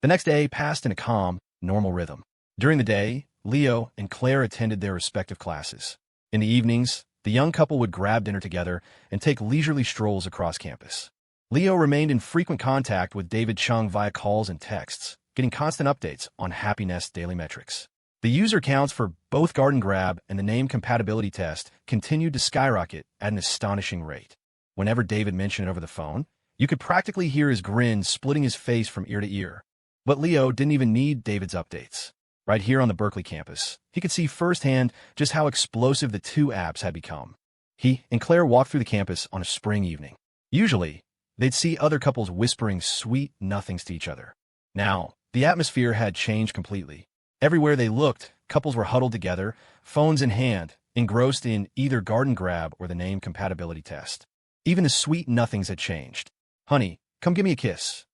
The next day passed in a calm, normal rhythm. During the day, Leo and Claire attended their respective classes. In the evenings, the young couple would grab dinner together and take leisurely strolls across campus. Leo remained in frequent contact with David Chung via calls and texts, getting constant updates on Happy Nest daily metrics. The user counts for both Garden Grab and the name compatibility test continued to skyrocket at an astonishing rate. Whenever David mentioned it over the phone, you could practically hear his grin splitting his face from ear to ear. But Leo didn't even need David's updates. Right here on the Berkeley campus, he could see firsthand just how explosive the two apps had become. He and Claire walked through the campus on a spring evening. Usually, they'd see other couples whispering sweet nothings to each other. Now, the atmosphere had changed completely. Everywhere they looked, couples were huddled together, phones in hand, engrossed in either Garden Grab or the name compatibility test. Even the sweet nothings had changed. Honey, come give me a kiss.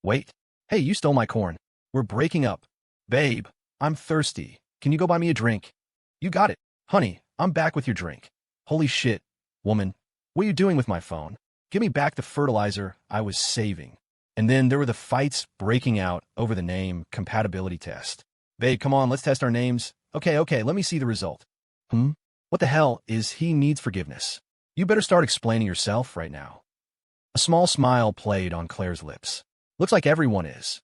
Wait. Hey, you stole my corn. We're breaking up. Babe, I'm thirsty. Can you go buy me a drink? You got it. Honey, I'm back with your drink. Holy shit. Woman, what are you doing with my phone? Give me back the fertilizer I was saving. And then there were the fights breaking out over the name compatibility test. Babe, come on, let's test our names. Okay, let me see the result. What the hell is he needs forgiveness? You better start explaining yourself right now. A small smile played on Claire's lips. Looks like everyone is.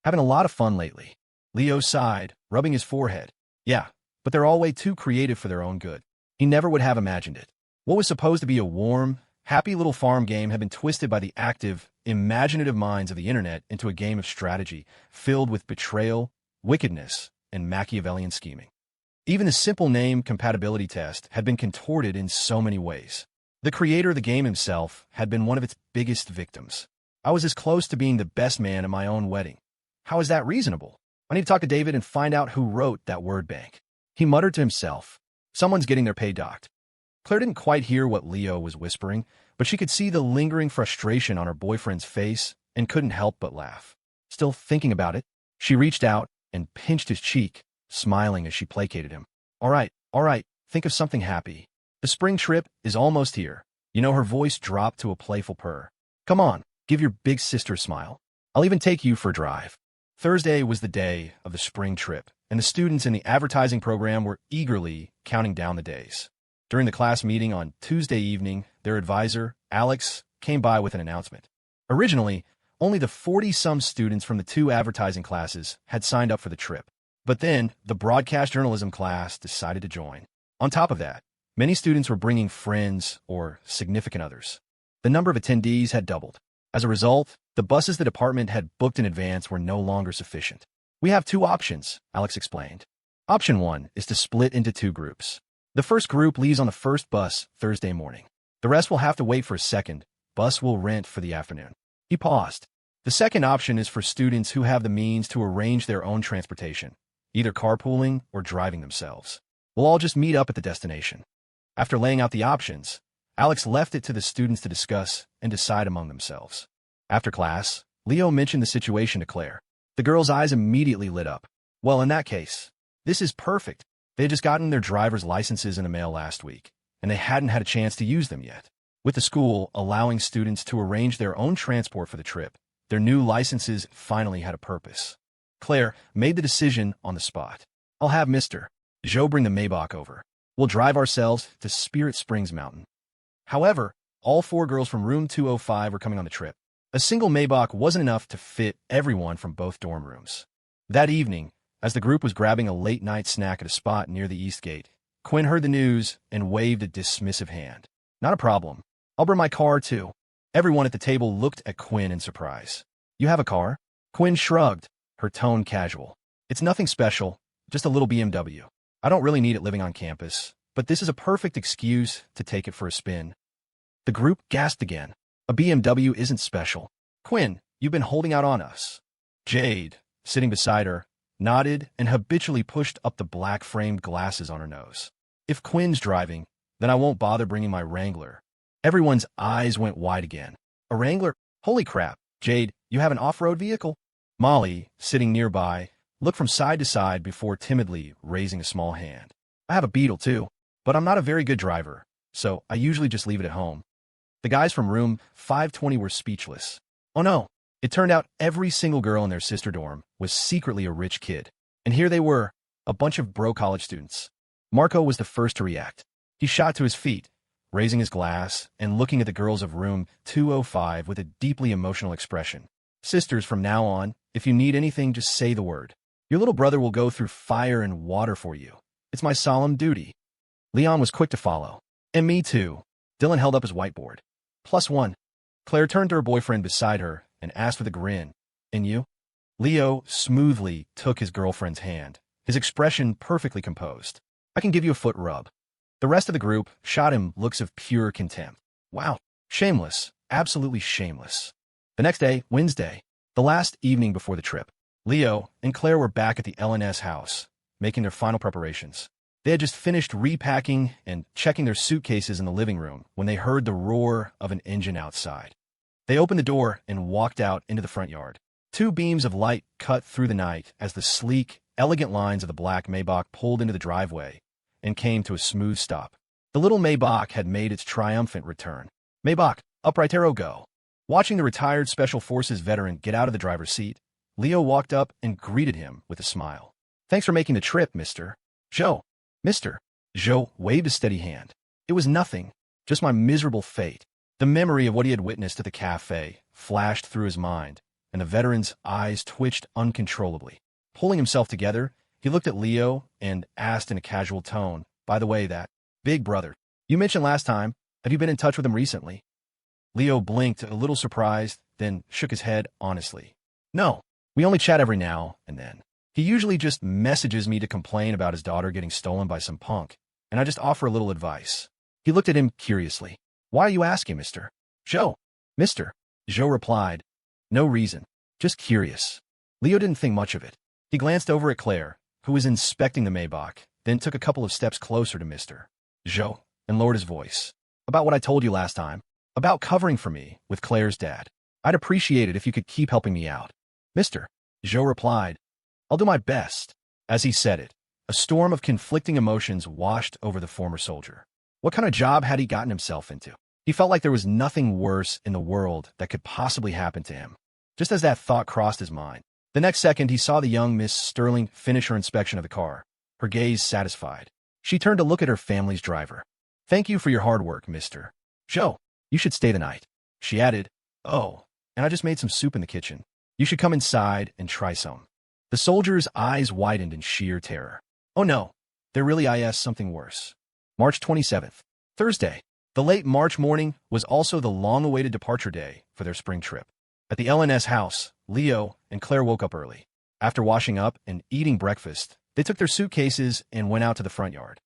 Having a lot of fun lately. Leo sighed, rubbing his forehead. Yeah, but they're all way too creative for their own good. He never would have imagined it. What was supposed to be a warm, happy little farm game had been twisted by the active, imaginative minds of the internet into a game of strategy filled with betrayal, wickedness, and Machiavellian scheming. Even the simple name compatibility test had been contorted in so many ways. The creator of the game himself had been one of its biggest victims. I was as close to being the best man at my own wedding. How is that reasonable? I need to talk to David and find out who wrote that word bank. He muttered to himself. Someone's getting their pay docked. Claire didn't quite hear what Leo was whispering, but she could see the lingering frustration on her boyfriend's face and couldn't help but laugh. Still thinking about it, she reached out and pinched his cheek, smiling as she placated him. All right, think of something happy. The spring trip is almost here. You know, her voice dropped to a playful purr. Come on, give your big sister a smile. I'll even take you for a drive. Thursday was the day of the spring trip, and the students in the advertising program were eagerly counting down the days. During the class meeting on Tuesday evening, their advisor, Alex, came by with an announcement. Originally, only the 40-some students from the two advertising classes had signed up for the trip. But then, the broadcast journalism class decided to join. On top of that, many students were bringing friends or significant others. The number of attendees had doubled. As a result, the buses the department had booked in advance were no longer sufficient. We have two options, Alex explained. Option 1 is to split into two groups. The first group leaves on the first bus Thursday morning. The rest will have to wait for a second bus we'll rent for the afternoon. He paused. The second option is for students who have the means to arrange their own transportation, either carpooling or driving themselves. We'll all just meet up at the destination. After laying out the options, Alex left it to the students to discuss and decide among themselves. After class, Leo mentioned the situation to Claire. The girl's eyes immediately lit up. Well, in that case, this is perfect. They had just gotten their driver's licenses in the mail last week, and they hadn't had a chance to use them yet. With the school allowing students to arrange their own transport for the trip, their new licenses finally had a purpose. Claire made the decision on the spot. I'll have Mr. Joe bring the Maybach over. We'll drive ourselves to Spirit Springs Mountain. However, all 4 girls from room 205 were coming on the trip. A single Maybach wasn't enough to fit everyone from both dorm rooms. That evening, as the group was grabbing a late-night snack at a spot near the East Gate, Quinn heard the news and waved a dismissive hand. Not a problem. I'll bring my car, too. Everyone at the table looked at Quinn in surprise. You have a car? Quinn shrugged, her tone casual. It's nothing special, just a little BMW. I don't really need it living on campus, but this is a perfect excuse to take it for a spin. The group gasped again. A BMW isn't special. Quinn, you've been holding out on us. Jade, sitting beside her, nodded and habitually pushed up the black-framed glasses on her nose. If Quinn's driving, then I won't bother bringing my Wrangler. Everyone's eyes went wide again. A Wrangler? Holy crap. Jade, you have an off-road vehicle? Molly, sitting nearby, looked from side to side before timidly raising a small hand. I have a Beetle too, but I'm not a very good driver, so I usually just leave it at home. The guys from room 520 were speechless. Oh no, It turned out every single girl in their sister dorm was secretly a rich kid. And here they were, a bunch of bro college students. Marco was the first to react. He shot to his feet, raising his glass and looking at the girls of room 205 with a deeply emotional expression. Sisters, from now on, if you need anything, just say the word. Your little brother will go through fire and water for you. It's my solemn duty. Leon was quick to follow. And me too. Dylan held up his whiteboard. +1. Claire turned to her boyfriend beside her and asked with a grin, "And you?" Leo smoothly took his girlfriend's hand, his expression perfectly composed. "I can give you a foot rub." The rest of the group shot him looks of pure contempt. Wow. Shameless. Absolutely shameless. The next day, Wednesday, the last evening before the trip, Leo and Claire were back at the LNS house, making their final preparations. They had just finished repacking and checking their suitcases in the living room when they heard the roar of an engine outside. They opened the door and walked out into the front yard. Two beams of light cut through the night as the sleek, elegant lines of the black Maybach pulled into the driveway and came to a smooth stop. The little Maybach had made its triumphant return. "Maybach, upright arrow, go." Watching the retired Special Forces veteran get out of the driver's seat, Leo walked up and greeted him with a smile. "Thanks for making the trip, Mr. Joe." "Mr. Joe" waved a steady hand. "It was nothing, just my miserable fate." The memory of what he had witnessed at the cafe flashed through his mind, and the veteran's eyes twitched uncontrollably. Pulling himself together, he looked at Leo and asked in a casual tone, "By the way, that big brother you mentioned last time, have you been in touch with him recently?" Leo blinked, a little surprised, then shook his head honestly. "No, we only chat every now and then. He usually just messages me to complain about his daughter getting stolen by some punk, and I just offer a little advice." He looked at him curiously. "Why are you asking, Mr. Joe?" "Mr. Joe replied, "No reason, just curious." Leo didn't think much of it. He glanced over at Claire, who was inspecting the Maybach, then took a couple of steps closer to Mr. Joe and lowered his voice. "About what I told you last time, about covering for me with Claire's dad. I'd appreciate it if you could keep helping me out." Mr. Joe replied, "I'll do my best." As he said it, a storm of conflicting emotions washed over the former soldier. What kind of job had he gotten himself into? He felt like there was nothing worse in the world that could possibly happen to him. Just as that thought crossed his mind, the next second he saw the young Miss Sterling finish her inspection of the car, her gaze satisfied. She turned to look at her family's driver. "Thank you for your hard work, Mr. Joe. You should stay the night." She added, "Oh, and I just made some soup in the kitchen. You should come inside and try some." The soldier's eyes widened in sheer terror. "Oh no, there really is something worse." March 27th, Thursday. The late March morning was also the long-awaited departure day for their spring trip. At the LNS house, Leo and Claire woke up early. After washing up and eating breakfast, they took their suitcases and went out to the front yard.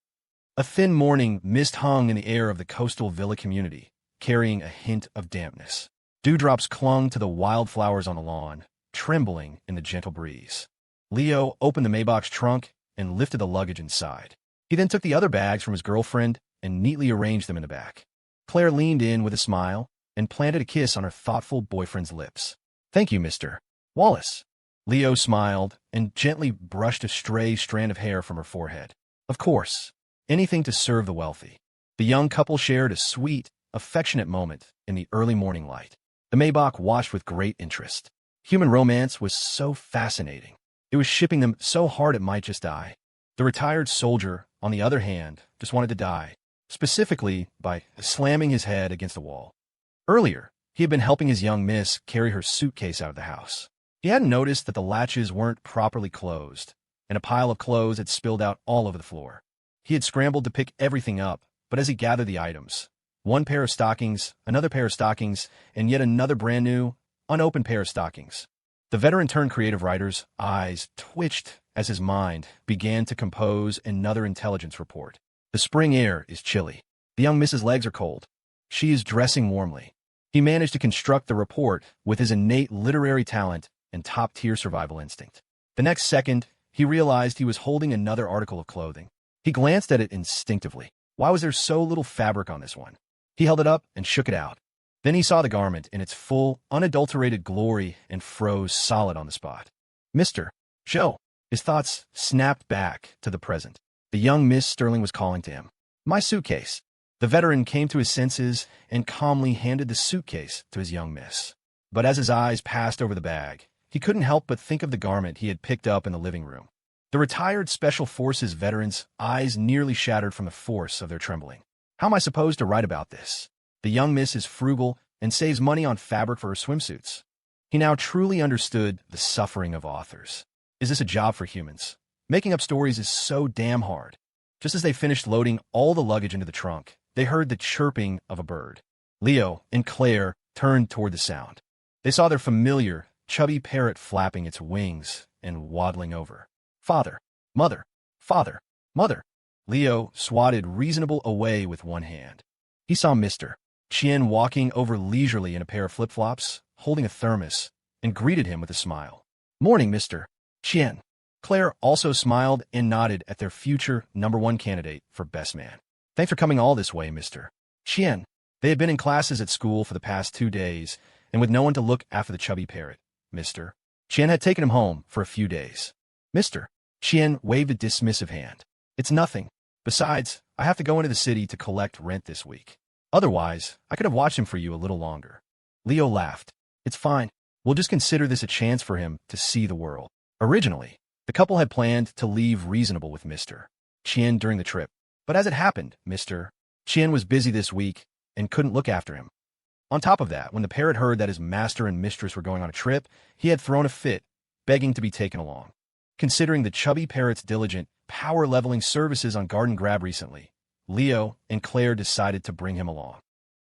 A thin morning mist hung in the air of the coastal villa community, carrying a hint of dampness. Dewdrops clung to the wildflowers on the lawn, trembling in the gentle breeze. Leo opened the Maybach's trunk and lifted the luggage inside. He then took the other bags from his girlfriend and neatly arranged them in the back. Claire leaned in with a smile and planted a kiss on her thoughtful boyfriend's lips. "Thank you, Mr. Wallace." Leo smiled and gently brushed a stray strand of hair from her forehead. Of course, anything to serve the wealthy. The young couple shared a sweet, affectionate moment in the early morning light. The Maybach watched with great interest. Human romance was so fascinating. It was shipping them so hard it might just die. The retired soldier, on the other hand, just wanted to die, specifically by slamming his head against the wall. Earlier, he had been helping his young miss carry her suitcase out of the house. He hadn't noticed that the latches weren't properly closed, and a pile of clothes had spilled out all over the floor. He had scrambled to pick everything up, but as he gathered the items, one pair of stockings, another pair of stockings, and yet another brand new, unopened pair of stockings. The veteran-turned-creative writer's eyes twitched as his mind began to compose another intelligence report. The spring air is chilly. The young Miss's legs are cold. She is dressing warmly. He managed to construct the report with his innate literary talent and top-tier survival instinct. The next second, he realized he was holding another article of clothing. He glanced at it instinctively. Why was there so little fabric on this one? He held it up and shook it out. Then he saw the garment in its full, unadulterated glory and froze solid on the spot. "Mr. Joe." His thoughts snapped back to the present. The young Miss Sterling was calling to him. "My suitcase." The veteran came to his senses and calmly handed the suitcase to his young miss. But as his eyes passed over the bag, he couldn't help but think of the garment he had picked up in the living room. The retired Special Forces veteran's eyes nearly shattered from the force of their trembling. How am I supposed to write about this? The young miss is frugal and saves money on fabric for her swimsuits. He now truly understood the suffering of authors. Is this a job for humans? Making up stories is so damn hard. Just as they finished loading all the luggage into the trunk, they heard the chirping of a bird. Leo and Claire turned toward the sound. They saw their familiar, chubby parrot flapping its wings and waddling over. Father, mother, father, mother. Leo swatted reasonable away with one hand. He saw Mr. Chien walking over leisurely in a pair of flip-flops, holding a thermos, and greeted him with a smile. Morning, Mr. Chien. Claire also smiled and nodded at their future #1 candidate for best man. Thanks for coming all this way, Mr. Chien. They had been in classes at school for the past 2 days, and with no one to look after the chubby parrot, Mr. Chien had taken him home for a few days. Mr. Chien waved a dismissive hand. It's nothing. Besides, I have to go into the city to collect rent this week. Otherwise, I could have watched him for you a little longer. Leo laughed. It's fine. We'll just consider this a chance for him to see the world. Originally, the couple had planned to leave reasonable with Mr. Chien during the trip. But as it happened, Mr. Chien was busy this week and couldn't look after him. On top of that, when the parrot heard that his master and mistress were going on a trip, he had thrown a fit, begging to be taken along. Considering the chubby parrot's diligent, power-leveling services on Garden Grab recently, Leo and Claire decided to bring him along.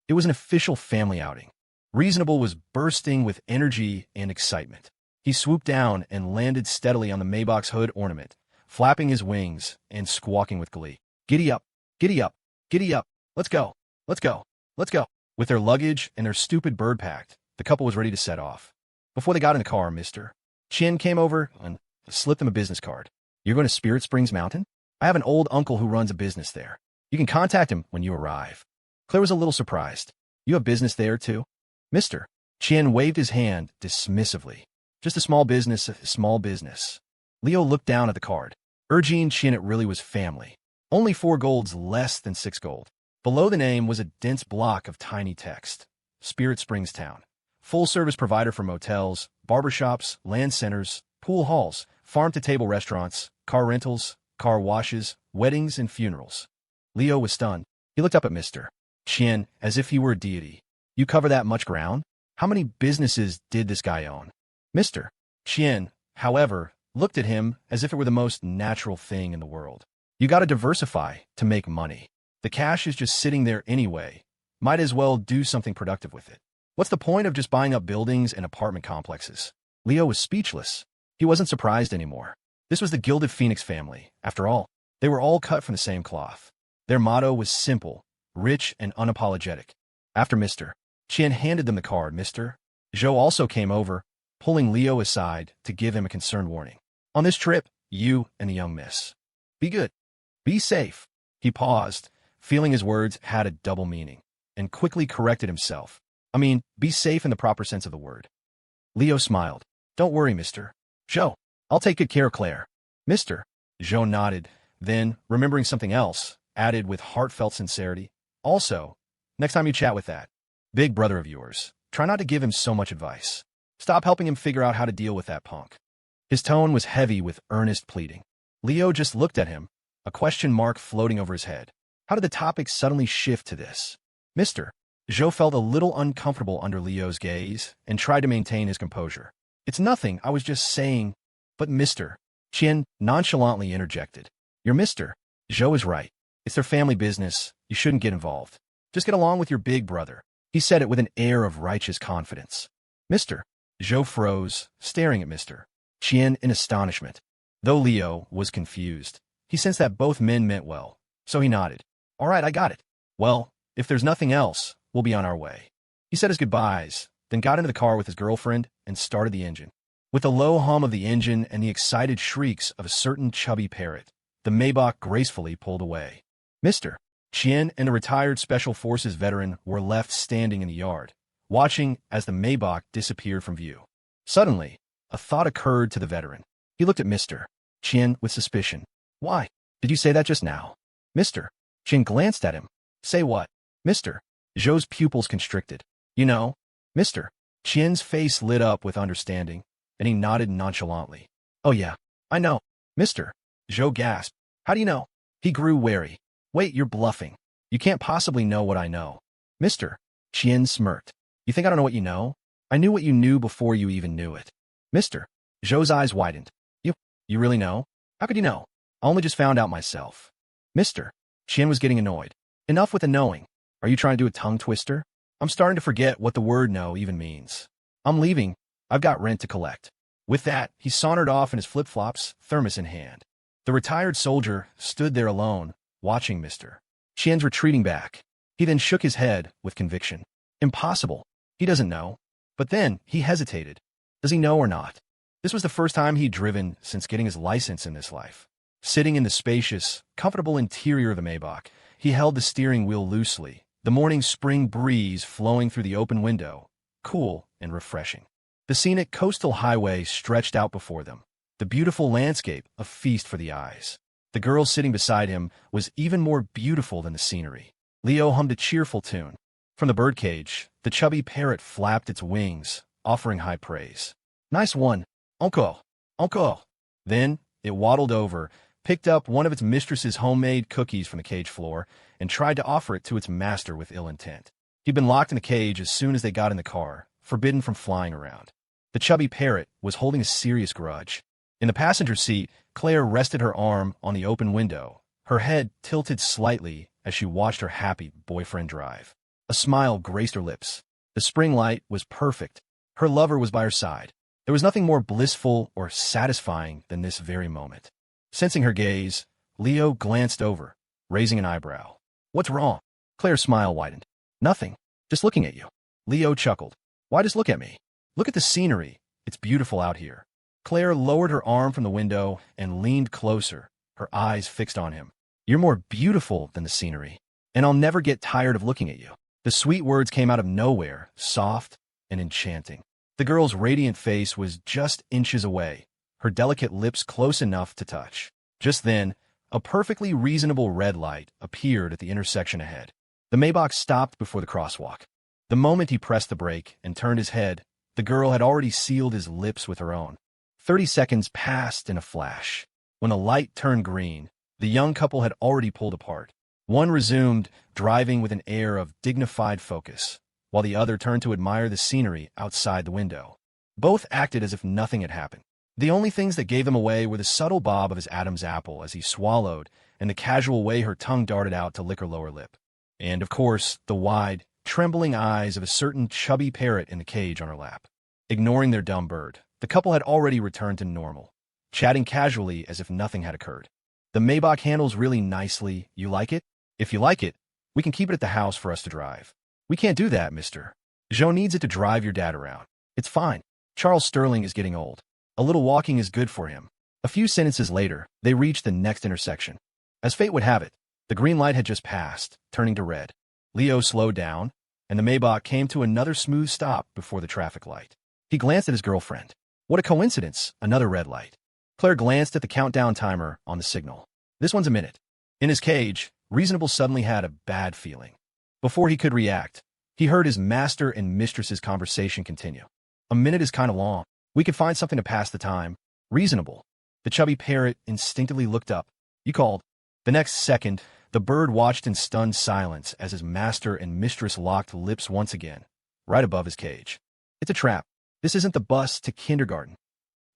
It was an official family outing. Reasonable was bursting with energy and excitement. He swooped down and landed steadily on the Maybach's hood ornament, flapping his wings and squawking with glee. Giddy up, giddy up, giddy up, let's go, let's go, let's go. With their luggage and their stupid bird packed, the couple was ready to set off. Before they got in the car, Mr. Chien came over and slipped them a business card. You're going to Spirit Springs Mountain? I have an old uncle who runs a business there. You can contact him when you arrive. Claire was a little surprised. You have business there, too? Mr. Chien waved his hand dismissively. Just a small business, a small business. Leo looked down at the card. Urging Chien, it really was family. Only 4 golds less than 6 gold. Below the name was a dense block of tiny text. Spirit Springs Town. Full-service provider for motels, barbershops, land centers, pool halls, farm-to-table restaurants, car rentals, car washes, weddings, and funerals. Leo was stunned. He looked up at Mr. Chien as if he were a deity. You cover that much ground? How many businesses did this guy own? Mr. Chien, however, looked at him as if it were the most natural thing in the world. You gotta diversify to make money. The cash is just sitting there anyway. Might as well do something productive with it. What's the point of just buying up buildings and apartment complexes? Leo was speechless. He wasn't surprised anymore. This was the Gilded Phoenix family. After all, they were all cut from the same cloth. Their motto was simple, rich, and unapologetic. After Mr. Chien handed them the card, Mr. Zhou also came over, pulling Leo aside to give him a concerned warning. On this trip, you and the young miss. Be good. Be safe. He paused, feeling his words had a double meaning, and quickly corrected himself. I mean, be safe in the proper sense of the word. Leo smiled. Don't worry, Mr. Zhou. I'll take good care of Claire. Mr. Zhou nodded, then, remembering something else, added with heartfelt sincerity. Also, next time you chat with that big brother of yours, try not to give him so much advice. Stop helping him figure out how to deal with that punk. His tone was heavy with earnest pleading. Leo just looked at him, a question mark floating over his head. How did the topic suddenly shift to this? Mr. Zhou felt a little uncomfortable under Leo's gaze and tried to maintain his composure. It's nothing, I was just saying. But Mr. Chien nonchalantly interjected. Your Mr. Zhou is right. It's their family business. You shouldn't get involved. Just get along with your big brother. He said it with an air of righteous confidence. Mr. Zhou froze, staring at Mr. Chien in astonishment. Though Leo was confused, he sensed that both men meant well, so he nodded. All right, I got it. Well, if there's nothing else, we'll be on our way. He said his goodbyes, then got into the car with his girlfriend and started the engine. With the low hum of the engine and the excited shrieks of a certain chubby parrot, the Maybach gracefully pulled away. Mr. Chien and the retired Special Forces veteran were left standing in the yard, watching as the Maybach disappeared from view. Suddenly, a thought occurred to the veteran. He looked at Mr. Chien with suspicion. Why? Did you say that just now? Mr. Chien glanced at him. Say what? Mr. Zhou's pupils constricted. You know, Mr. Qian's face lit up with understanding, and he nodded nonchalantly. Oh yeah, I know. Mister. Zhou gasped. How do you know? He grew wary. Wait, you're bluffing. You can't possibly know what I know. Mister. Qian smirked. You think I don't know what you know? I knew what you knew before you even knew it. Mister. Zhou's eyes widened. You really know? How could you know? I only just found out myself. Mister. Qian was getting annoyed. Enough with the knowing. Are you trying to do a tongue twister? I'm starting to forget what the word know even means. I'm leaving. I've got rent to collect. With that, he sauntered off in his flip-flops, thermos in hand. The retired soldier stood there alone, watching Mr. Qian's retreating back. He then shook his head with conviction. Impossible. He doesn't know. But then, he hesitated. Does he know or not? This was the first time he'd driven since getting his license in this life. Sitting in the spacious, comfortable interior of the Maybach, he held the steering wheel loosely, the morning spring breeze flowing through the open window, cool and refreshing. The scenic coastal highway stretched out before them, the beautiful landscape a feast for the eyes. The girl sitting beside him was even more beautiful than the scenery. Leo hummed a cheerful tune. From the birdcage, the chubby parrot flapped its wings, offering high praise. Nice one. Encore. Encore. Then, it waddled over, picked up one of its mistress's homemade cookies from the cage floor, and tried to offer it to its master with ill intent. He'd been locked in the cage as soon as they got in the car, forbidden from flying around. The chubby parrot was holding a serious grudge. In the passenger seat, Claire rested her arm on the open window, her head tilted slightly as she watched her happy boyfriend drive. A smile graced her lips. The spring light was perfect. Her lover was by her side. There was nothing more blissful or satisfying than this very moment. Sensing her gaze, Leo glanced over, raising an eyebrow. What's wrong? Claire's smile widened. Nothing. Just looking at you. Leo chuckled. Why just look at me? Look at the scenery. It's beautiful out here. Claire lowered her arm from the window and leaned closer, her eyes fixed on him. You're more beautiful than the scenery, and I'll never get tired of looking at you. The sweet words came out of nowhere, soft and enchanting. The girl's radiant face was just inches away, her delicate lips close enough to touch. Just then, a perfectly reasonable red light appeared at the intersection ahead. The Maybach stopped before the crosswalk. The moment he pressed the brake and turned his head, the girl had already sealed his lips with her own. 30 seconds passed in a flash. When the light turned green, the young couple had already pulled apart. One resumed, driving with an air of dignified focus, while the other turned to admire the scenery outside the window. Both acted as if nothing had happened. The only things that gave them away were the subtle bob of his Adam's apple as he swallowed, and the casual way her tongue darted out to lick her lower lip. And, of course, the wide, trembling eyes of a certain chubby parrot in the cage on her lap. Ignoring their dumb bird, the couple had already returned to normal, chatting casually as if nothing had occurred. The Maybach handles really nicely. You like it? If you like it, we can keep it at the house for us to drive. We can't do that, mister. Joe needs it to drive your dad around. It's fine. Charles Sterling is getting old. A little walking is good for him. A few sentences later, they reached the next intersection. As fate would have it, the green light had just passed, turning to red. Leo slowed down, and the Maybach came to another smooth stop before the traffic light. He glanced at his girlfriend. What a coincidence, another red light. Claire glanced at the countdown timer on the signal. This one's a minute. In his cage, Reasonable suddenly had a bad feeling. Before he could react, he heard his master and mistress's conversation continue. A minute is kind of long. We could find something to pass the time. Reasonable. The chubby parrot instinctively looked up. You called. The next second, the bird watched in stunned silence as his master and mistress locked lips once again, right above his cage. It's a trap. This isn't the bus to kindergarten.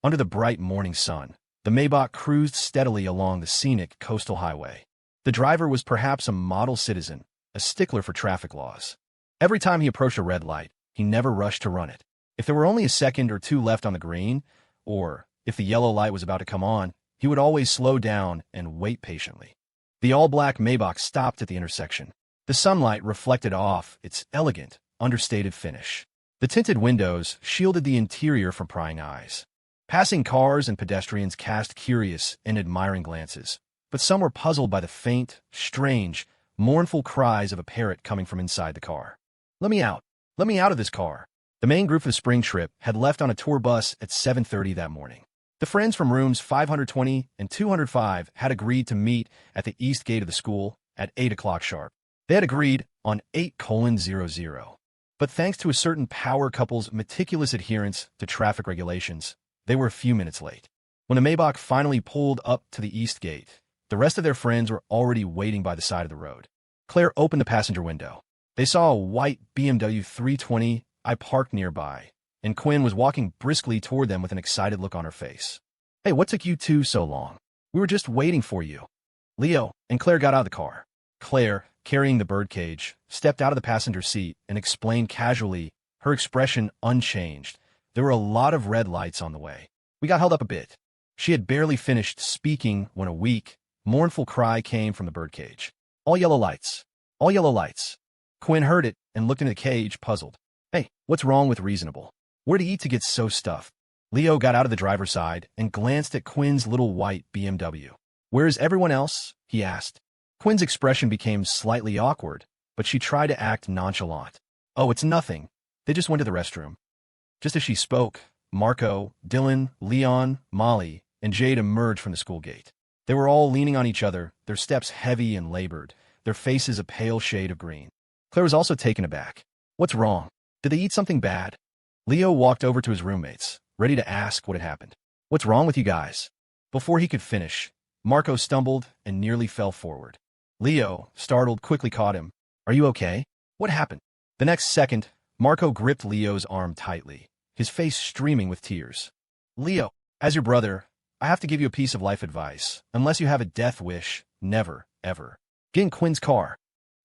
Under the bright morning sun, the Maybach cruised steadily along the scenic coastal highway. The driver was perhaps a model citizen, a stickler for traffic laws. Every time he approached a red light, he never rushed to run it. If there were only a second or two left on the green, or if the yellow light was about to come on, he would always slow down and wait patiently. The all-black Maybach stopped at the intersection. The sunlight reflected off its elegant, understated finish. The tinted windows shielded the interior from prying eyes. Passing cars and pedestrians cast curious and admiring glances, but some were puzzled by the faint, strange, mournful cries of a parrot coming from inside the car. Let me out. Let me out of this car. The main group for the spring trip had left on a tour bus at 7:30 that morning. The friends from rooms 520 and 205 had agreed to meet at the east gate of the school at 8 o'clock sharp. They had agreed on 8:00. But thanks to a certain power couple's meticulous adherence to traffic regulations, they were a few minutes late. When the Maybach finally pulled up to the east gate, the rest of their friends were already waiting by the side of the road. Claire opened the passenger window. They saw a white BMW 320i parked nearby, and Quinn was walking briskly toward them with an excited look on her face. "Hey, what took you two so long? We were just waiting for you." Leo and Claire got out of the car. Claire, carrying the birdcage, stepped out of the passenger seat and explained casually, her expression unchanged. There were a lot of red lights on the way. "We got held up a bit." She had barely finished speaking when a weak, mournful cry came from the birdcage. "All yellow lights. All yellow lights." Quinn heard it and looked into the cage, puzzled. "Hey, what's wrong with Reasonable? Where'd he eat to get so stuffed?" Leo got out of the driver's side and glanced at Quinn's little white BMW. "Where is everyone else?" he asked. Quinn's expression became slightly awkward, but she tried to act nonchalant. "Oh, it's nothing. They just went to the restroom." Just as she spoke, Marco, Dylan, Leon, Molly, and Jade emerged from the school gate. They were all leaning on each other, their steps heavy and labored, their faces a pale shade of green. Claire was also taken aback. "What's wrong? Did they eat something bad?" Leo walked over to his roommates, ready to ask what had happened. "What's wrong with you guys?" Before he could finish, Marco stumbled and nearly fell forward. Leo, startled, quickly caught him. "Are you okay? What happened?" The next second, Marco gripped Leo's arm tightly, his face streaming with tears. "Leo, as your brother, I have to give you a piece of life advice. Unless you have a death wish, never, ever get in Quinn's car."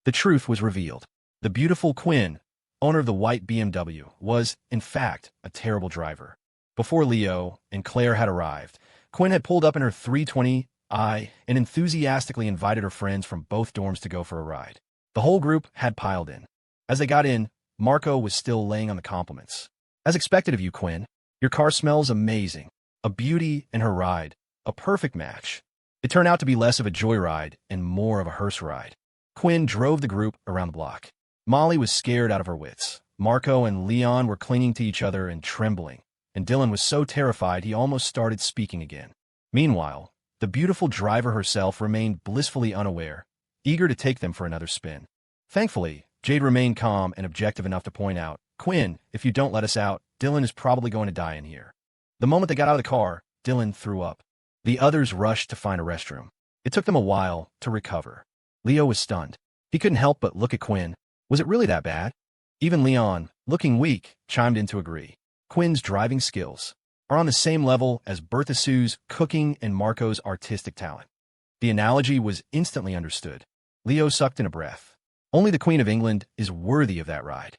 The truth was revealed. The beautiful Quinn, owner of the white BMW, was, in fact, a terrible driver. Before Leo and Claire had arrived, Quinn had pulled up in her 320i and enthusiastically invited her friends from both dorms to go for a ride. The whole group had piled in. As they got in, Marco was still laying on the compliments. "As expected of you, Quinn. Your car smells amazing. A beauty in her ride. A perfect match." It turned out to be less of a joyride and more of a hearse ride. Quinn drove the group around the block. Molly was scared out of her wits. Marco and Leon were clinging to each other and trembling, and Dylan was so terrified he almost started speaking again. Meanwhile, the beautiful driver herself remained blissfully unaware, eager to take them for another spin. Thankfully, Jade remained calm and objective enough to point out, "Quinn, if you don't let us out, Dylan is probably going to die in here." The moment they got out of the car, Dylan threw up. The others rushed to find a restroom. It took them a while to recover. Leo was stunned. He couldn't help but look at Quinn. Was it really that bad? Even Leon, looking weak, chimed in to agree. Quinn's driving skills are on the same level as Bertha Sue's cooking and Marco's artistic talent. The analogy was instantly understood. Leo sucked in a breath. Only the Queen of England is worthy of that ride.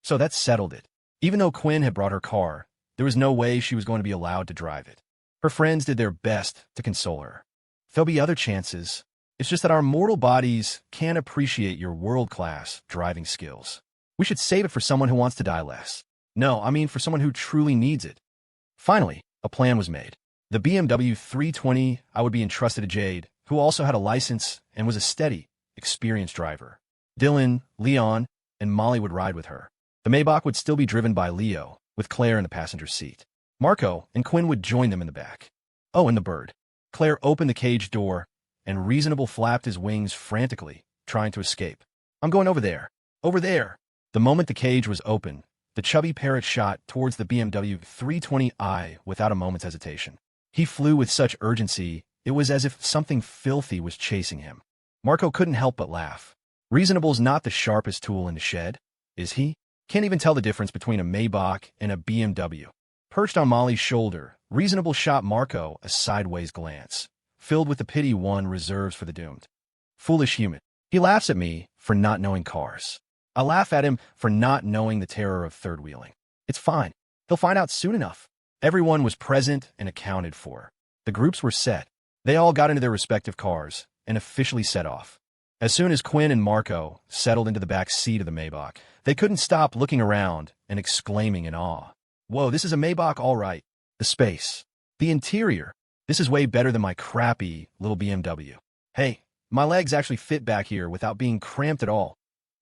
So that settled it. Even though Quinn had brought her car, there was no way she was going to be allowed to drive it. Her friends did their best to console her. "There'll be other chances. It's just that our mortal bodies can't appreciate your world-class driving skills. We should save it for someone who wants to die less. No, I mean for someone who truly needs it." Finally, a plan was made. The BMW 320i would be entrusted to Jade, who also had a license and was a steady, experienced driver. Dylan, Leon, and Molly would ride with her. The Maybach would still be driven by Leo, with Claire in the passenger seat. Marco and Quinn would join them in the back. Oh, and the bird. Claire opened the cage door, and Reasonable flapped his wings frantically, trying to escape. "I'm going over there. Over there." The moment the cage was open, the chubby parrot shot towards the BMW 320i without a moment's hesitation. He flew with such urgency, it was as if something filthy was chasing him. Marco couldn't help but laugh. Reasonable's not the sharpest tool in the shed, is he? Can't even tell the difference between a Maybach and a BMW. Perched on Molly's shoulder, Reasonable shot Marco a sideways glance, filled with the pity one reserves for the doomed. Foolish human. He laughs at me for not knowing cars. I laugh at him for not knowing the terror of third-wheeling. It's fine. He'll find out soon enough. Everyone was present and accounted for. The groups were set. They all got into their respective cars and officially set off. As soon as Quinn and Marco settled into the back seat of the Maybach, they couldn't stop looking around and exclaiming in awe. "Whoa, this is a Maybach, all right. The space. The interior. This is way better than my crappy little BMW. Hey, my legs actually fit back here without being cramped at all,"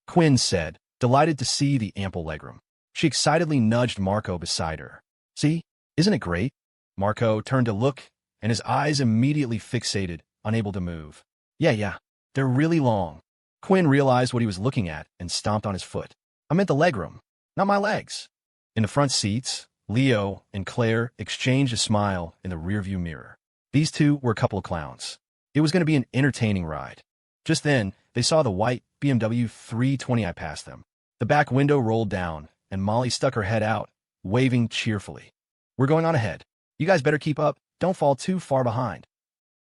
Quinn said, delighted to see the ample legroom. She excitedly nudged Marco beside her. "See? Isn't it great?" Marco turned to look, and his eyes immediately fixated, unable to move. Yeah, they're really long." Quinn realized what he was looking at and stomped on his foot. I meant the legroom, not my legs. In the front seats, Leo and Claire exchanged a smile in the rearview mirror. These two were a couple of clowns. It was going to be an entertaining ride. Just then, they saw the white BMW 320i pass them. The back window rolled down, and Molly stuck her head out, waving cheerfully. We're going on ahead. You guys better keep up. Don't fall too far behind.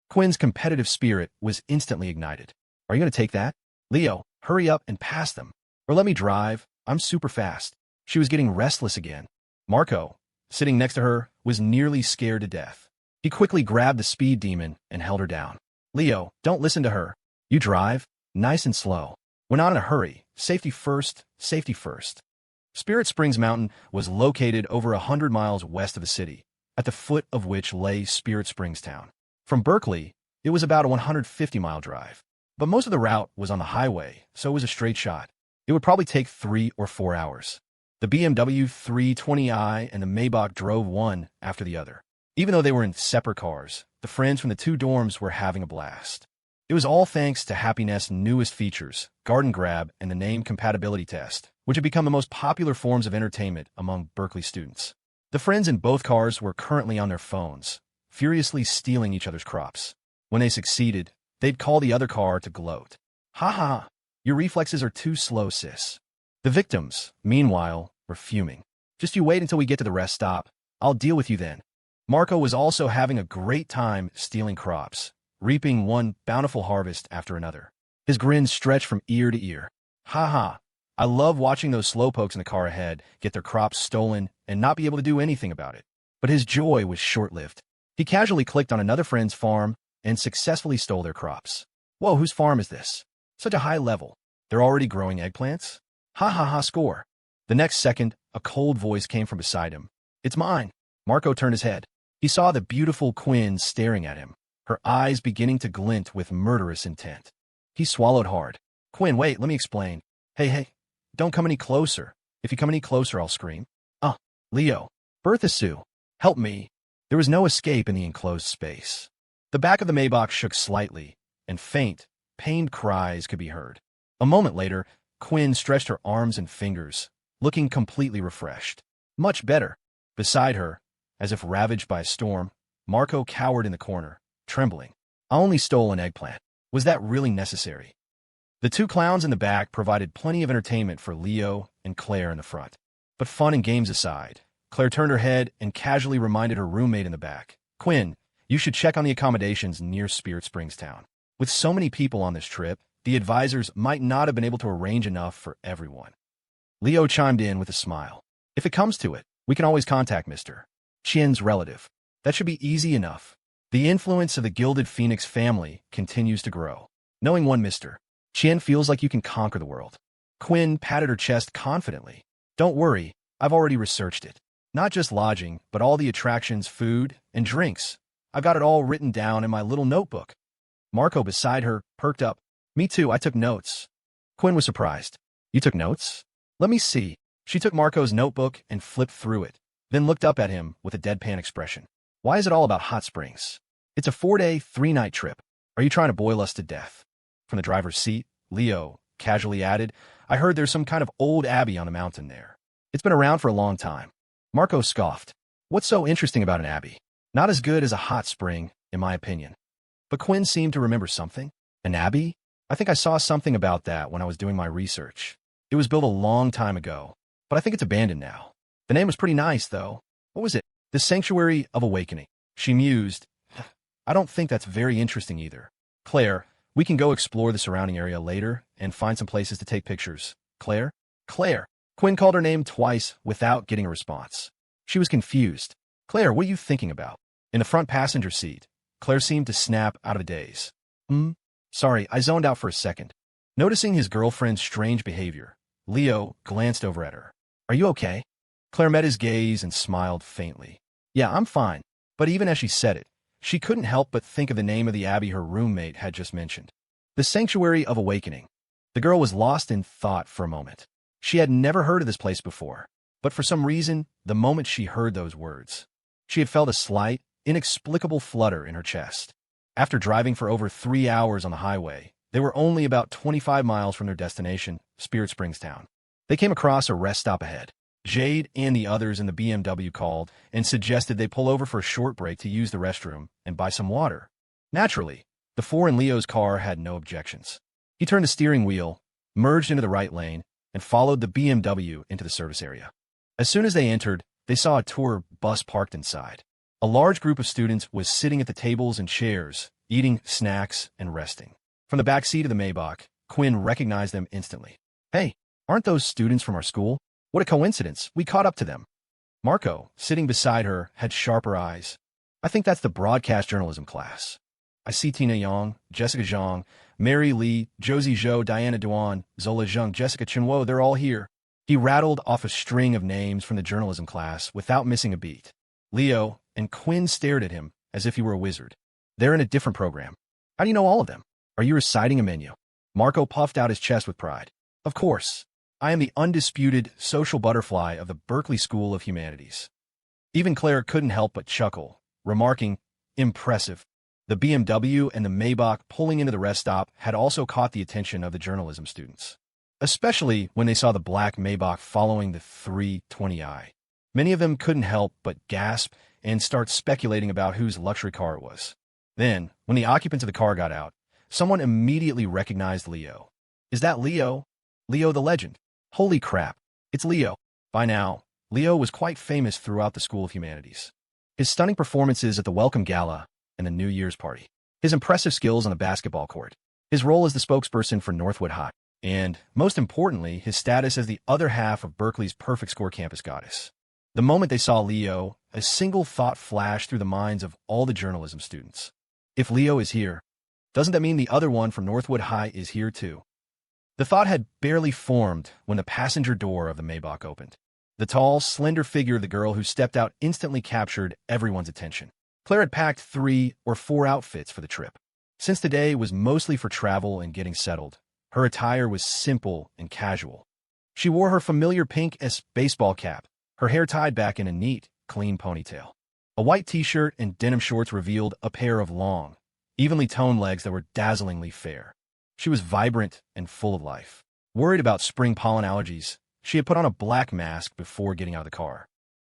Quinn's competitive spirit was instantly ignited. Are you going to take that? Leo, hurry up and pass them. Or let me drive. I'm super fast. She was getting restless again. Marco, sitting next to her, was nearly scared to death. He quickly grabbed the speed demon and held her down. Leo, don't listen to her. You drive, nice and slow. We're not in a hurry. Safety first, safety first. Spirit Springs Mountain was located over 100 miles west of the city, at the foot of which lay Spirit Springs town. From Berkeley, it was about a 150-mile drive. But most of the route was on the highway, so it was a straight shot. It would probably take 3 or 4 hours. The BMW 320i and the Maybach drove one after the other. Even though they were in separate cars, the friends from the two dorms were having a blast. It was all thanks to Happy Nest's newest features, Garden Grab and the name compatibility test, which had become the most popular forms of entertainment among Berkeley students. The friends in both cars were currently on their phones, furiously stealing each other's crops. When they succeeded, they'd call the other car to gloat. Ha ha, your reflexes are too slow, sis. The victims, meanwhile, were fuming. Just you wait until we get to the rest stop. I'll deal with you then. Marco was also having a great time stealing crops, reaping one bountiful harvest after another. His grin stretched from ear to ear. Ha ha, I love watching those slowpokes in the car ahead get their crops stolen and not be able to do anything about it. But his joy was short-lived. He casually clicked on another friend's farm and successfully stole their crops. Whoa, whose farm is this? Such a high level. They're already growing eggplants? Ha ha ha, score. The next second, a cold voice came from beside him. It's mine. Marco turned his head. He saw the beautiful Quinn staring at him, her eyes beginning to glint with murderous intent. He swallowed hard. Quinn, wait, let me explain. Hey, don't come any closer. If you come any closer, I'll scream. Leo. Bertha Sue. Help me. There was no escape in the enclosed space. The back of the Maybach shook slightly, and faint, pained cries could be heard. A moment later, Quinn stretched her arms and fingers, looking completely refreshed. Much better. Beside her, as if ravaged by a storm, Marco cowered in the corner, trembling. I only stole an eggplant. Was that really necessary? The two clowns in the back provided plenty of entertainment for Leo and Claire in the front. But fun and games aside, Claire turned her head and casually reminded her roommate in the back, Quinn, you should check on the accommodations near Spirit Springs town. With so many people on this trip, the advisors might not have been able to arrange enough for everyone. Leo chimed in with a smile. If it comes to it, we can always contact Mr. Chin's relative. That should be easy enough. The influence of the Gilded Phoenix family continues to grow. Knowing one Mr. Chin feels like you can conquer the world. Quinn patted her chest confidently. Don't worry, I've already researched it. Not just lodging, but all the attractions, food, and drinks. I've got it all written down in my little notebook. Marco beside her perked up. Me too, I took notes. Quinn was surprised. You took notes? Let me see. She took Marco's notebook and flipped through it, then looked up at him with a deadpan expression. Why is it all about hot springs? It's a 4-day, 3-night trip. Are you trying to boil us to death? From the driver's seat, Leo casually added, I heard there's some kind of old abbey on the mountain there. It's been around for a long time. Marco scoffed. What's so interesting about an abbey? Not as good as a hot spring, in my opinion. But Quinn seemed to remember something. An abbey? I think I saw something about that when I was doing my research. It was built a long time ago, but I think it's abandoned now. The name was pretty nice, though. What was it? The Sanctuary of Awakening. She mused. I don't think that's very interesting either. Claire, we can go explore the surrounding area later and find some places to take pictures. Claire? Claire. Quinn called her name twice without getting a response. She was confused. Claire, what are you thinking about? In the front passenger seat, Claire seemed to snap out of a daze. Sorry, I zoned out for a second. Noticing his girlfriend's strange behavior, Leo glanced over at her. Are you okay? Claire met his gaze and smiled faintly. Yeah, I'm fine. But even as she said it, she couldn't help but think of the name of the abbey her roommate had just mentioned. The Sanctuary of Awakening. The girl was lost in thought for a moment. She had never heard of this place before, but for some reason, the moment she heard those words, she had felt a slight, inexplicable flutter in her chest. After driving for over 3 hours on the highway, they were only about 25 miles from their destination, Spirit Springs town. They came across a rest stop ahead. Jade and the others in the BMW called and suggested they pull over for a short break to use the restroom and buy some water. Naturally, the four in Leo's car had no objections. He turned the steering wheel, merged into the right lane, and followed the BMW into the service area. As soon as they entered, they saw a tour bus parked inside. A large group of students was sitting at the tables and chairs, eating snacks and resting. From the back seat of the Maybach, Quinn recognized them instantly. "Hey, aren't those students from our school? What a coincidence, we caught up to them." Marco, sitting beside her, had sharper eyes. "I think that's the broadcast journalism class. I see Tina Yang, Jessica Zhang, Mary Lee, Josie Zhou, Diana Duan, Zola Zheng, Jessica Chinwo, they're all here." He rattled off a string of names from the journalism class without missing a beat. Leo and Quinn stared at him as if he were a wizard. "They're in a different program. How do you know all of them? Are you reciting a menu?" Marco puffed out his chest with pride. "Of course. I am the undisputed social butterfly of the Berkeley School of Humanities." Even Claire couldn't help but chuckle, remarking, "Impressive." The BMW and the Maybach pulling into the rest stop had also caught the attention of the journalism students, especially when they saw the black Maybach following the 320i. Many of them couldn't help but gasp and start speculating about whose luxury car it was. Then, when the occupants of the car got out, someone immediately recognized Leo. "Is that Leo? Leo the legend? Holy crap, it's Leo." By now, Leo was quite famous throughout the School of Humanities. His stunning performances at the Welcome Gala and the New Year's party, his impressive skills on the basketball court, his role as the spokesperson for Northwood High, and, most importantly, his status as the other half of Berkeley's perfect score campus goddess. The moment they saw Leo, a single thought flashed through the minds of all the journalism students. If Leo is here, doesn't that mean the other one from Northwood High is here too? The thought had barely formed when the passenger door of the Maybach opened. The tall, slender figure of the girl who stepped out instantly captured everyone's attention. Claire had packed 3 or 4 outfits for the trip. Since the day was mostly for travel and getting settled, her attire was simple and casual. She wore her familiar pink baseball cap, her hair tied back in a neat, clean ponytail. A white t-shirt and denim shorts revealed a pair of long, evenly toned legs that were dazzlingly fair. She was vibrant and full of life. Worried about spring pollen allergies, she had put on a black mask before getting out of the car.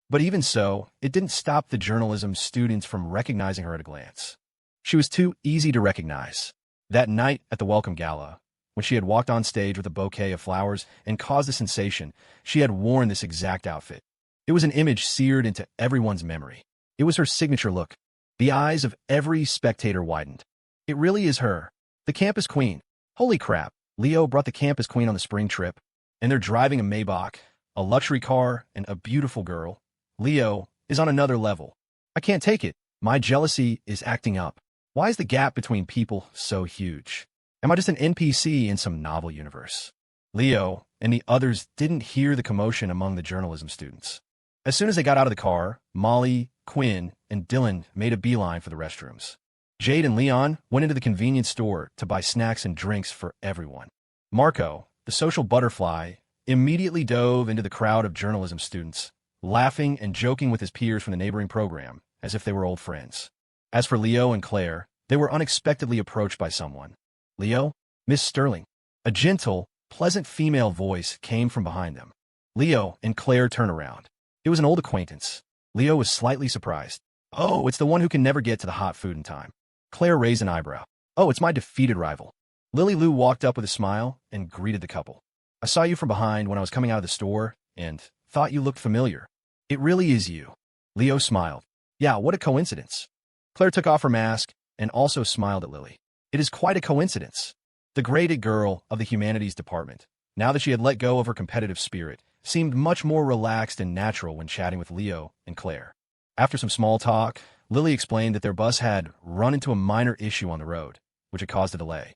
But even so, it didn't stop the journalism students from recognizing her at a glance. She was too easy to recognize. That night at the Welcome Gala, when she had walked on stage with a bouquet of flowers and caused a sensation, she had worn this exact outfit. It was an image seared into everyone's memory. It was her signature look. The eyes of every spectator widened. It really is her, the campus queen. Holy crap, Leo brought the campus queen on the spring trip, and they're driving a Maybach, a luxury car, and a beautiful girl. Leo is on another level. I can't take it. My jealousy is acting up. Why is the gap between people so huge? Am I just an NPC in some novel universe? Leo and the others didn't hear the commotion among the journalism students. As soon as they got out of the car, Molly, Quinn, and Dylan made a beeline for the restrooms. Jade and Leon went into the convenience store to buy snacks and drinks for everyone. Marco, the social butterfly, immediately dove into the crowd of journalism students, laughing and joking with his peers from the neighboring program, as if they were old friends. As for Leo and Claire, they were unexpectedly approached by someone. "Leo? Miss Sterling." A gentle, pleasant female voice came from behind them. Leo and Claire turned around. It was an old acquaintance. Leo was slightly surprised. "Oh, it's the one who can never get to the hot food in time." Claire raised an eyebrow. "Oh, it's my defeated rival." Lily Lou walked up with a smile and greeted the couple. "I saw you from behind when I was coming out of the store and thought you looked familiar." "It really is you." Leo smiled. "Yeah, what a coincidence." Claire took off her mask and also smiled at Lily. "It is quite a coincidence." The graded girl of the humanities department, now that she had let go of her competitive spirit, seemed much more relaxed and natural when chatting with Leo and Claire. After some small talk, Lily explained that their bus had run into a minor issue on the road, which had caused a delay.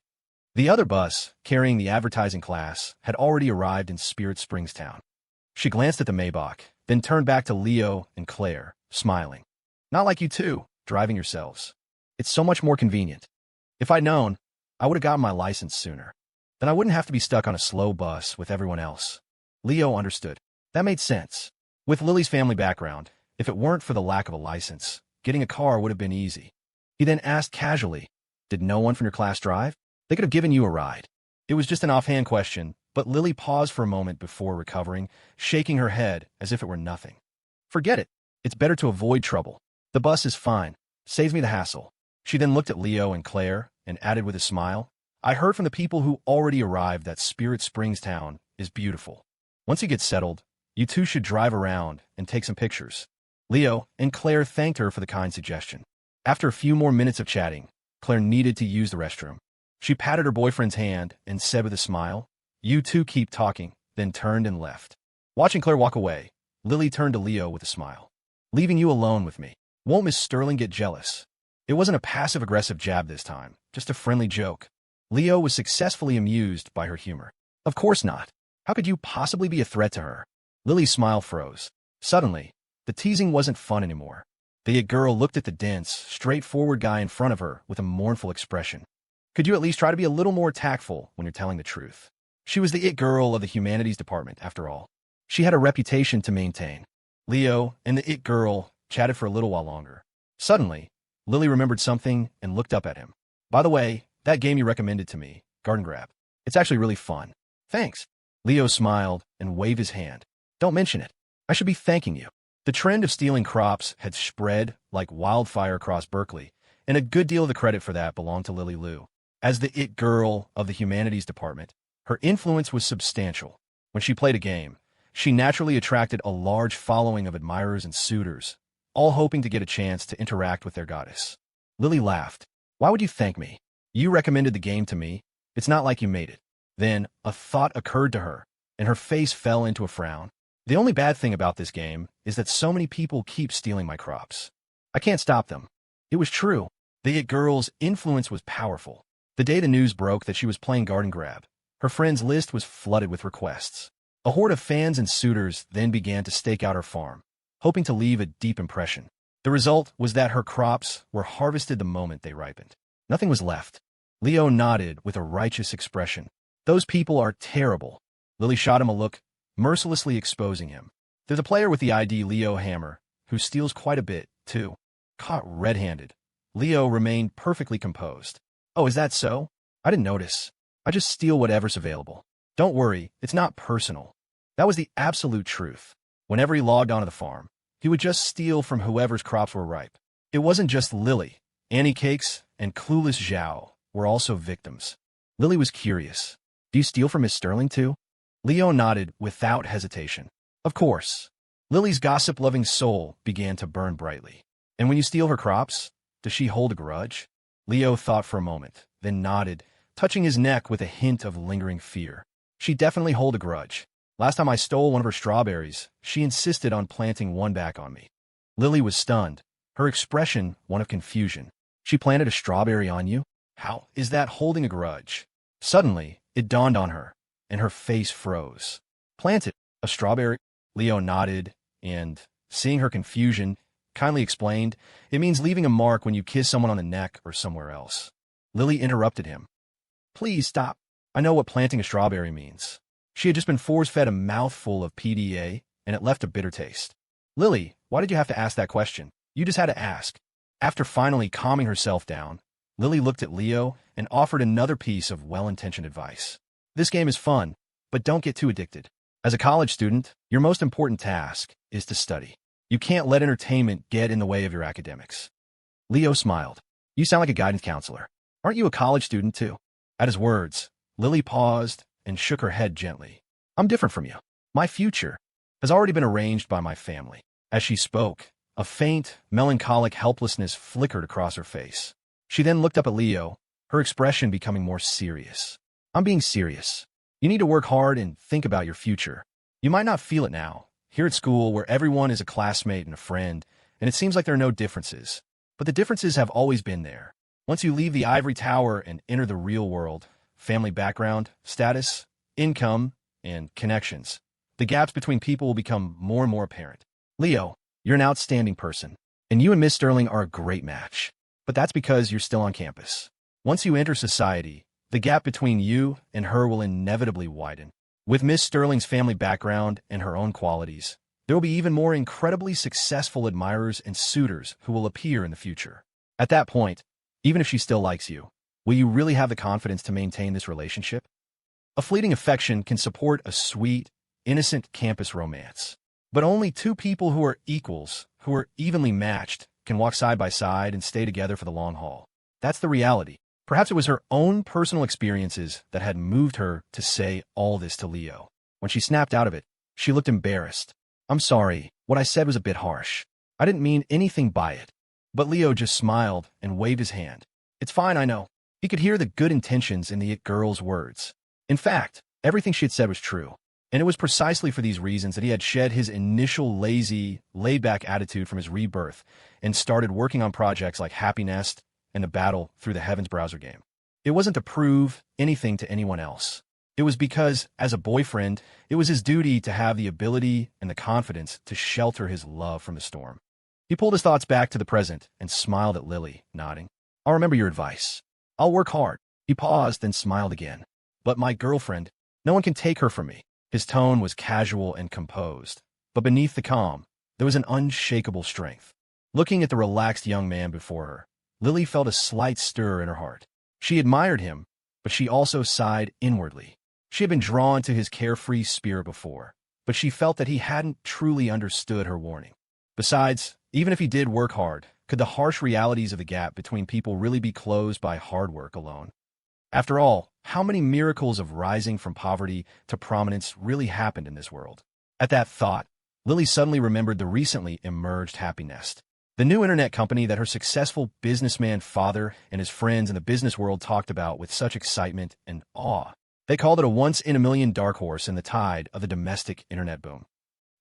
The other bus, carrying the advertising class, had already arrived in Spirit Springs town. She glanced at the Maybach, then turned back to Leo and Claire, smiling. "Not like you two, driving yourselves. It's so much more convenient. If I'd known, I would have gotten my license sooner. Then I wouldn't have to be stuck on a slow bus with everyone else." Leo understood. That made sense. With Lily's family background, if it weren't for the lack of a license, getting a car would have been easy. He then asked casually, "Did no one from your class drive? They could have given you a ride." It was just an offhand question, But Lily paused for a moment before recovering, shaking her head as if it were nothing. Forget it. It's better to avoid trouble. The bus is fine. Saves me the hassle. She then looked at Leo and Claire and added with a smile, I heard from the people who already arrived that Spirit Springs town is beautiful. Once you get settled, you two should drive around and take some pictures. Leo and Claire thanked her for the kind suggestion. After a few more minutes of chatting, Claire needed to use the restroom. She patted her boyfriend's hand and said with a smile, You two keep talking, then turned and left. Watching Claire walk away, Lily turned to Leo with a smile. Leaving you alone with me. Won't Miss Sterling get jealous? It wasn't a passive-aggressive jab this time, just a friendly joke. Leo was successfully amused by her humor. Of course not. How could you possibly be a threat to her? Lily's smile froze. Suddenly, the teasing wasn't fun anymore. The it girl looked at the dense, straightforward guy in front of her with a mournful expression. Could you at least try to be a little more tactful when you're telling the truth? She was the it girl of the humanities department, after all. She had a reputation to maintain. Leo and the it girl chatted for a little while longer. Suddenly, Lily remembered something and looked up at him. By the way, that game you recommended to me, Garden Grab. It's actually really fun. Thanks. Leo smiled and waved his hand. Don't mention it. I should be thanking you. The trend of stealing crops had spread like wildfire across Berkeley, and a good deal of the credit for that belonged to Lily Lou. As the it girl of the humanities department, her influence was substantial. When she played a game, she naturally attracted a large following of admirers and suitors, all hoping to get a chance to interact with their goddess. Lily laughed. Why would you thank me? You recommended the game to me. It's not like you made it. Then a thought occurred to her, and her face fell into a frown. The only bad thing about this game is that so many people keep stealing my crops. I can't stop them. It was true. The it girl's influence was powerful. The day the news broke that she was playing Garden Grab, her friends' list was flooded with requests. A horde of fans and suitors then began to stake out her farm, hoping to leave a deep impression. The result was that her crops were harvested the moment they ripened. Nothing was left. Leo nodded with a righteous expression. Those people are terrible. Lily shot him a look, mercilessly exposing him. There's a player with the ID Leo Hammer, who steals quite a bit, too. Caught red-handed. Leo remained perfectly composed. Oh, is that so? I didn't notice. I just steal whatever's available. Don't worry, it's not personal. That was the absolute truth. Whenever he logged onto the farm, he would just steal from whoever's crops were ripe. It wasn't just Lily. Annie Cakes and Clueless Zhao were also victims. Lily was curious. Do you steal from Miss Sterling too? Leo nodded without hesitation. Of course. Lily's gossip-loving soul began to burn brightly. And when you steal her crops, does she hold a grudge? Leo thought for a moment, then nodded, touching his neck with a hint of lingering fear. She definitely hold a grudge. Last time I stole one of her strawberries, she insisted on planting one back on me. Lily was stunned, her expression one of confusion. She planted a strawberry on you? How is that holding a grudge? Suddenly, it dawned on her, and her face froze. Planted a strawberry? Leo nodded, and, seeing her confusion, kindly explained, it means leaving a mark when you kiss someone on the neck or somewhere else. Lily interrupted him. Please stop. I know what planting a strawberry means. She had just been force-fed a mouthful of PDA, and it left a bitter taste. Lily, why did you have to ask that question? You just had to ask. After finally calming herself down, Lily looked at Leo and offered another piece of well-intentioned advice. This game is fun, but don't get too addicted. As a college student, your most important task is to study. You can't let entertainment get in the way of your academics. Leo smiled. You sound like a guidance counselor. Aren't you a college student too? At his words, Lily paused and shook her head gently. I'm different from you. My future has already been arranged by my family. As she spoke, a faint, melancholic helplessness flickered across her face. She then looked up at Leo, her expression becoming more serious. I'm being serious. You need to work hard and think about your future. You might not feel it now, here at school where everyone is a classmate and a friend, and it seems like there are no differences. But the differences have always been there. Once you leave the ivory tower and enter the real world, family background, status, income, and connections, the gaps between people will become more and more apparent. Leo, you're an outstanding person, and you and Miss Sterling are a great match. But that's because you're still on campus. Once you enter society, the gap between you and her will inevitably widen. With Miss Sterling's family background and her own qualities, there will be even more incredibly successful admirers and suitors who will appear in the future. At that point, even if she still likes you, will you really have the confidence to maintain this relationship? A fleeting affection can support a sweet, innocent campus romance. But only two people who are equals, who are evenly matched, can walk side by side and stay together for the long haul. That's the reality. Perhaps it was her own personal experiences that had moved her to say all this to Leo. When she snapped out of it, she looked embarrassed. "I'm sorry, what I said was a bit harsh. I didn't mean anything by it." But Leo just smiled and waved his hand. "It's fine, I know." He could hear the good intentions in the girl's words. In fact, everything she had said was true. And it was precisely for these reasons that he had shed his initial lazy, laid-back attitude from his rebirth and started working on projects like Happy Nest and the Battle Through the Heavens browser game. It wasn't to prove anything to anyone else. It was because, as a boyfriend, it was his duty to have the ability and the confidence to shelter his love from the storm. He pulled his thoughts back to the present and smiled at Lily, nodding. "I'll remember your advice. I'll work hard." He paused, then smiled again. "But my girlfriend, no one can take her from me." His tone was casual and composed, but beneath the calm, there was an unshakable strength. Looking at the relaxed young man before her, Lily felt a slight stir in her heart. She admired him, but she also sighed inwardly. She had been drawn to his carefree spirit before, but she felt that he hadn't truly understood her warning. Besides, even if he did work hard, could the harsh realities of the gap between people really be closed by hard work alone? After all, how many miracles of rising from poverty to prominence really happened in this world? At that thought, Lily suddenly remembered the recently emerged Happy Nest, the new internet company that her successful businessman father and his friends in the business world talked about with such excitement and awe. They called it a once-in-a-million dark horse in the tide of the domestic internet boom.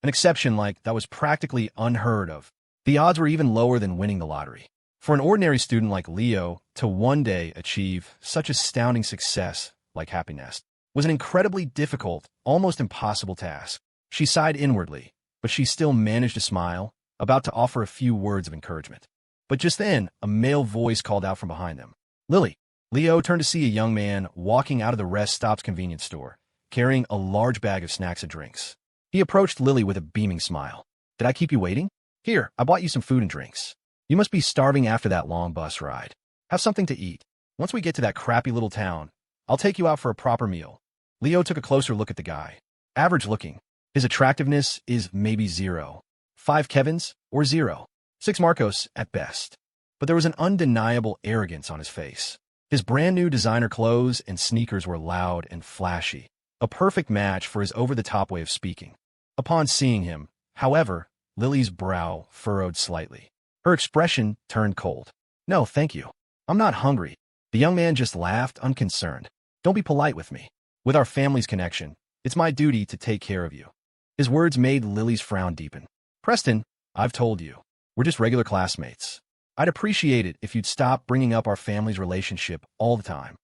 An exception like that was practically unheard of. The odds were even lower than winning the lottery. For an ordinary student like Leo to one day achieve such astounding success like Happy Nest was an incredibly difficult, almost impossible task. She sighed inwardly, but she still managed to smile, about to offer a few words of encouragement. But just then, a male voice called out from behind them. "Lily." Leo turned to see a young man walking out of the Rest Stop's convenience store, carrying a large bag of snacks and drinks. He approached Lily with a beaming smile. "Did I keep you waiting? Here, I bought you some food and drinks. You must be starving after that long bus ride. Have something to eat. Once we get to that crappy little town, I'll take you out for a proper meal." Leo took a closer look at the guy. Average looking. His attractiveness is maybe 0. 5 Kevins, or 0. 6 Marcos at best. But there was an undeniable arrogance on his face. His brand new designer clothes and sneakers were loud and flashy, a perfect match for his over-the-top way of speaking. Upon seeing him, however, Lily's brow furrowed slightly. Her expression turned cold. "No, thank you. I'm not hungry." The young man just laughed, unconcerned. "Don't be polite with me. With our family's connection, it's my duty to take care of you." His words made Lily's frown deepen. "Preston, I've told you, we're just regular classmates. I'd appreciate it if you'd stop bringing up our family's relationship all the time."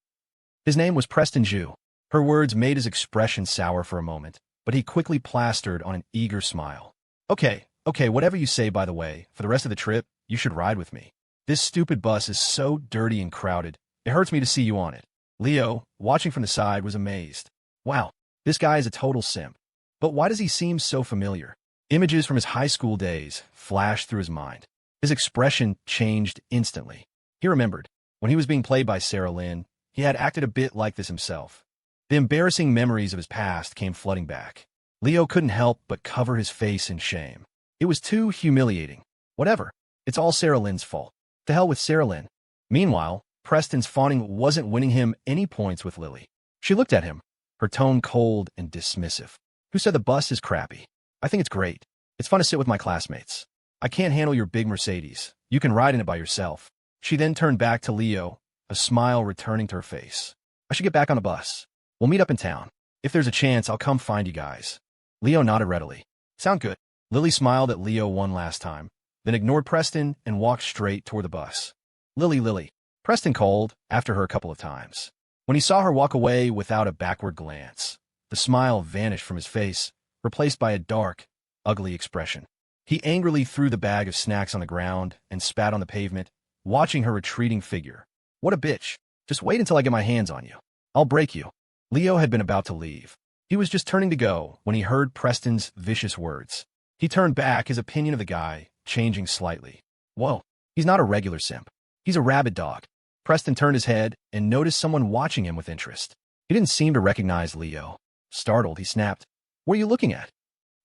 His name was Preston Zhu. Her words made his expression sour for a moment, but he quickly plastered on an eager smile. Okay, whatever you say, by the way, for the rest of the trip, you should ride with me. This stupid bus is so dirty and crowded. It hurts me to see you on it." Leo, watching from the side, was amazed. Wow, this guy is a total simp. But why does he seem so familiar? Images from his high school days flashed through his mind. His expression changed instantly. He remembered, when he was being played by Sarah Lynn, he had acted a bit like this himself. The embarrassing memories of his past came flooding back. Leo couldn't help but cover his face in shame. It was too humiliating. Whatever. It's all Sarah Lynn's fault. To hell with Sarah Lynn. Meanwhile, Preston's fawning wasn't winning him any points with Lily. She looked at him, her tone cold and dismissive. "Who said the bus is crappy? I think it's great. It's fun to sit with my classmates. I can't handle your big Mercedes. You can ride in it by yourself." She then turned back to Leo, a smile returning to her face. "I should get back on the bus. We'll meet up in town. If there's a chance, I'll come find you guys." Leo nodded readily. "Sound good." Lily smiled at Leo one last time, then ignored Preston and walked straight toward the bus. Lily. Preston called after her a couple of times. When he saw her walk away without a backward glance, the smile vanished from his face, replaced by a dark, ugly expression. He angrily threw the bag of snacks on the ground and spat on the pavement, watching her retreating figure. "What a bitch. Just wait until I get my hands on you. I'll break you." Leo had been about to leave. He was just turning to go when he heard Preston's vicious words. He turned back, his opinion of the guy changing slightly. Whoa, he's not a regular simp. He's a rabid dog. Preston turned his head and noticed someone watching him with interest. He didn't seem to recognize Leo. Startled, he snapped, "What are you looking at?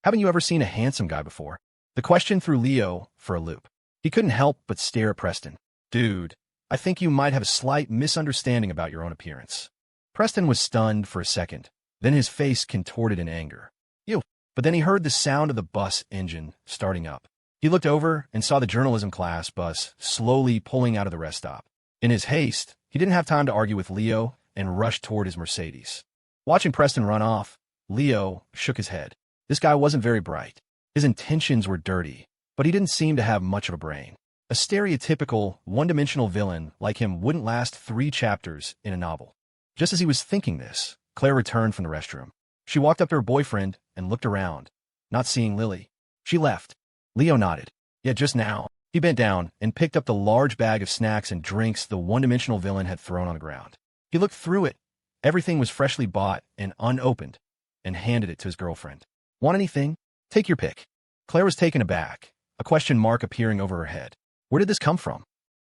Haven't you ever seen a handsome guy before?" The question threw Leo for a loop. He couldn't help but stare at Preston. "Dude, I think you might have a slight misunderstanding about your own appearance." Preston was stunned for a second. Then his face contorted in anger. "You." But then he heard the sound of the bus engine starting up. He looked over and saw the journalism class bus slowly pulling out of the rest stop. In his haste, he didn't have time to argue with Leo and rushed toward his Mercedes. Watching Preston run off, Leo shook his head. This guy wasn't very bright. His intentions were dirty, but he didn't seem to have much of a brain. A stereotypical, one-dimensional villain like him wouldn't last 3 chapters in a novel. Just as he was thinking this, Claire returned from the restroom. She walked up to her boyfriend and looked around, not seeing Lily. She left. Leo nodded. "Yeah, just now." He bent down and picked up the large bag of snacks and drinks the one-dimensional villain had thrown on the ground. He looked through it. Everything was freshly bought and unopened, and handed it to his girlfriend. "Want anything? Take your pick." Claire was taken aback, a question mark appearing over her head. Where did this come from?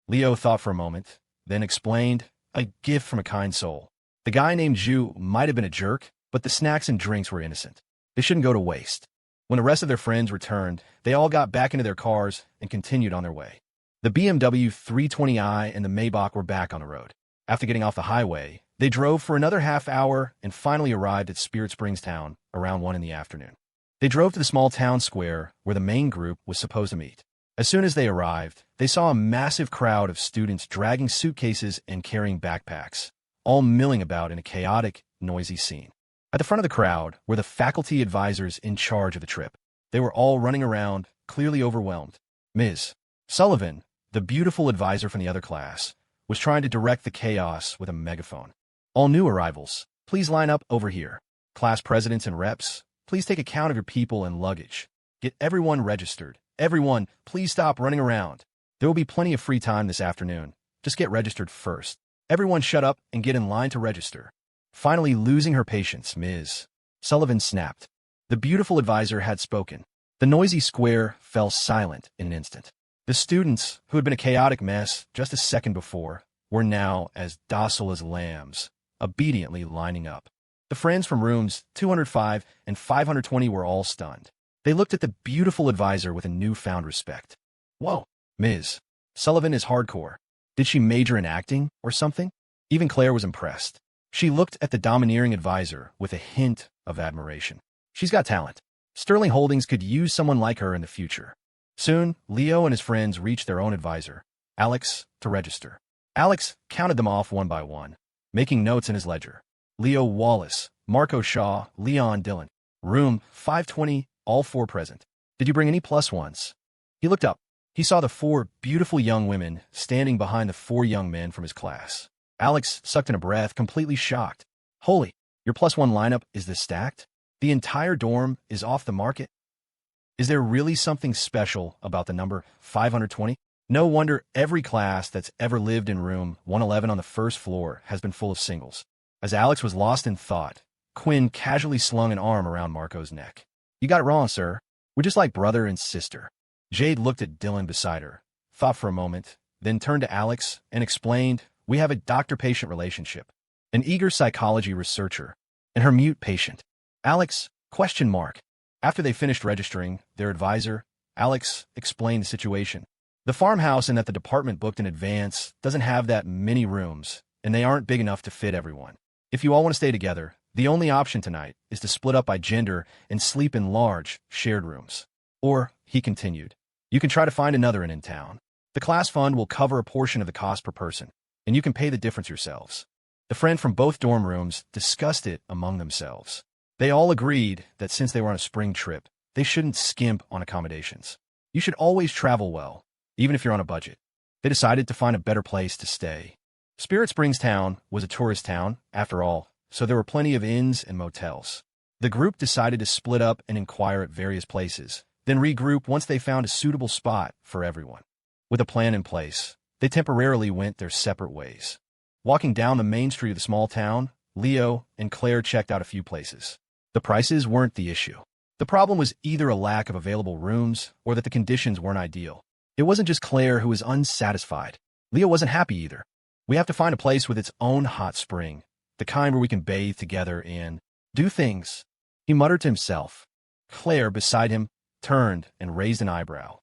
Leo thought for a moment, then explained, "A gift from a kind soul. The guy named Zhu might have been a jerk, but the snacks and drinks were innocent. They shouldn't go to waste." When the rest of their friends returned, they all got back into their cars and continued on their way. The BMW 320i and the Maybach were back on the road. After getting off the highway, they drove for another half hour and finally arrived at Spirit Springs Town around 1 in the afternoon. They drove to the small town square where the main group was supposed to meet. As soon as they arrived, they saw a massive crowd of students dragging suitcases and carrying backpacks, all milling about in a chaotic, noisy scene. At the front of the crowd were the faculty advisors in charge of the trip. They were all running around, clearly overwhelmed. Ms. Sullivan, the beautiful advisor from the other class, was trying to direct the chaos with a megaphone. "All new arrivals, please line up over here. Class presidents and reps, please take account of your people and luggage. Get everyone registered. Everyone, please stop running around. There will be plenty of free time this afternoon. Just get registered first. Everyone shut up and get in line to register." Finally losing her patience, Ms. Sullivan snapped. The beautiful advisor had spoken. The noisy square fell silent in an instant. The students, who had been a chaotic mess just a second before, were now as docile as lambs, obediently lining up. The friends from rooms 205 and 520 were all stunned. They looked at the beautiful advisor with a newfound respect. "Whoa, Ms. Sullivan is hardcore. Did she major in acting or something?" Even Claire was impressed. She looked at the domineering advisor with a hint of admiration. "She's got talent. Sterling Holdings could use someone like her in the future." Soon, Leo and his friends reached their own advisor, Alex, to register. Alex counted them off one by one, making notes in his ledger. Leo Wallace, Marco Shaw, Leon Dillon. Room 520, all 4 present. "Did you bring any plus ones?" He looked up. He saw the 4 beautiful young women standing behind the 4 young men from his class. Alex sucked in a breath, completely shocked. "Holy, your +1 lineup is this stacked? The entire dorm is off the market? Is there really something special about the number 520? No wonder every class that's ever lived in room 111 on the first floor has been full of singles." As Alex was lost in thought, Quinn casually slung an arm around Marco's neck. "You got it wrong, sir. We're just like brother and sister." Jade looked at Dylan beside her, thought for a moment, then turned to Alex and explained, "We have a doctor-patient relationship. An eager psychology researcher and her mute patient." "Alex, question mark." After they finished registering, their advisor, Alex, explained the situation. "The farmhouse and that the department booked in advance doesn't have that many rooms, and they aren't big enough to fit everyone. If you all want to stay together, the only option tonight is to split up by gender and sleep in large, shared rooms. Or," he continued, "you can try to find another inn in town. The class fund will cover a portion of the cost per person, and you can pay the difference yourselves." The friend from both dorm rooms discussed it among themselves. They all agreed that since they were on a spring trip, they shouldn't skimp on accommodations. You should always travel well, even if you're on a budget. They decided to find a better place to stay. Spirit Springs Town was a tourist town, after all, so there were plenty of inns and motels. The group decided to split up and inquire at various places, then regroup once they found a suitable spot for everyone. With a plan in place, they temporarily went their separate ways. Walking down the main street of the small town, Leo and Claire checked out a few places. The prices weren't the issue. The problem was either a lack of available rooms or that the conditions weren't ideal. It wasn't just Claire who was unsatisfied. Leo wasn't happy either. "We have to find a place with its own hot spring," The kind where we can bathe together and do things. He muttered to himself. Claire, beside him, turned and raised an eyebrow.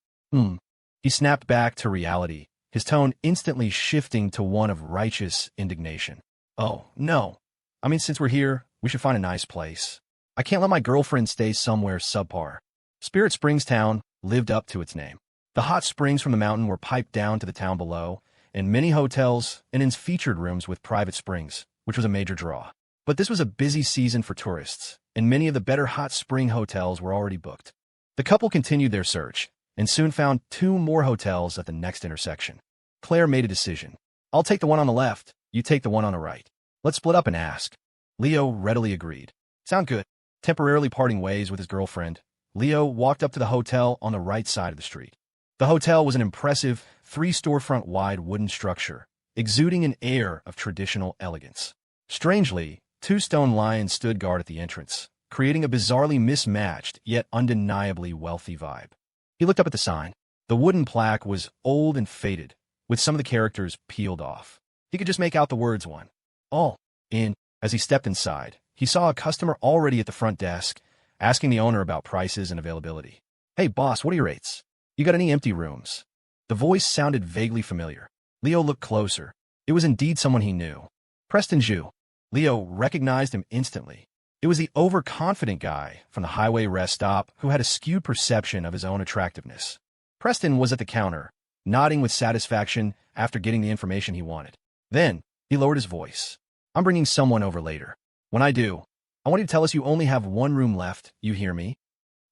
He snapped back to reality, his tone instantly shifting to one of righteous indignation. Oh, no. I mean, since we're here, we should find a nice place. I can't let my girlfriend stay somewhere subpar. Spirit Springs Town lived up to its name. The hot springs from the mountain were piped down to the town below, and many hotels and inns featured rooms with private springs, which was a major draw. But this was a busy season for tourists, and many of the better hot spring hotels were already booked. The couple continued their search, and soon found 2 more hotels at the next intersection. Claire made a decision. I'll take the one on the left, you take the one on the right. Let's split up and ask. Leo readily agreed. Sound good. Temporarily parting ways with his girlfriend, Leo walked up to the hotel on the right side of the street. The hotel was an impressive 3-storefront wide wooden structure, exuding an air of traditional elegance. Strangely, 2 stone lions stood guard at the entrance, creating a bizarrely mismatched yet undeniably wealthy vibe. He looked up at the sign. The wooden plaque was old and faded, with some of the characters peeled off. He could just make out the words "one." All in. As he stepped inside, he saw a customer already at the front desk, asking the owner about prices and availability. Hey boss, what are your rates? You got any empty rooms? The voice sounded vaguely familiar. Leo looked closer. It was indeed someone he knew. Preston Zhu. Leo recognized him instantly. It was the overconfident guy from the highway rest stop who had a skewed perception of his own attractiveness. Preston was at the counter, nodding with satisfaction after getting the information he wanted. Then, he lowered his voice. I'm bringing someone over later. When I do, I want you to tell us you only have 1 room left, you hear me?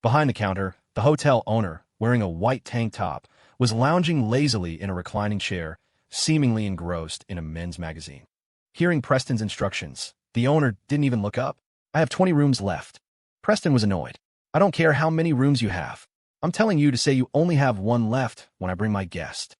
Behind the counter, the hotel owner, wearing a white tank top, was lounging lazily in a reclining chair, seemingly engrossed in a men's magazine. Hearing Preston's instructions, the owner didn't even look up. I have 20 rooms left. Preston was annoyed. I don't care how many rooms you have. I'm telling you to say you only have 1 left when I bring my guest.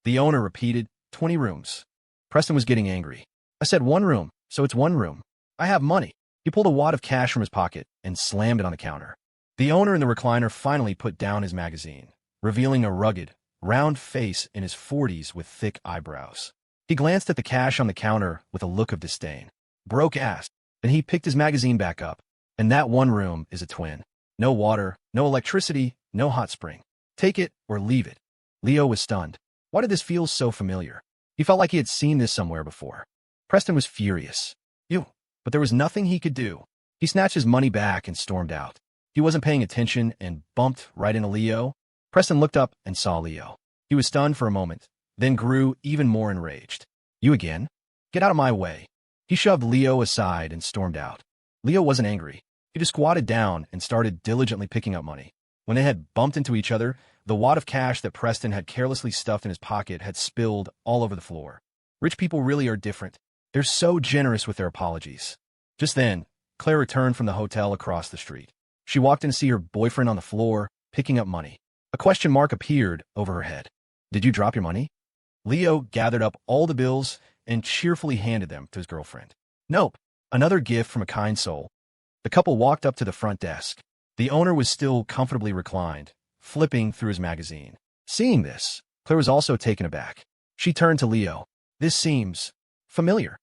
The owner repeated, 20 rooms. Preston was getting angry. I said 1 room, so it's 1 room. I have money. He pulled a wad of cash from his pocket and slammed it on the counter. The owner in the recliner finally put down his magazine, revealing a rugged, round face in his 40s with thick eyebrows. He glanced at the cash on the counter with a look of disdain. Broke ass. Then he picked his magazine back up. And that 1 room is a twin. No water, no electricity, no hot spring. Take it or leave it. Leo was stunned. Why did this feel so familiar? He felt like he had seen this somewhere before. Preston was furious. But there was nothing he could do. He snatched his money back and stormed out. He wasn't paying attention and bumped right into Leo. Preston looked up and saw Leo. He was stunned for a moment, then grew even more enraged. You again? Get out of my way. He shoved Leo aside and stormed out. Leo wasn't angry. He just squatted down and started diligently picking up money. When they had bumped into each other, the wad of cash that Preston had carelessly stuffed in his pocket had spilled all over the floor. Rich people really are different. They're so generous with their apologies. Just then, Claire returned from the hotel across the street. She walked in to see her boyfriend on the floor, picking up money. A question mark appeared over her head. Did you drop your money? Leo gathered up all the bills and cheerfully handed them to his girlfriend. Nope. Another gift from a kind soul. The couple walked up to the front desk. The owner was still comfortably reclined, flipping through his magazine. Seeing this, Claire was also taken aback. She turned to Leo. This seems familiar.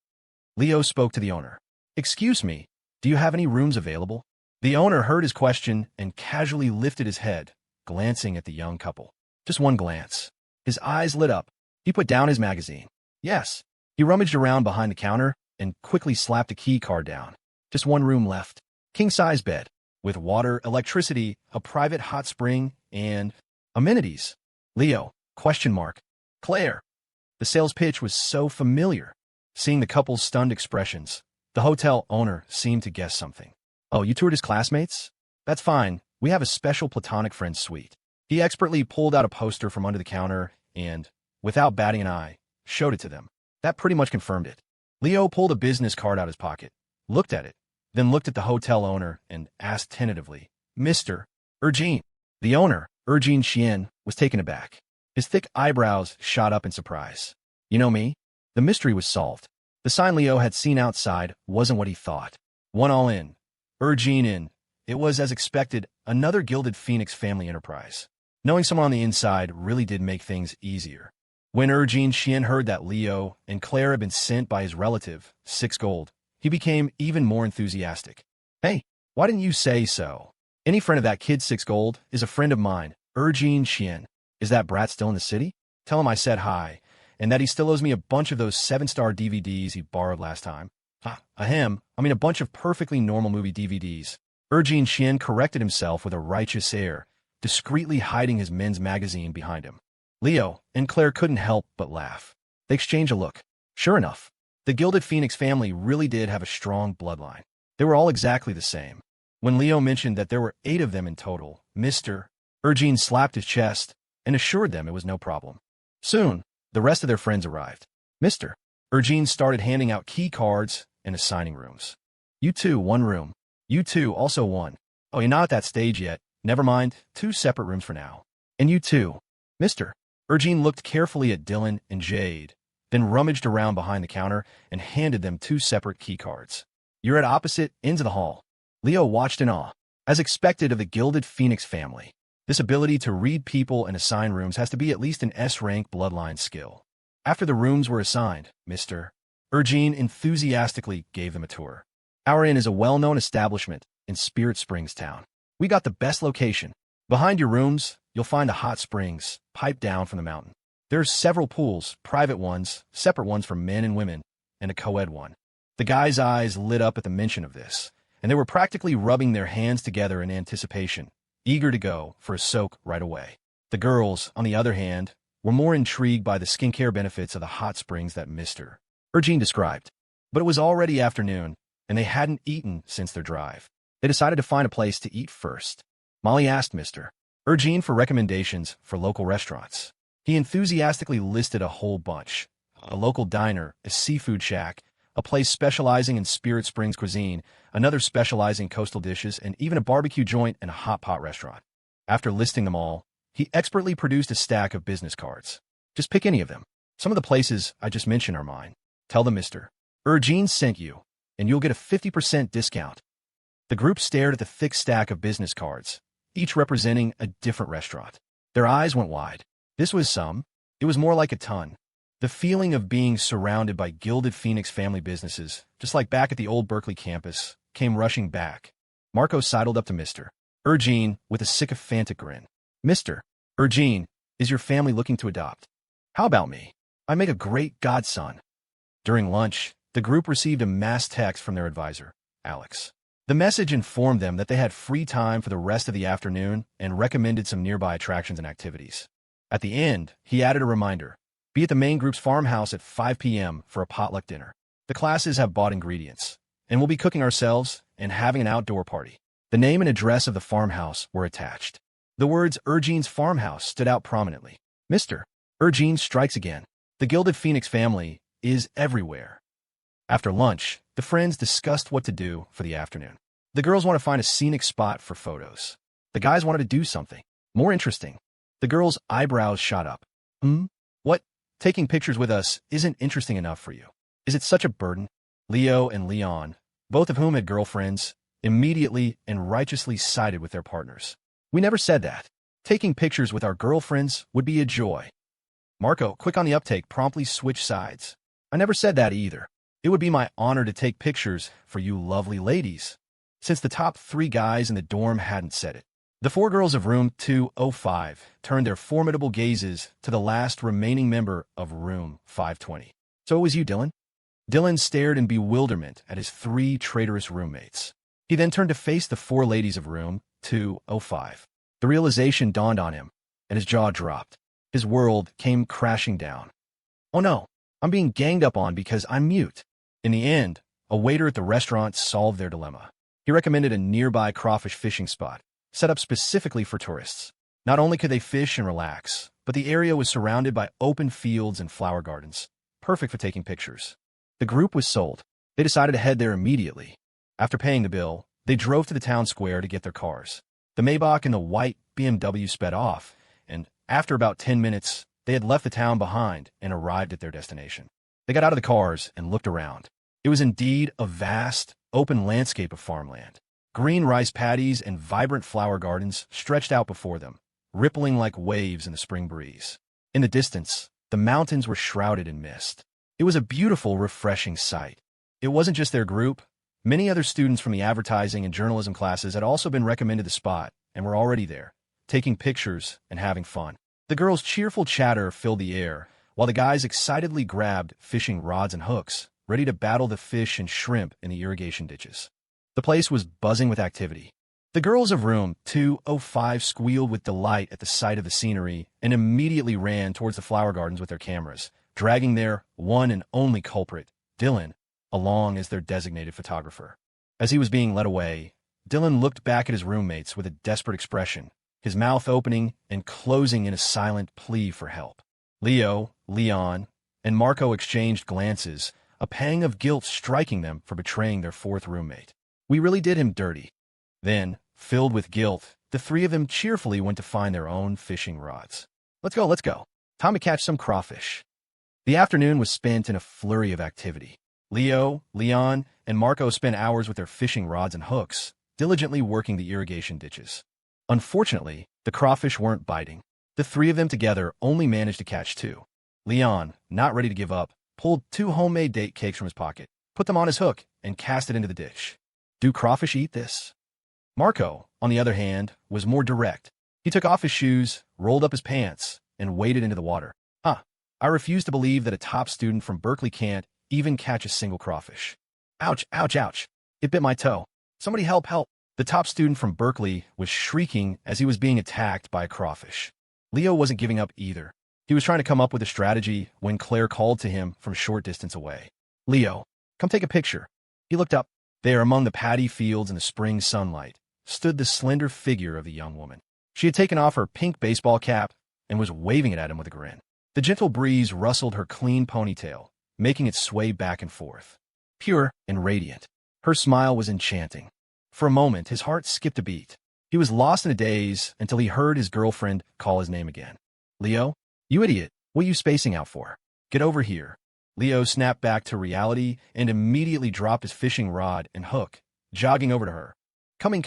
Leo spoke to the owner. Excuse me, do you have any rooms available? The owner heard his question and casually lifted his head, glancing at the young couple. Just one glance. His eyes lit up. He put down his magazine. Yes. He rummaged around behind the counter and quickly slapped a key card down. Just 1 room left. King-size bed, with water, electricity, a private hot spring, and amenities. Leo, question mark. Claire. The sales pitch was so familiar. Seeing the couple's stunned expressions, the hotel owner seemed to guess something. Oh, you toured his classmates? That's fine. We have a special platonic friend suite. He expertly pulled out a poster from under the counter and, without batting an eye, showed it to them. That pretty much confirmed it. Leo pulled a business card out of his pocket, looked at it, then looked at the hotel owner and asked tentatively, Mr. Ergene. The owner, Ergene Xian, was taken aback. His thick eyebrows shot up in surprise. You know me? The mystery was solved. The sign Leo had seen outside wasn't what he thought. 1 all in. Ergene in. It was, as expected, another Gilded Phoenix family enterprise. Knowing someone on the inside really did make things easier. When Ergene Xian heard that Leo and Claire had been sent by his relative, 6 gold, he became even more enthusiastic. Hey, why didn't you say so? Any friend of that kid 6 gold is a friend of mine, Urgine Xian. Is that brat still in the city? Tell him I said hi, and that he still owes me a bunch of those 7-star DVDs he borrowed last time. A bunch of perfectly normal movie DVDs. Urgine Xian corrected himself with a righteous air, discreetly hiding his men's magazine behind him. Leo and Claire couldn't help but laugh. They exchanged a look. Sure enough, the Gilded Phoenix family really did have a strong bloodline. They were all exactly the same. When Leo mentioned that there were 8 of them in total, Mr. Urgine slapped his chest and assured them it was no problem. Soon, the rest of their friends arrived. Mr. Urgine started handing out key cards and assigning rooms. You two, 1 room. You two, also 1. Oh, you're not at that stage yet. Never mind, 2 separate rooms for now. And you too. Mr. Urgine looked carefully at Dylan and Jade, then rummaged around behind the counter and handed them 2 separate key cards. You're at opposite ends of the hall. Leo watched in awe. As expected of the Gilded Phoenix family, this ability to read people and assign rooms has to be at least an S-rank bloodline skill. After the rooms were assigned, Mr. Urgine enthusiastically gave them a tour. Our inn is a well-known establishment in Spirit Springs town. We got the best location. Behind your rooms, you'll find a hot springs piped down from the mountain. There's several pools, private ones, separate ones for men and women, and a co-ed one. The guys' eyes lit up at the mention of this, and they were practically rubbing their hands together in anticipation, eager to go for a soak right away. The girls, on the other hand, were more intrigued by the skincare benefits of the hot springs that Mr. Urgine described. But it was already afternoon, and they hadn't eaten since their drive. They decided to find a place to eat first. Molly asked Mr. Urgine for recommendations for local restaurants. He enthusiastically listed a whole bunch. A local diner, a seafood shack, a place specializing in Spirit Springs cuisine, another specializing coastal dishes, and even a barbecue joint and a hot pot restaurant. After listing them all, he expertly produced a stack of business cards. Just pick any of them. Some of the places I just mentioned are mine. Tell them Mr. Urgine sent you, and you'll get a 50% discount. The group stared at the thick stack of business cards, each representing a different restaurant. Their eyes went wide. This was some. It was more like a ton. The feeling of being surrounded by Gilded Phoenix family businesses, just like back at the old Berkeley campus, came rushing back. Marco sidled up to Mr. Urgine with a sycophantic grin. Mr. Urgine, is your family looking to adopt? How about me? I make a great godson. During lunch, the group received a mass text from their advisor, Alex. The message informed them that they had free time for the rest of the afternoon and recommended some nearby attractions and activities. At the end, he added a reminder. Be at the main group's farmhouse at 5 p.m. for a potluck dinner. The classes have bought ingredients, and we'll be cooking ourselves and having an outdoor party. The name and address of the farmhouse were attached. The words Urgine's farmhouse stood out prominently. Mr. Urgine strikes again. The Gilded Phoenix family is everywhere. After lunch, the friends discussed what to do for the afternoon. The girls want to find a scenic spot for photos. The guys wanted to do something more interesting. The girls' eyebrows shot up. What? Taking pictures with us isn't interesting enough for you. Is it such a burden? Leo and Leon, both of whom had girlfriends, immediately and righteously sided with their partners. We never said that. Taking pictures with our girlfriends would be a joy. Marco, quick on the uptake, promptly switched sides. I never said that either. It would be my honor to take pictures for you lovely ladies. Since the top 3 guys in the dorm hadn't said it. The 4 girls of room 205 turned their formidable gazes to the last remaining member of room 520. So it was you, Dylan? Dylan stared in bewilderment at his 3 traitorous roommates. He then turned to face the 4 ladies of room 205. The realization dawned on him, and his jaw dropped. His world came crashing down. Oh no, I'm being ganged up on because I'm mute. In the end, a waiter at the restaurant solved their dilemma. He recommended a nearby crawfish fishing spot, set up specifically for tourists. Not only could they fish and relax, but the area was surrounded by open fields and flower gardens, perfect for taking pictures. The group was sold. They decided to head there immediately. After paying the bill, they drove to the town square to get their cars. The Maybach and the white BMW sped off, and after about 10 minutes, they had left the town behind and arrived at their destination. They got out of the cars and looked around. It was indeed a vast, open landscape of farmland. Green rice paddies and vibrant flower gardens stretched out before them, rippling like waves in the spring breeze. In the distance, the mountains were shrouded in mist. It was a beautiful, refreshing sight. It wasn't just their group. Many other students from the advertising and journalism classes had also been recommended the spot and were already there, taking pictures and having fun. The girls' cheerful chatter filled the air, while the guys excitedly grabbed fishing rods and hooks, ready to battle the fish and shrimp in the irrigation ditches. The place was buzzing with activity. The girls of room 205 squealed with delight at the sight of the scenery and immediately ran towards the flower gardens with their cameras, dragging their one and only culprit, Dylan, along as their designated photographer. As he was being led away, Dylan looked back at his roommates with a desperate expression, his mouth opening and closing in a silent plea for help. Leo, Leon, and Marco exchanged glances, a pang of guilt striking them for betraying their fourth roommate. We really did him dirty. Then, filled with guilt, the three of them cheerfully went to find their own fishing rods. Let's go. Time to catch some crawfish. The afternoon was spent in a flurry of activity. Leo, Leon, and Marco spent hours with their fishing rods and hooks, diligently working the irrigation ditches. Unfortunately, the crawfish weren't biting. The three of them together only managed to catch two. Leon, not ready to give up, pulled 2 homemade date cakes from his pocket, put them on his hook, and cast it into the dish. Do crawfish eat this? Marco, on the other hand, was more direct. He took off his shoes, rolled up his pants, and waded into the water. I refuse to believe that a top student from Berkeley can't even catch a single crawfish. Ouch. It bit my toe. Somebody help. The top student from Berkeley was shrieking as he was being attacked by a crawfish. Leo wasn't giving up either. He was trying to come up with a strategy when Claire called to him from a short distance away. Leo, come take a picture. He looked up. There, among the paddy fields in the spring sunlight, stood the slender figure of the young woman. She had taken off her pink baseball cap and was waving it at him with a grin. The gentle breeze rustled her clean ponytail, making it sway back and forth. Pure and radiant, her smile was enchanting. For a moment, his heart skipped a beat. He was lost in a daze until he heard his girlfriend call his name again. Leo? You idiot, what are you spacing out for? Get over here. Leo snapped back to reality and immediately dropped his fishing rod and hook, jogging over to her. Coming.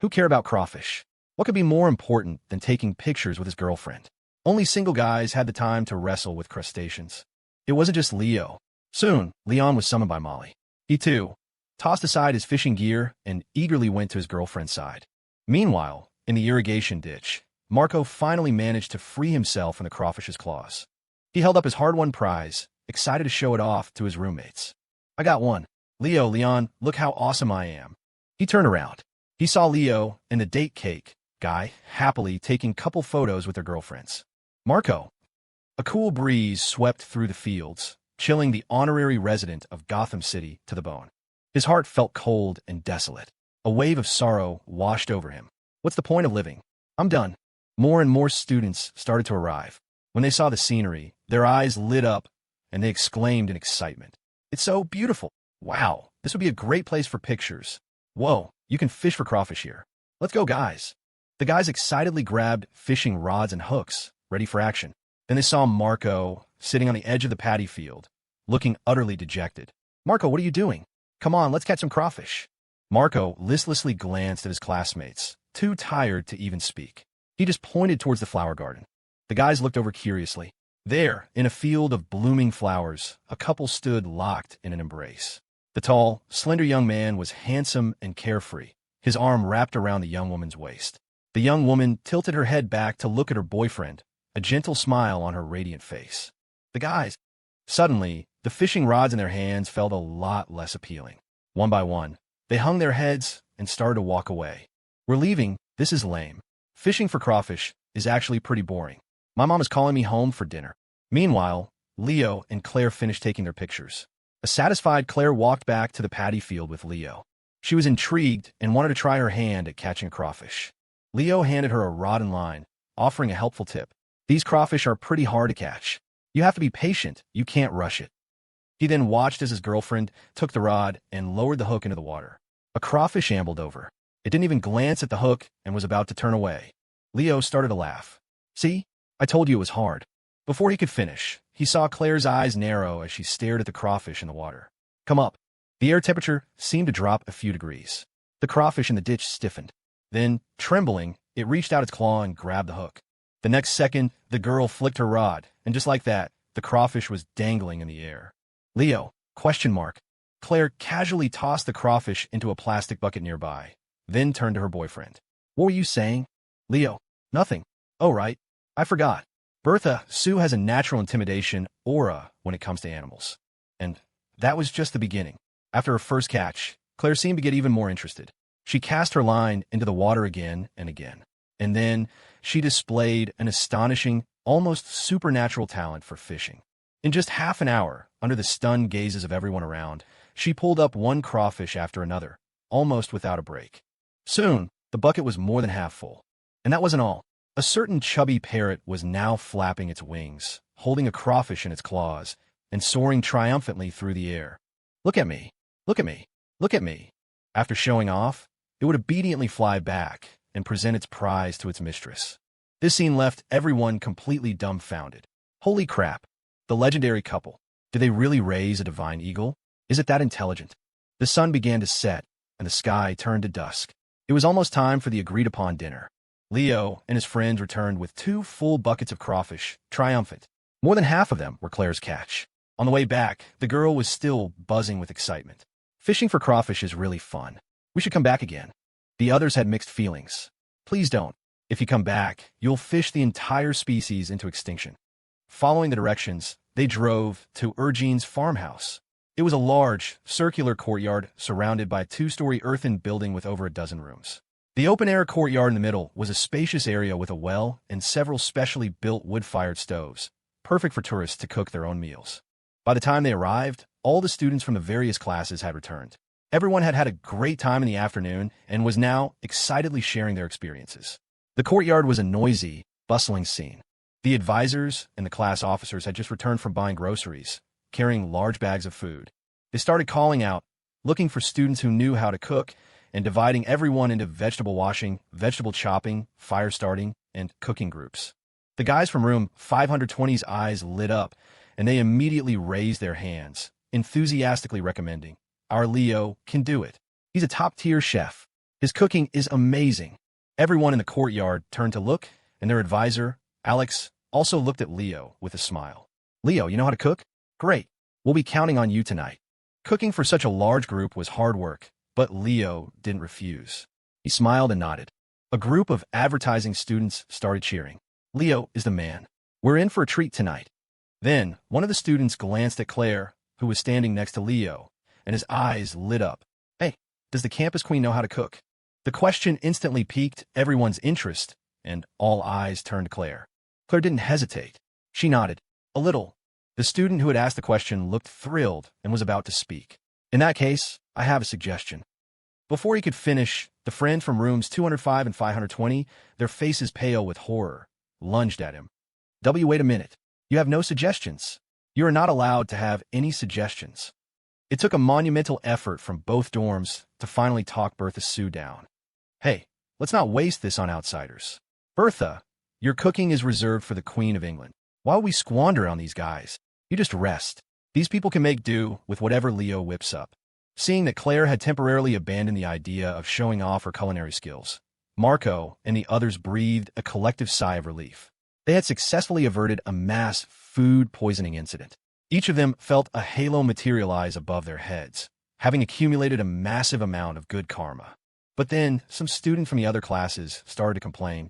Who care about crawfish? What could be more important than taking pictures with his girlfriend? Only single guys had the time to wrestle with crustaceans. It wasn't just Leo. Soon, Leon was summoned by Molly. He, too, tossed aside his fishing gear and eagerly went to his girlfriend's side. Meanwhile, in the irrigation ditch, Marco finally managed to free himself from the crawfish's claws. He held up his hard-won prize, excited to show it off to his roommates. I got one. Leon, look how awesome I am. He turned around. He saw Leo and the date cake guy happily taking couple photos with their girlfriends. Marco. A cool breeze swept through the fields, chilling the honorary resident of Gotham City to the bone. His heart felt cold and desolate. A wave of sorrow washed over him. What's the point of living? I'm done. More and more students started to arrive. When they saw the scenery, their eyes lit up and they exclaimed in excitement. It's so beautiful. Wow, this would be a great place for pictures. Whoa, you can fish for crawfish here. Let's go, guys. The guys excitedly grabbed fishing rods and hooks, ready for action. Then they saw Marco sitting on the edge of the paddy field, looking utterly dejected. Marco, what are you doing? Come on, let's catch some crawfish. Marco listlessly glanced at his classmates, too tired to even speak. He just pointed towards the flower garden. The guys looked over curiously. There, in a field of blooming flowers, a couple stood locked in an embrace. The tall, slender young man was handsome and carefree, his arm wrapped around the young woman's waist. The young woman tilted her head back to look at her boyfriend, a gentle smile on her radiant face. The guys. Suddenly, the fishing rods in their hands felt a lot less appealing. One by one, they hung their heads and started to walk away. We're leaving. This is lame. Fishing for crawfish is actually pretty boring. My mom is calling me home for dinner. Meanwhile, Leo and Claire finished taking their pictures. A satisfied Claire walked back to the paddy field with Leo. She was intrigued and wanted to try her hand at catching a crawfish. Leo handed her a rod and line, offering a helpful tip. These crawfish are pretty hard to catch. You have to be patient. You can't rush it. He then watched as his girlfriend took the rod and lowered the hook into the water. A crawfish ambled over. It didn't even glance at the hook and was about to turn away. Leo started to laugh. See? I told you it was hard. Before he could finish, he saw Claire's eyes narrow as she stared at the crawfish in the water. Come up. The air temperature seemed to drop a few degrees. The crawfish in the ditch stiffened. Then, trembling, it reached out its claw and grabbed the hook. The next second, the girl flicked her rod, and just like that, the crawfish was dangling in the air. Leo, question mark. Claire casually tossed the crawfish into a plastic bucket nearby, then turned to her boyfriend. What were you saying? Leo. Nothing. Oh, right. I forgot. Bertha, Sue has a natural intimidation aura when it comes to animals. And that was just the beginning. After her first catch, Claire seemed to get even more interested. She cast her line into the water again and again. And then she displayed an astonishing, almost supernatural talent for fishing. In just half an hour, under the stunned gazes of everyone around, she pulled up one crawfish after another, almost without a break. Soon, the bucket was more than half full. And that wasn't all. A certain chubby parrot was now flapping its wings, holding a crawfish in its claws, and soaring triumphantly through the air. Look at me. Look at me. Look at me. After showing off, it would obediently fly back and present its prize to its mistress. This scene left everyone completely dumbfounded. Holy crap. The legendary couple. Did they really raise a divine eagle? Is it that intelligent? The sun began to set, and the sky turned to dusk. It was almost time for the agreed-upon dinner. Leo and his friends returned with 2 full buckets of crawfish, triumphant. More than half of them were Claire's catch. On the way back, the girl was still buzzing with excitement. Fishing for crawfish is really fun. We should come back again. The others had mixed feelings. Please don't. If you come back, you'll fish the entire species into extinction. Following the directions, they drove to Ergine's farmhouse. It was a large, circular courtyard surrounded by a 2-story earthen building with over a dozen rooms. The open-air courtyard in the middle was a spacious area with a well and several specially built wood-fired stoves, perfect for tourists to cook their own meals. By the time they arrived, all the students from the various classes had returned. Everyone had had a great time in the afternoon and was now excitedly sharing their experiences. The courtyard was a noisy, bustling scene. The advisors and the class officers had just returned from buying groceries, carrying large bags of food. They started calling out, looking for students who knew how to cook, and dividing everyone into vegetable washing, vegetable chopping, fire starting, and cooking groups. The guys from room 520's eyes lit up, and they immediately raised their hands, enthusiastically recommending, "Our Leo can do it. He's a top-tier chef. His cooking is amazing." Everyone in the courtyard turned to look, and their advisor, Alex, also looked at Leo with a smile. "Leo, you know how to cook? Great. We'll be counting on you tonight." Cooking for such a large group was hard work, but Leo didn't refuse. He smiled and nodded. A group of advertising students started cheering. "Leo is the man. We're in for a treat tonight." Then, one of the students glanced at Claire, who was standing next to Leo, and his eyes lit up. "Hey, does the campus queen know how to cook?" The question instantly piqued everyone's interest, and all eyes turned to Claire. Claire didn't hesitate. She nodded. A little. The student who had asked the question looked thrilled and was about to speak. "In that case, I have a suggestion." Before he could finish, the friend from rooms 205 and 520, their faces pale with horror, lunged at him. Wait a minute. You have no suggestions. You are not allowed to have any suggestions." It took a monumental effort from both dorms to finally talk Bertha Sue down. "Hey, let's not waste this on outsiders. Bertha, your cooking is reserved for the Queen of England. Why would we squander on these guys? You just rest. These people can make do with whatever Leo whips up." Seeing that Claire had temporarily abandoned the idea of showing off her culinary skills, Marco and the others breathed a collective sigh of relief. They had successfully averted a mass food poisoning incident. Each of them felt a halo materialize above their heads, having accumulated a massive amount of good karma. But then, some student from the other classes started to complain.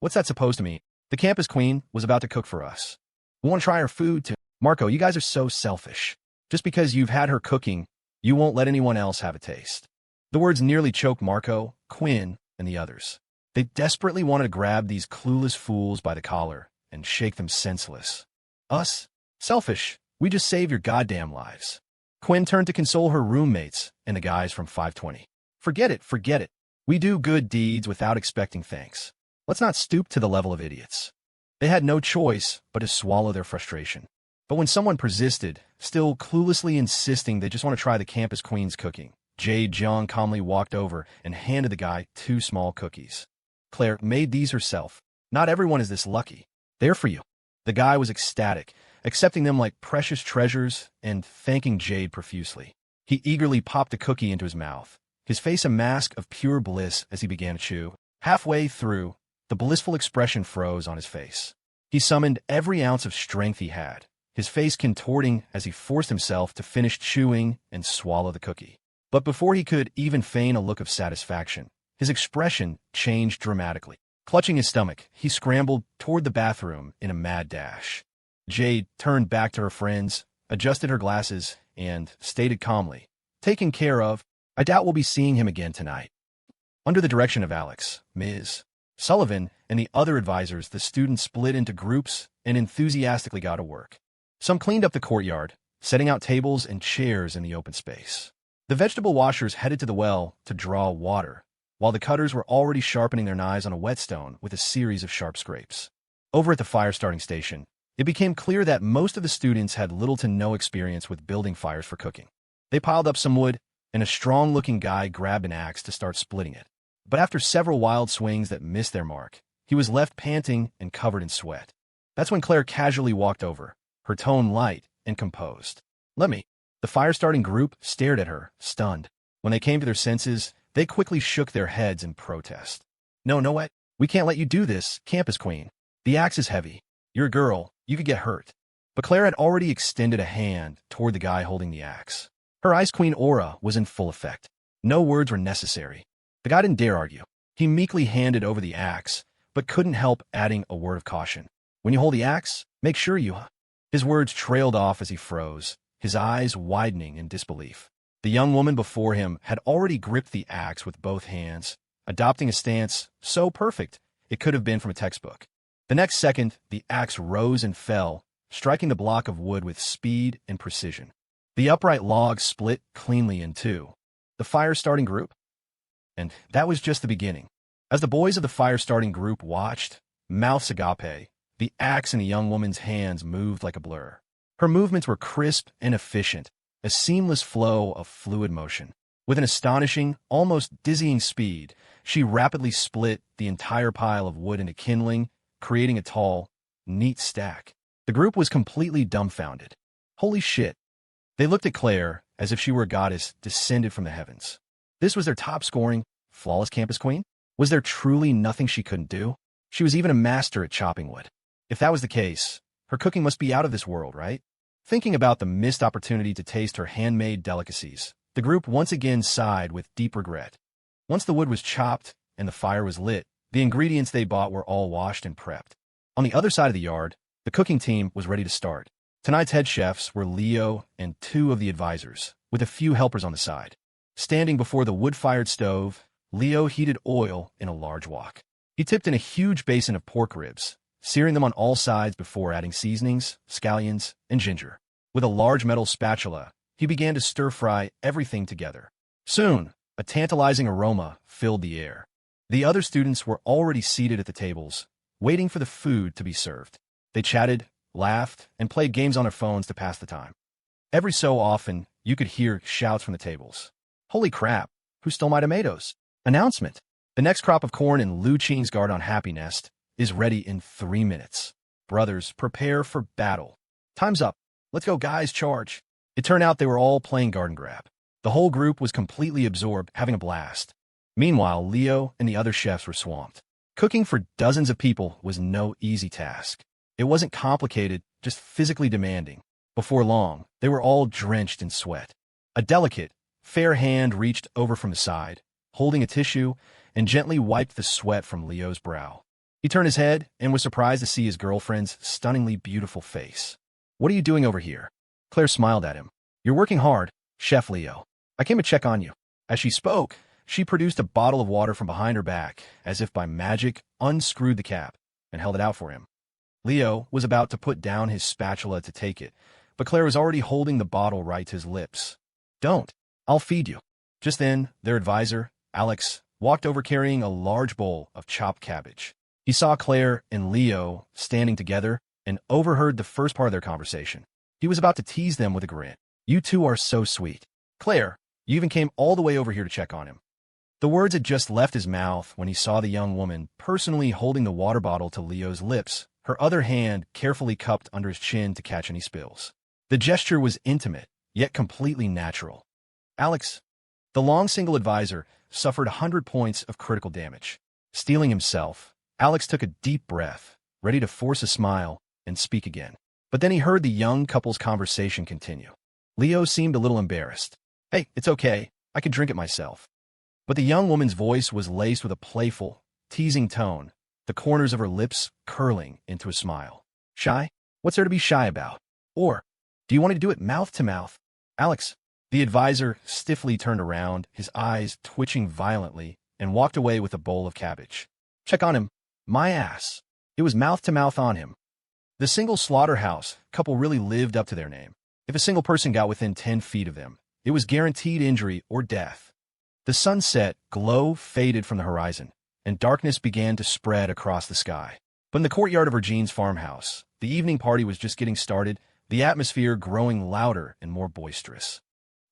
"What's that supposed to mean? The campus queen was about to cook for us. We want to try her food too." "Marco, you guys are so selfish. Just because you've had her cooking, you won't let anyone else have a taste." The words nearly choked Marco, Quinn, and the others. They desperately wanted to grab these clueless fools by the collar and shake them senseless. "Us? Selfish. We just save your goddamn lives." Quinn turned to console her roommates and the guys from 520. Forget it, forget it. We do good deeds without expecting thanks. Let's not stoop to the level of idiots." They had no choice but to swallow their frustration. But when someone persisted, still cluelessly insisting they just want to try the campus queen's cooking, Jade Young calmly walked over and handed the guy 2 small cookies. "Claire made these herself. Not everyone is this lucky. They're for you." The guy was ecstatic, accepting them like precious treasures and thanking Jade profusely. He eagerly popped the cookie into his mouth, his face a mask of pure bliss as he began to chew. Halfway through, the blissful expression froze on his face. He summoned every ounce of strength he had, his face contorting as he forced himself to finish chewing and swallow the cookie. But before he could even feign a look of satisfaction, his expression changed dramatically. Clutching his stomach, he scrambled toward the bathroom in a mad dash. Jade turned back to her friends, adjusted her glasses, and stated calmly, "Taken care of. I doubt we'll be seeing him again tonight." Under the direction of Alex, Ms. Sullivan, and the other advisors, the students split into groups and enthusiastically got to work. Some cleaned up the courtyard, setting out tables and chairs in the open space. The vegetable washers headed to the well to draw water, while the cutters were already sharpening their knives on a whetstone with a series of sharp scrapes. Over at the fire-starting station, it became clear that most of the students had little to no experience with building fires for cooking. They piled up some wood, and a strong-looking guy grabbed an axe to start splitting it. But after several wild swings that missed their mark, he was left panting and covered in sweat. That's when Claire casually walked over, her tone light and composed. "Let me." The fire-starting group stared at her, stunned. When they came to their senses, they quickly shook their heads in protest. No, what? We can't let you do this, campus queen. The axe is heavy. You're a girl. You could get hurt." But Claire had already extended a hand toward the guy holding the axe. Her Ice Queen aura was in full effect. No words were necessary. The guy didn't dare argue. He meekly handed over the axe, but couldn't help adding a word of caution. "When you hold the axe, make sure you..." His words trailed off as he froze, his eyes widening in disbelief. The young woman before him had already gripped the axe with both hands, adopting a stance so perfect it could have been from a textbook. The next second, the axe rose and fell, striking the block of wood with speed and precision. The upright log split cleanly in two. The fire-starting group? And that was just the beginning. As the boys of the fire-starting group watched, mouths agape, the axe in the young woman's hands moved like a blur. Her movements were crisp and efficient, a seamless flow of fluid motion. With an astonishing, almost dizzying speed, she rapidly split the entire pile of wood into kindling, creating a tall, neat stack. The group was completely dumbfounded. Holy shit. They looked at Claire as if she were a goddess descended from the heavens. This was their top-scoring, flawless campus queen? Was there truly nothing she couldn't do? She was even a master at chopping wood. If that was the case, her cooking must be out of this world, right? Thinking about the missed opportunity to taste her handmade delicacies, the group once again sighed with deep regret. Once the wood was chopped and the fire was lit, the ingredients they bought were all washed and prepped. On the other side of the yard, the cooking team was ready to start. Tonight's head chefs were Leo and two of the advisors, with a few helpers on the side. Standing before the wood-fired stove, Leo heated oil in a large wok. He tipped in a huge basin of pork ribs, searing them on all sides before adding seasonings, scallions, and ginger. With a large metal spatula, he began to stir-fry everything together. Soon, a tantalizing aroma filled the air. The other students were already seated at the tables, waiting for the food to be served. They chatted, laughed, and played games on their phones to pass the time. Every so often, you could hear shouts from the tables. "Holy crap, who stole my tomatoes?" Announcement. The next crop of corn in Lu Qing's garden on Happy Nest is ready in 3 minutes. Brothers, prepare for battle. Time's up. Let's go, guys, charge. It turned out they were all playing garden grab. The whole group was completely absorbed, having a blast. Meanwhile, Leo and the other chefs were swamped. Cooking for dozens of people was no easy task. It wasn't complicated, just physically demanding. Before long, they were all drenched in sweat. A delicate, fair hand reached over from the side, holding a tissue, and gently wiped the sweat from Leo's brow. He turned his head and was surprised to see his girlfriend's stunningly beautiful face. "What are you doing over here?" Claire smiled at him. "You're working hard, Chef Leo. I came to check on you." As she spoke, she produced a bottle of water from behind her back, as if by magic, unscrewed the cap, and held it out for him. Leo was about to put down his spatula to take it, but Claire was already holding the bottle right to his lips. "Don't. I'll feed you." Just then, their advisor, Alex, walked over carrying a large bowl of chopped cabbage. He saw Claire and Leo standing together and overheard the first part of their conversation. He was about to tease them with a grin. "You two are so sweet. Claire, you even came all the way over here to check on him." The words had just left his mouth when he saw the young woman personally holding the water bottle to Leo's lips, her other hand carefully cupped under his chin to catch any spills. The gesture was intimate, yet completely natural. Alex, the long single advisor, suffered 100 points of critical damage. Steeling himself, Alex took a deep breath, ready to force a smile and speak again. But then he heard the young couple's conversation continue. Leo seemed a little embarrassed. "Hey, it's okay. I can drink it myself." But the young woman's voice was laced with a playful, teasing tone, the corners of her lips curling into a smile. "Shy? What's there to be shy about? Or, do you want to do it mouth to mouth?" "Alex." The advisor stiffly turned around, his eyes twitching violently, and walked away with a bowl of cabbage. "Check on him. My ass." It was mouth to mouth on him. The single slaughterhouse couple really lived up to their name. If a single person got within 10 feet of them, it was guaranteed injury or death. The sunset glow faded from the horizon, and darkness began to spread across the sky. But in the courtyard of Regine's farmhouse, the evening party was just getting started, the atmosphere growing louder and more boisterous.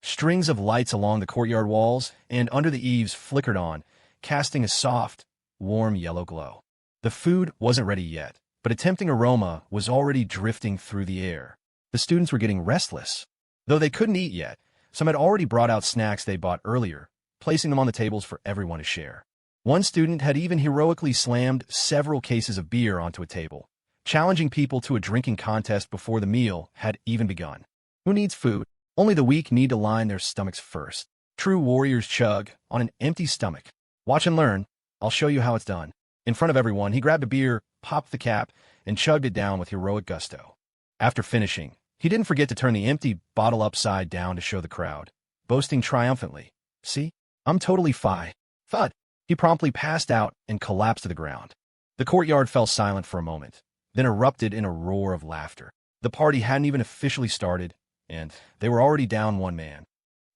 Strings of lights along the courtyard walls and under the eaves flickered on, casting a soft, warm yellow glow. The food wasn't ready yet, but a tempting aroma was already drifting through the air. The students were getting restless. Though they couldn't eat yet, some had already brought out snacks they bought earlier, placing them on the tables for everyone to share. One student had even heroically slammed several cases of beer onto a table, challenging people to a drinking contest before the meal had even begun. Who needs food? Only the weak need to line their stomachs first. True warriors chug on an empty stomach. Watch and learn. I'll show you how it's done. In front of everyone, he grabbed a beer, popped the cap, and chugged it down with heroic gusto. After finishing, he didn't forget to turn the empty bottle upside down to show the crowd, boasting triumphantly, "See? I'm totally fine." Thud! He promptly passed out and collapsed to the ground. The courtyard fell silent for a moment, then erupted in a roar of laughter. The party hadn't even officially started, and they were already down one man.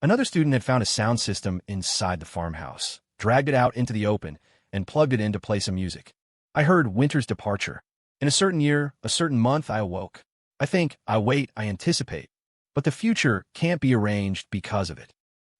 Another student had found a sound system inside the farmhouse, dragged it out into the open, and plugged it in to play some music. I heard Winter's Departure. In a certain year, a certain month, I awoke. I think, I wait, I anticipate. But the future can't be arranged because of it.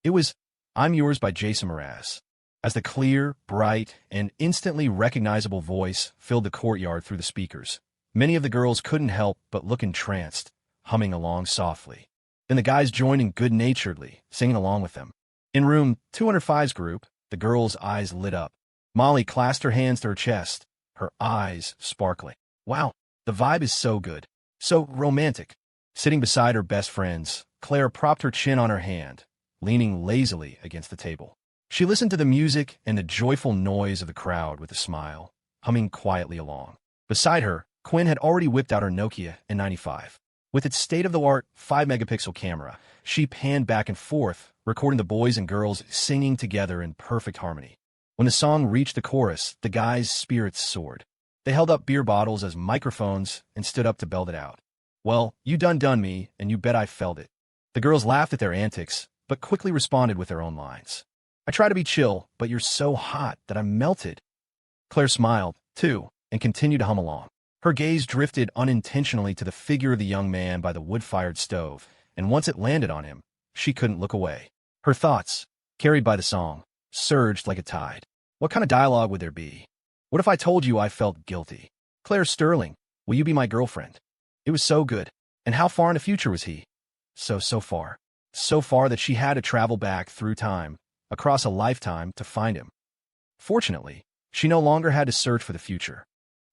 It was I'm Yours by Jason Mraz. As the clear, bright, and instantly recognizable voice filled the courtyard through the speakers, many of the girls couldn't help but look entranced, humming along softly. Then the guys joined in good-naturedly, singing along with them. In room 205's group, the girls' eyes lit up. Molly clasped her hands to her chest, her eyes sparkling. Wow, the vibe is so good, so romantic. Sitting beside her best friends, Claire propped her chin on her hand, leaning lazily against the table. She listened to the music and the joyful noise of the crowd with a smile, humming quietly along. Beside her, Quinn had already whipped out her Nokia N95. With its state-of-the-art 5-megapixel camera, she panned back and forth, recording the boys and girls singing together in perfect harmony. When the song reached the chorus, the guys' spirits soared. They held up beer bottles as microphones and stood up to belt it out. "Well, you done me, and you bet I felt it." The girls laughed at their antics, but quickly responded with their own lines. "I try to be chill, but you're so hot that I'm melted." Claire smiled, too, and continued to hum along. Her gaze drifted unintentionally to the figure of the young man by the wood-fired stove, and once it landed on him, she couldn't look away. Her thoughts, carried by the song, surged like a tide. What kind of dialogue would there be? What if I told you I felt guilty? "Claire Sterling, will you be my girlfriend?" It was so good. And how far in the future was he? So far. So far that she had to travel back through time, across a lifetime, to find him. Fortunately, she no longer had to search for the future.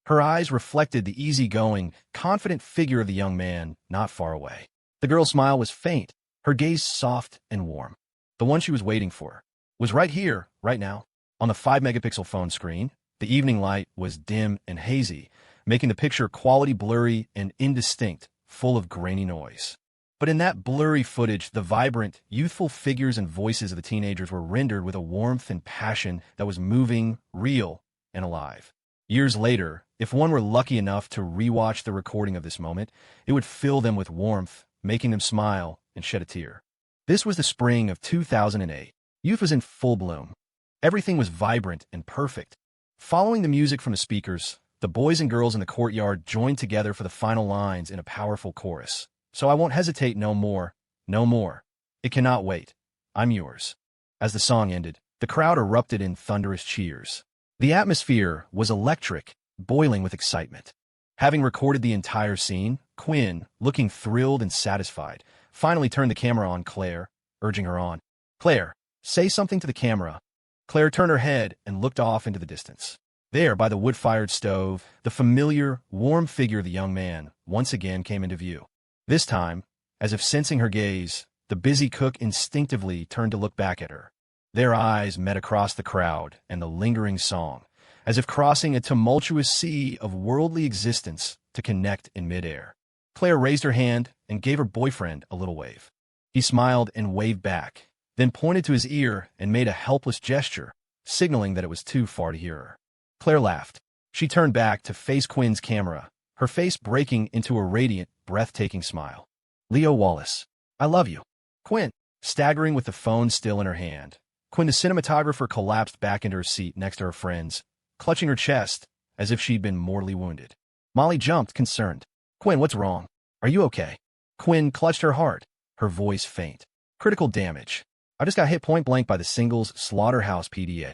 Her eyes reflected the easygoing, confident figure of the young man not far away. The girl's smile was faint, her gaze soft and warm. The one she was waiting for was right here, right now. On the 5-megapixel phone screen, the evening light was dim and hazy, making the picture quality blurry and indistinct, full of grainy noise. But in that blurry footage, the vibrant, youthful figures and voices of the teenagers were rendered with a warmth and passion that was moving, real, and alive. Years later, if one were lucky enough to rewatch the recording of this moment, it would fill them with warmth, making them smile and shed a tear. This was the spring of 2008. Youth was in full bloom. Everything was vibrant and perfect. Following the music from the speakers, the boys and girls in the courtyard joined together for the final lines in a powerful chorus. "So I won't hesitate no more, no more. It cannot wait. I'm yours." As the song ended, the crowd erupted in thunderous cheers. The atmosphere was electric, boiling with excitement. Having recorded the entire scene, Quinn, looking thrilled and satisfied, finally turned the camera on Claire, urging her on. "Claire, say something to the camera." Claire turned her head and looked off into the distance. There, by the wood-fired stove, the familiar, warm figure of the young man once again came into view. This time, as if sensing her gaze, the busy cook instinctively turned to look back at her. Their eyes met across the crowd and the lingering song, as if crossing a tumultuous sea of worldly existence to connect in midair. Claire raised her hand and gave her boyfriend a little wave. He smiled and waved back, then pointed to his ear and made a helpless gesture, signaling that it was too far to hear her. Claire laughed. She turned back to face Quinn's camera, her face breaking into a radiant, breathtaking smile. Leo Wallace, I love you. Quinn, staggering with the phone still in her hand. Quinn, the cinematographer, collapsed back into her seat next to her friends, clutching her chest as if she'd been mortally wounded. Molly jumped, concerned. Quinn, what's wrong? Are you okay? Quinn clutched her heart, her voice faint. Critical damage. I just got hit point blank by the Singles Slaughterhouse PDA.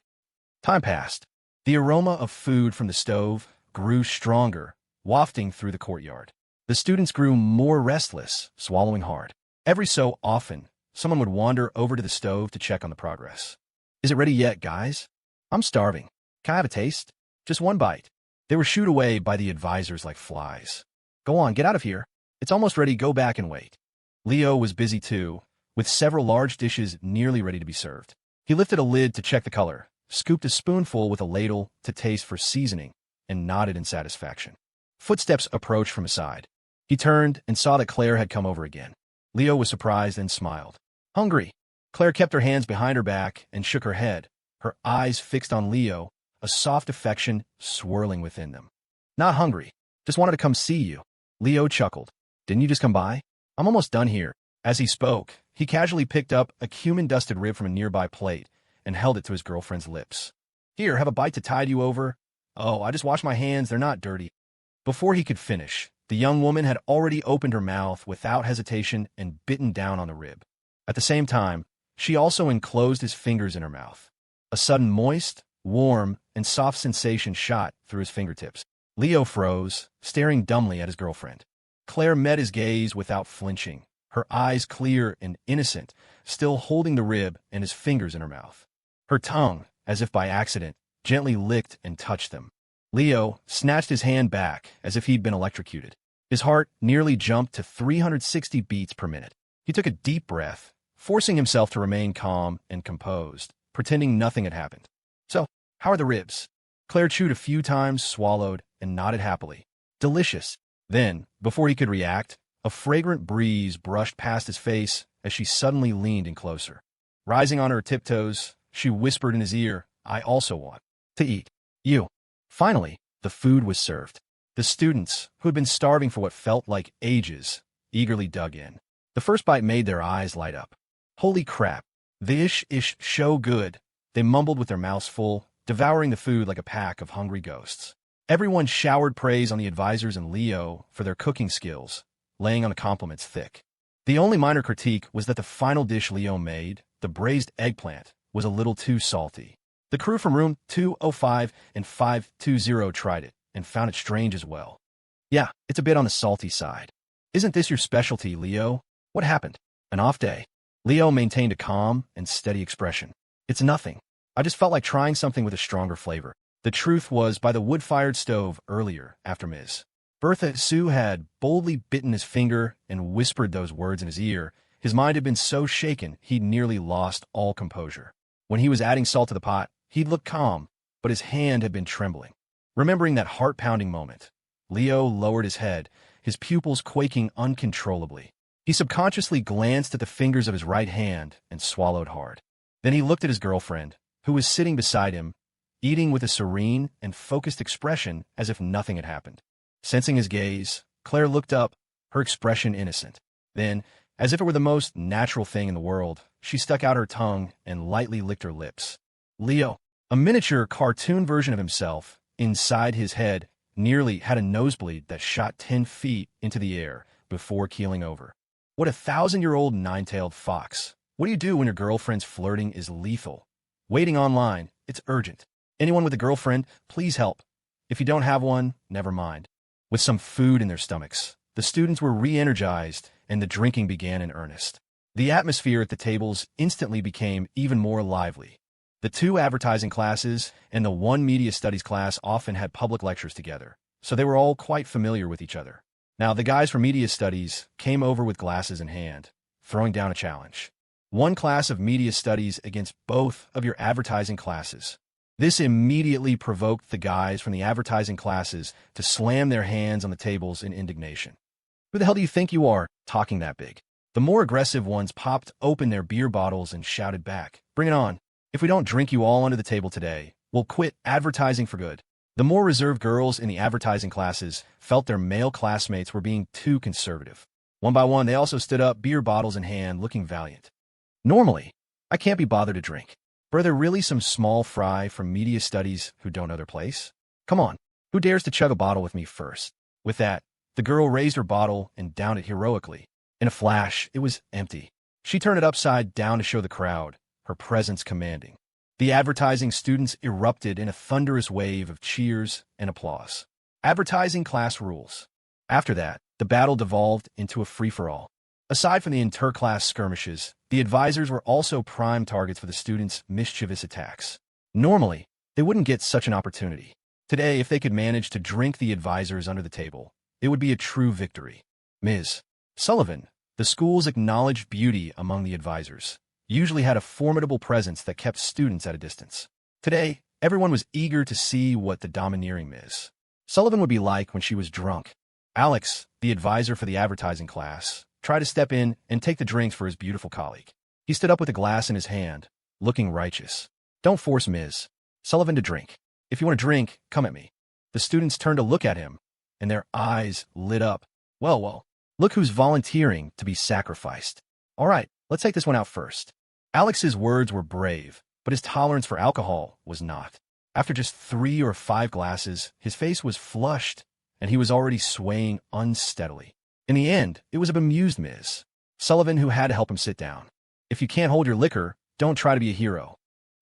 Time passed. The aroma of food from the stove grew stronger, wafting through the courtyard. The students grew more restless, swallowing hard. Every so often, someone would wander over to the stove to check on the progress. Is it ready yet, guys? I'm starving. Can I have a taste? Just one bite. They were shooed away by the advisors like flies. Go on, get out of here. It's almost ready, go back and wait. Leo was busy too, with several large dishes nearly ready to be served. He lifted a lid to check the color, scooped a spoonful with a ladle to taste for seasoning, and nodded in satisfaction. Footsteps approached from his side. He turned and saw that Claire had come over again. Leo was surprised and smiled. Hungry? Claire kept her hands behind her back and shook her head, her eyes fixed on Leo, a soft affection swirling within them. Not hungry. Just wanted to come see you. Leo chuckled. Didn't you just come by? I'm almost done here. As he spoke, he casually picked up a cumin-dusted rib from a nearby plate and held it to his girlfriend's lips. Here, have a bite to tide you over. Oh, I just washed my hands. They're not dirty. Before he could finish, the young woman had already opened her mouth without hesitation and bitten down on the rib. At the same time, she also enclosed his fingers in her mouth. A sudden moist, warm, and soft sensation shot through his fingertips. Leo froze, staring dumbly at his girlfriend. Claire met his gaze without flinching, her eyes clear and innocent, still holding the rib and his fingers in her mouth. Her tongue, as if by accident, gently licked and touched them. Leo snatched his hand back as if he'd been electrocuted. His heart nearly jumped to 360 beats per minute. He took a deep breath, forcing himself to remain calm and composed, pretending nothing had happened. So, how are the ribs? Claire chewed a few times, swallowed, and nodded happily. Delicious. Then, before he could react, a fragrant breeze brushed past his face as she suddenly leaned in closer. Rising on her tiptoes, she whispered in his ear, I also want to eat. You. Finally, the food was served. The students, who had been starving for what felt like ages, eagerly dug in. The first bite made their eyes light up. Holy crap. This is so good. They mumbled with their mouths full, devouring the food like a pack of hungry ghosts. Everyone showered praise on the advisors and Leo for their cooking skills, laying on the compliments thick. The only minor critique was that the final dish Leo made, the braised eggplant, was a little too salty. The crew from room 205 and 520 tried it and found it strange as well. Yeah, it's a bit on the salty side. Isn't this your specialty, Leo? What happened? An off day? Leo maintained a calm and steady expression. It's nothing. I just felt like trying something with a stronger flavor. The truth was, by the wood-fired stove earlier, after Ms. Bertha Sue had boldly bitten his finger and whispered those words in his ear, his mind had been so shaken he'd nearly lost all composure. When he was adding salt to the pot, he'd looked calm, but his hand had been trembling. Remembering that heart-pounding moment, Leo lowered his head, his pupils quaking uncontrollably. He subconsciously glanced at the fingers of his right hand and swallowed hard. Then he looked at his girlfriend, who was sitting beside him, eating with a serene and focused expression as if nothing had happened. Sensing his gaze, Claire looked up, her expression innocent. Then, as if it were the most natural thing in the world, she stuck out her tongue and lightly licked her lips. Leo, a miniature cartoon version of himself, inside his head, nearly had a nosebleed that shot 10 feet into the air before keeling over. What a 1,000-year-old nine-tailed fox. What do you do when your girlfriend's flirting is lethal? Waiting online, it's urgent. Anyone with a girlfriend, please help. If you don't have one, never mind. With some food in their stomachs, the students were re-energized and the drinking began in earnest. The atmosphere at the tables instantly became even more lively. The two advertising classes and the one media studies class often had public lectures together, so they were all quite familiar with each other. Now, the guys from media studies came over with glasses in hand, throwing down a challenge. One class of media studies against both of your advertising classes. This immediately provoked the guys from the advertising classes to slam their hands on the tables in indignation. Who the hell do you think you are, talking that big? The more aggressive ones popped open their beer bottles and shouted back, "Bring it on. If we don't drink you all under the table today, we'll quit advertising for good." The more reserved girls in the advertising classes felt their male classmates were being too conservative. One by one, they also stood up, beer bottles in hand, looking valiant. Normally, I can't be bothered to drink. But are there really some small fry from media studies who don't know their place? Come on, who dares to chug a bottle with me first? With that, the girl raised her bottle and downed it heroically. In a flash, it was empty. She turned it upside down to show the crowd, her presence commanding. The advertising students erupted in a thunderous wave of cheers and applause. Advertising class rules. After that, the battle devolved into a free-for-all. Aside from the inter-class skirmishes, the advisors were also prime targets for the students' mischievous attacks. Normally, they wouldn't get such an opportunity. Today, if they could manage to drink the advisors under the table, it would be a true victory. Ms. Sullivan, the school's acknowledged beauty among the advisors, usually had a formidable presence that kept students at a distance. Today, everyone was eager to see what the domineering Ms. Sullivan would be like when she was drunk. Alex, the advisor for the advertising class, tried to step in and take the drinks for his beautiful colleague. He stood up with a glass in his hand, looking righteous. "Don't force Ms. Sullivan to drink. If you want to drink, come at me." The students turned to look at him, and their eyes lit up. Well, look who's volunteering to be sacrificed. All right, let's take this one out first. Alex's words were brave, but his tolerance for alcohol was not. After just 3 or 5 glasses, his face was flushed, and he was already swaying unsteadily. In the end, it was a bemused Ms. Sullivan who had to help him sit down. "If you can't hold your liquor, don't try to be a hero."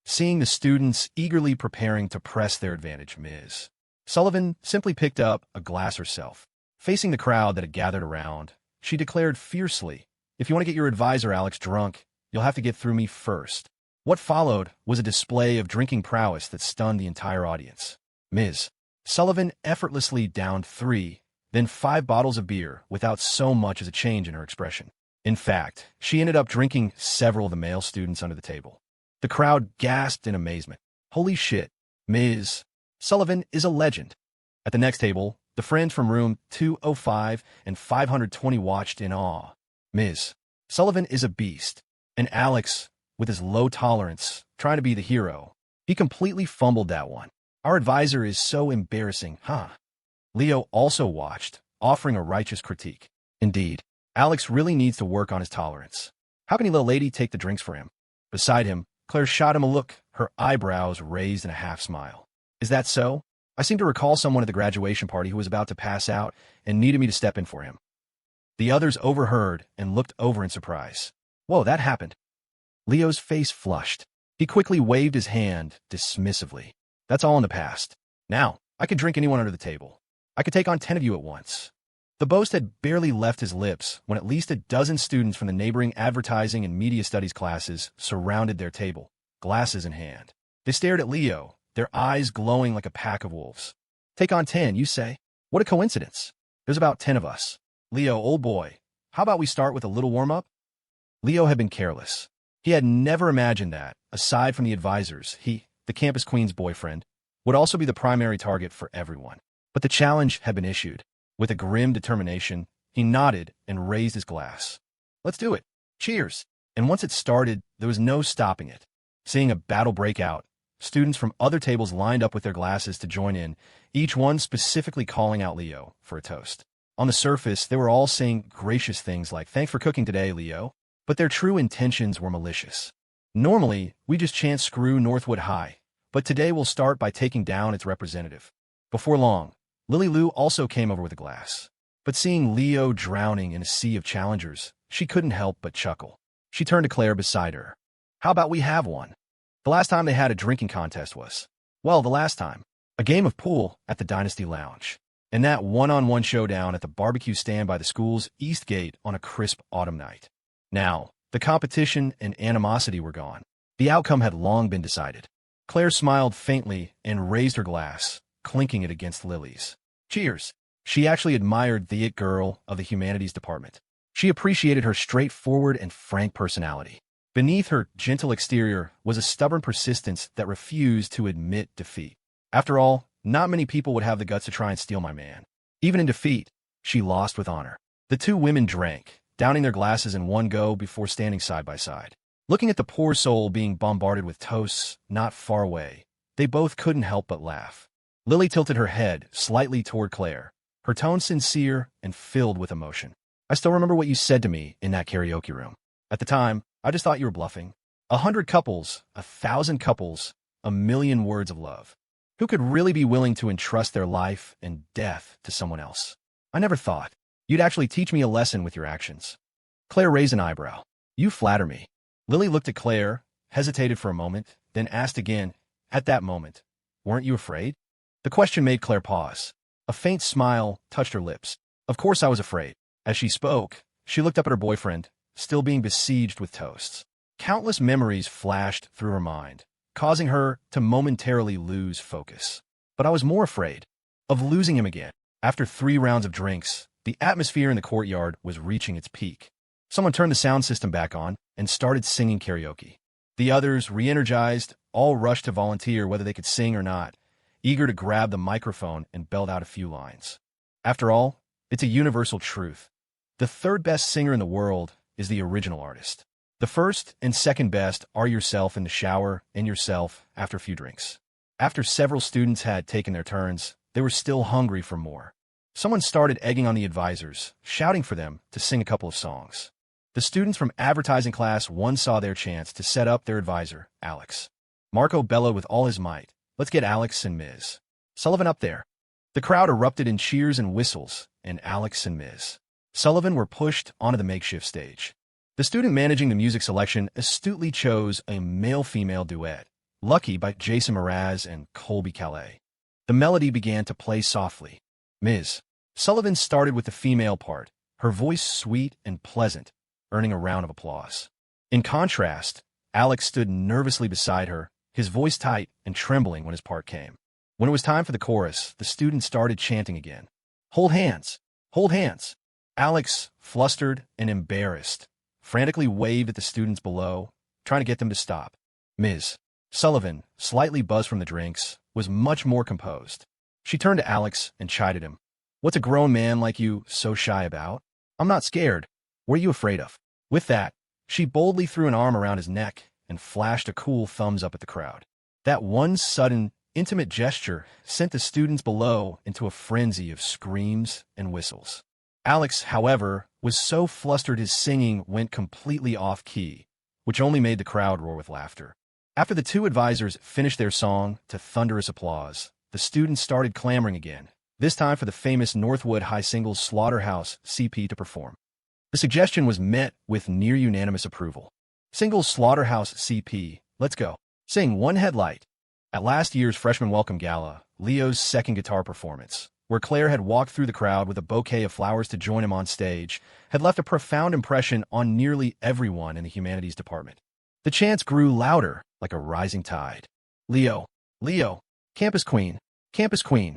Seeing the students eagerly preparing to press their advantage, Ms. Sullivan simply picked up a glass herself. Facing the crowd that had gathered around, she declared fiercely, "If you want to get your advisor Alex drunk, you'll have to get through me first." What followed was a display of drinking prowess that stunned the entire audience. Ms. Sullivan effortlessly downed 3, then 5 bottles of beer without so much as a change in her expression. In fact, she ended up drinking several of the male students under the table. The crowd gasped in amazement. Holy shit, Ms. Sullivan is a legend. At the next table, the friends from room 205 and 520 watched in awe. Ms. Sullivan is a beast. And Alex, with his low tolerance, trying to be the hero, he completely fumbled that one. Our advisor is so embarrassing, huh? Leo also watched, offering a righteous critique. Indeed, Alex really needs to work on his tolerance. How can he let a lady take the drinks for him? Beside him, Claire shot him a look, her eyebrows raised in a half-smile. Is that so? I seem to recall someone at the graduation party who was about to pass out and needed me to step in for him. The others overheard and looked over in surprise. Whoa, that happened. Leo's face flushed. He quickly waved his hand dismissively. That's all in the past. Now, I could drink anyone under the table. I could take on 10 of you at once. The boast had barely left his lips when at least a dozen students from the neighboring advertising and media studies classes surrounded their table, glasses in hand. They stared at Leo, their eyes glowing like a pack of wolves. Take on 10, you say? What a coincidence. There's about 10 of us. Leo, old boy, how about we start with a little warm-up? Leo had been careless. He had never imagined that, aside from the advisors, he, the campus queen's boyfriend, would also be the primary target for everyone. But the challenge had been issued. With a grim determination, he nodded and raised his glass. Let's do it. Cheers. And once it started, there was no stopping it. Seeing a battle break out, students from other tables lined up with their glasses to join in, each one specifically calling out Leo for a toast. On the surface, they were all saying gracious things like, "Thanks for cooking today, Leo." But their true intentions were malicious. Normally, we just chant "Screw Northwood High," but today we'll start by taking down its representative. Before long, Lily Lou also came over with a glass. But seeing Leo drowning in a sea of challengers, she couldn't help but chuckle. She turned to Claire beside her. How about we have one? The last time they had a drinking contest was, well, the last time, a game of pool at the Dynasty Lounge. And that one-on-one showdown at the barbecue stand by the school's east gate on a crisp autumn night. Now, the competition and animosity were gone. The outcome had long been decided. Claire smiled faintly and raised her glass, clinking it against Lily's. Cheers. She actually admired the it girl of the humanities department. She appreciated her straightforward and frank personality. Beneath her gentle exterior was a stubborn persistence that refused to admit defeat. After all, not many people would have the guts to try and steal my man. Even in defeat, she lost with honor. The two women drank, downing their glasses in one go before standing side by side. Looking at the poor soul being bombarded with toasts not far away, they both couldn't help but laugh. Lily tilted her head slightly toward Claire, her tone sincere and filled with emotion. I still remember what you said to me in that karaoke room. At the time, I just thought you were bluffing. 100 couples, 1,000 couples, 1,000,000 words of love. Who could really be willing to entrust their life and death to someone else? I never thought you'd actually teach me a lesson with your actions. Claire raised an eyebrow. You flatter me. Lily looked at Claire, hesitated for a moment, then asked again, at that moment, weren't you afraid? The question made Claire pause. A faint smile touched her lips. Of course I was afraid. As she spoke, she looked up at her boyfriend, still being besieged with toasts. Countless memories flashed through her mind, causing her to momentarily lose focus. But I was more afraid of losing him again. After 3 rounds of drinks, the atmosphere in the courtyard was reaching its peak. Someone turned the sound system back on and started singing karaoke. The others, re-energized, all rushed to volunteer whether they could sing or not, eager to grab the microphone and belt out a few lines. After all, it's a universal truth. The third best singer in the world is the original artist. The first and second best are yourself in the shower and yourself after a few drinks. After several students had taken their turns, they were still hungry for more. Someone started egging on the advisors, shouting for them to sing a couple of songs. The students from advertising class 1 saw their chance to set up their advisor, Alex. Marco bellowed with all his might, let's get Alex and Ms. Sullivan up there. The crowd erupted in cheers and whistles, and Alex and Ms. Sullivan were pushed onto the makeshift stage. The student managing the music selection astutely chose a male-female duet, Lucky by Jason Mraz and Colby Calais. The melody began to play softly. Ms. Sullivan started with the female part, her voice sweet and pleasant, earning a round of applause. In contrast, Alex stood nervously beside her, his voice tight and trembling when his part came. When it was time for the chorus, the students started chanting again. Hold hands! Hold hands! Alex, flustered and embarrassed, frantically waved at the students below, trying to get them to stop. Ms. Sullivan, slightly buzzed from the drinks, was much more composed. She turned to Alex and chided him. What's a grown man like you so shy about? I'm not scared. What are you afraid of? With that, she boldly threw an arm around his neck and flashed a cool thumbs up at the crowd. That one sudden, intimate gesture sent the students below into a frenzy of screams and whistles. Alex, however, was so flustered his singing went completely off-key, which only made the crowd roar with laughter. After the 2 advisors finished their song to thunderous applause, the students started clamoring again, this time for the famous Northwood High Singles Slaughterhouse CP to perform. The suggestion was met with near-unanimous approval. Singles Slaughterhouse CP, let's go. Sing One Headlight. At last year's Freshman Welcome Gala, Leo's second guitar performance, where Claire had walked through the crowd with a bouquet of flowers to join him on stage, had left a profound impression on nearly everyone in the humanities department. The chants grew louder, like a rising tide. Leo, Leo, campus queen, campus queen.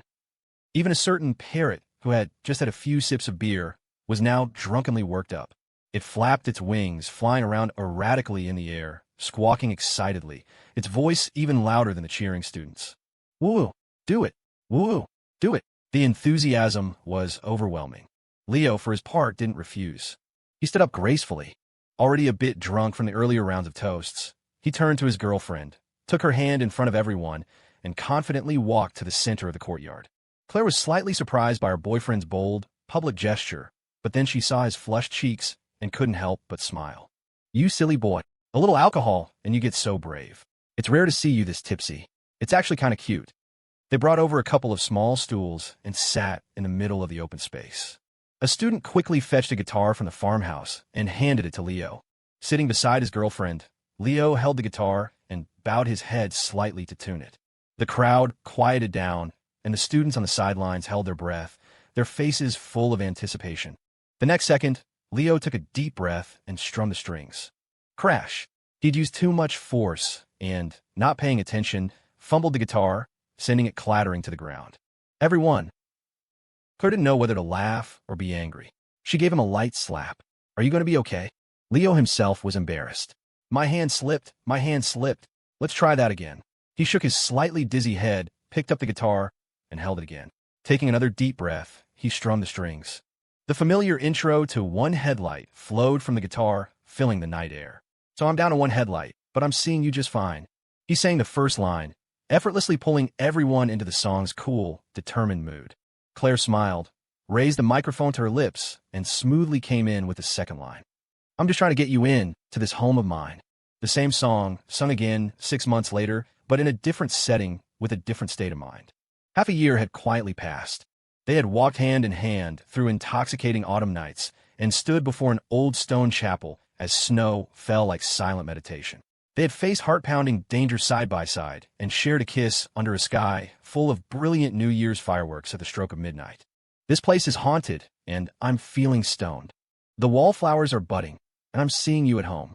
Even a certain parrot, who had just had a few sips of beer, was now drunkenly worked up. It flapped its wings, flying around erratically in the air, squawking excitedly, its voice even louder than the cheering students. Woo! Do it! Woo! Do it! The enthusiasm was overwhelming. Leo, for his part, didn't refuse. He stood up gracefully. Already a bit drunk from the earlier rounds of toasts, he turned to his girlfriend, took her hand in front of everyone, and confidently walked to the center of the courtyard. Claire was slightly surprised by her boyfriend's bold, public gesture, but then she saw his flushed cheeks and couldn't help but smile. You silly boy. A little alcohol, and you get so brave. It's rare to see you this tipsy. It's actually kind of cute. They brought over a couple of small stools and sat in the middle of the open space. A student quickly fetched a guitar from the farmhouse and handed it to Leo. Sitting beside his girlfriend, Leo held the guitar and bowed his head slightly to tune it. The crowd quieted down, and the students on the sidelines held their breath, their faces full of anticipation. The next second, Leo took a deep breath and strummed the strings. Crash! He'd used too much force and, not paying attention, fumbled the guitar, sending it clattering to the ground. Everyone. Claire didn't know whether to laugh or be angry. She gave him a light slap. Are you going to be okay? Leo himself was embarrassed. My hand slipped. My hand slipped. Let's try that again. He shook his slightly dizzy head, picked up the guitar, and held it again. Taking another deep breath, he strummed the strings. The familiar intro to One Headlight flowed from the guitar, filling the night air. So I'm down to one headlight, but I'm seeing you just fine. He sang the first line, effortlessly pulling everyone into the song's cool, determined mood. Claire smiled, raised the microphone to her lips, and smoothly came in with the second line. I'm just trying to get you in to this home of mine. The same song, sung again 6 months later, but in a different setting with a different state of mind. Half a year had quietly passed. They had walked hand in hand through intoxicating autumn nights and stood before an old stone chapel as snow fell like silent meditation. They had faced heart-pounding danger side by side and shared a kiss under a sky full of brilliant New Year's fireworks at the stroke of midnight. This place is haunted, and I'm feeling stoned. The wallflowers are budding, and I'm seeing you at home.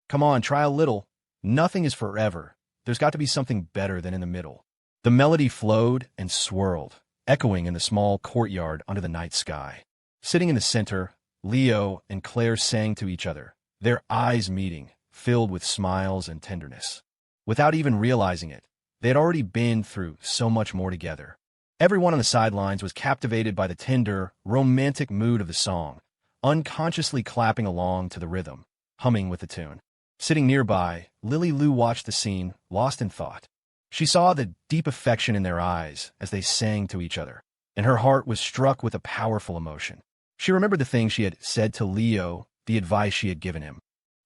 Come on, try a little. Nothing is forever. There's got to be something better than in the middle. The melody flowed and swirled, echoing in the small courtyard under the night sky. Sitting in the center, Leo and Claire sang to each other, their eyes meeting, filled with smiles and tenderness. Without even realizing it, they had already been through so much more together. Everyone on the sidelines was captivated by the tender, romantic mood of the song, unconsciously clapping along to the rhythm, humming with the tune. Sitting nearby, Lily Lou watched the scene, lost in thought. She saw the deep affection in their eyes as they sang to each other, and her heart was struck with a powerful emotion. She remembered the things she had said to Leo, the advice she had given him.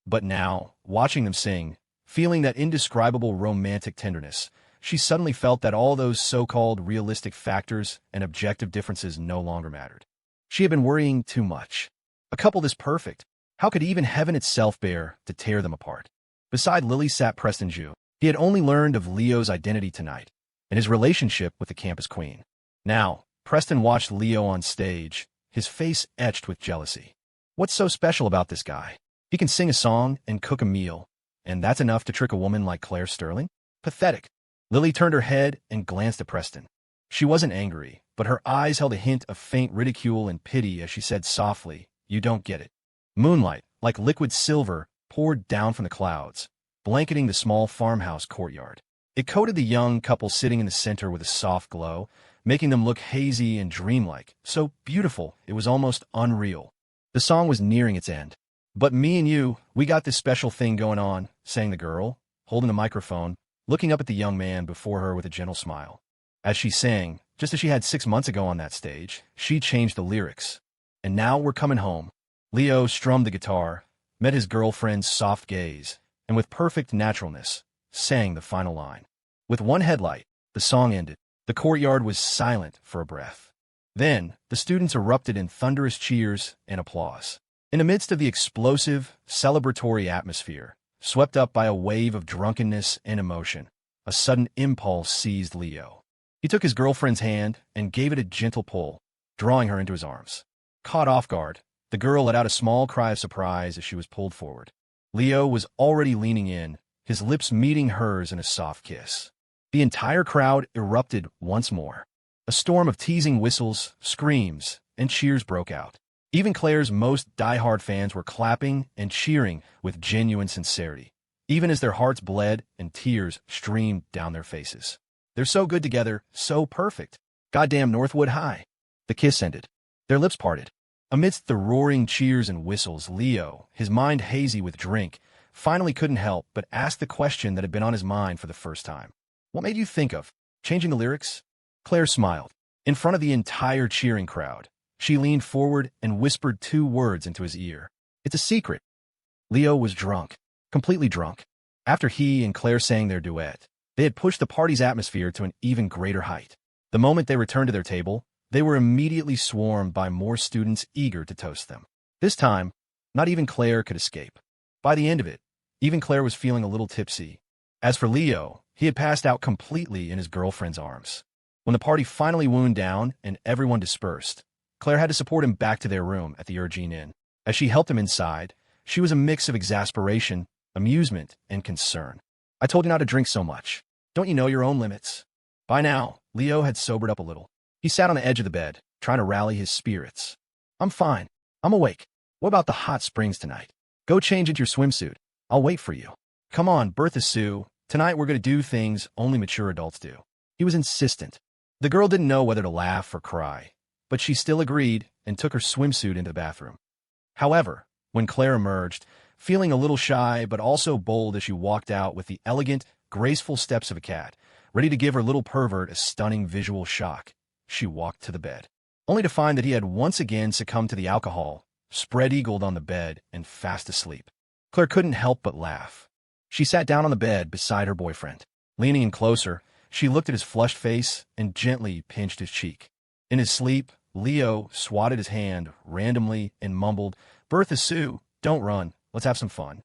But now, watching them sing, feeling that indescribable romantic tenderness, she suddenly felt that all those so-called realistic factors and objective differences no longer mattered. She had been worrying too much. A couple this perfect, how could even heaven itself bear to tear them apart? Beside Lily sat Preston Jew. He had only learned of Leo's identity tonight, and his relationship with the campus queen. Now, Preston watched Leo on stage, his face etched with jealousy. What's so special about this guy? He can sing a song and cook a meal, and that's enough to trick a woman like Claire Sterling? Pathetic. Lily turned her head and glanced at Preston. She wasn't angry, but her eyes held a hint of faint ridicule and pity as she said softly, "You don't get it." Moonlight, like liquid silver, poured down from the clouds, blanketing the small farmhouse courtyard. It coated the young couple sitting in the center with a soft glow, making them look hazy and dreamlike, so beautiful it was almost unreal. The song was nearing its end. "But me and you, we got this special thing going on," sang the girl, holding the microphone, looking up at the young man before her with a gentle smile. As she sang, just as she had 6 months ago on that stage, she changed the lyrics. "And now we're coming home." Leo strummed the guitar, met his girlfriend's soft gaze, and with perfect naturalness, sang the final line. With one headlight, the song ended. The courtyard was silent for a breath. Then, the students erupted in thunderous cheers and applause. In the midst of the explosive, celebratory atmosphere, swept up by a wave of drunkenness and emotion, a sudden impulse seized Leo. He took his girlfriend's hand and gave it a gentle pull, drawing her into his arms. Caught off guard, the girl let out a small cry of surprise as she was pulled forward. Leo was already leaning in, his lips meeting hers in a soft kiss. The entire crowd erupted once more. A storm of teasing whistles, screams, and cheers broke out. Even Claire's most die-hard fans were clapping and cheering with genuine sincerity, even as their hearts bled and tears streamed down their faces. "They're so good together, so perfect. Goddamn Northwood High." The kiss ended. Their lips parted. Amidst the roaring cheers and whistles, Leo, his mind hazy with drink, finally couldn't help but ask the question that had been on his mind for the first time. "What made you think of changing the lyrics?" Claire smiled. In front of the entire cheering crowd, she leaned forward and whispered 2 words into his ear. "It's a secret." Leo was drunk, completely drunk. After he and Claire sang their duet, they had pushed the party's atmosphere to an even greater height. The moment they returned to their table, they were immediately swarmed by more students eager to toast them. This time, not even Claire could escape. By the end of it, even Claire was feeling a little tipsy. As for Leo, he had passed out completely in his girlfriend's arms. When the party finally wound down and everyone dispersed, Claire had to support him back to their room at the Urgine Inn. As she helped him inside, she was a mix of exasperation amusement, and concern. I told you not to drink so much. Don't you know your own limits? By now, Leo had sobered up a little. He sat on the edge of the bed, trying to rally his spirits. I'm fine. I'm awake. What about the hot springs tonight? Go change into your swimsuit. I'll wait for you. Come on, Bertha Sue. Tonight we're going to do things only mature adults do. He was insistent. The girl didn't know whether to laugh or cry, but she still agreed and took her swimsuit into the bathroom. However, when Claire emerged, feeling a little shy but also bold as she walked out with the elegant, graceful steps of a cat, ready to give her little pervert a stunning visual shock, she walked to the bed, only to find that he had once again succumbed to the alcohol, spread-eagled on the bed and fast asleep. Claire couldn't help but laugh. She sat down on the bed beside her boyfriend. Leaning in closer, she looked at his flushed face and gently pinched his cheek. In his sleep, Leo swatted his hand randomly and mumbled, "Bertha Sue, don't run. Let's have some fun."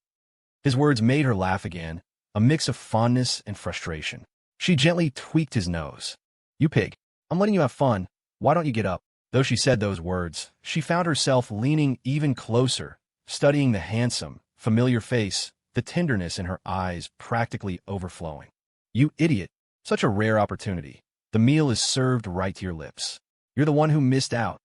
His words made her laugh again, a mix of fondness and frustration. She gently tweaked his nose. "You pig. I'm letting you have fun. Why don't you get up?" Though she said those words, she found herself leaning even closer, studying the handsome, familiar face, the tenderness in her eyes practically overflowing. "You idiot. Such a rare opportunity. The meal is served right to your lips. You're the one who missed out."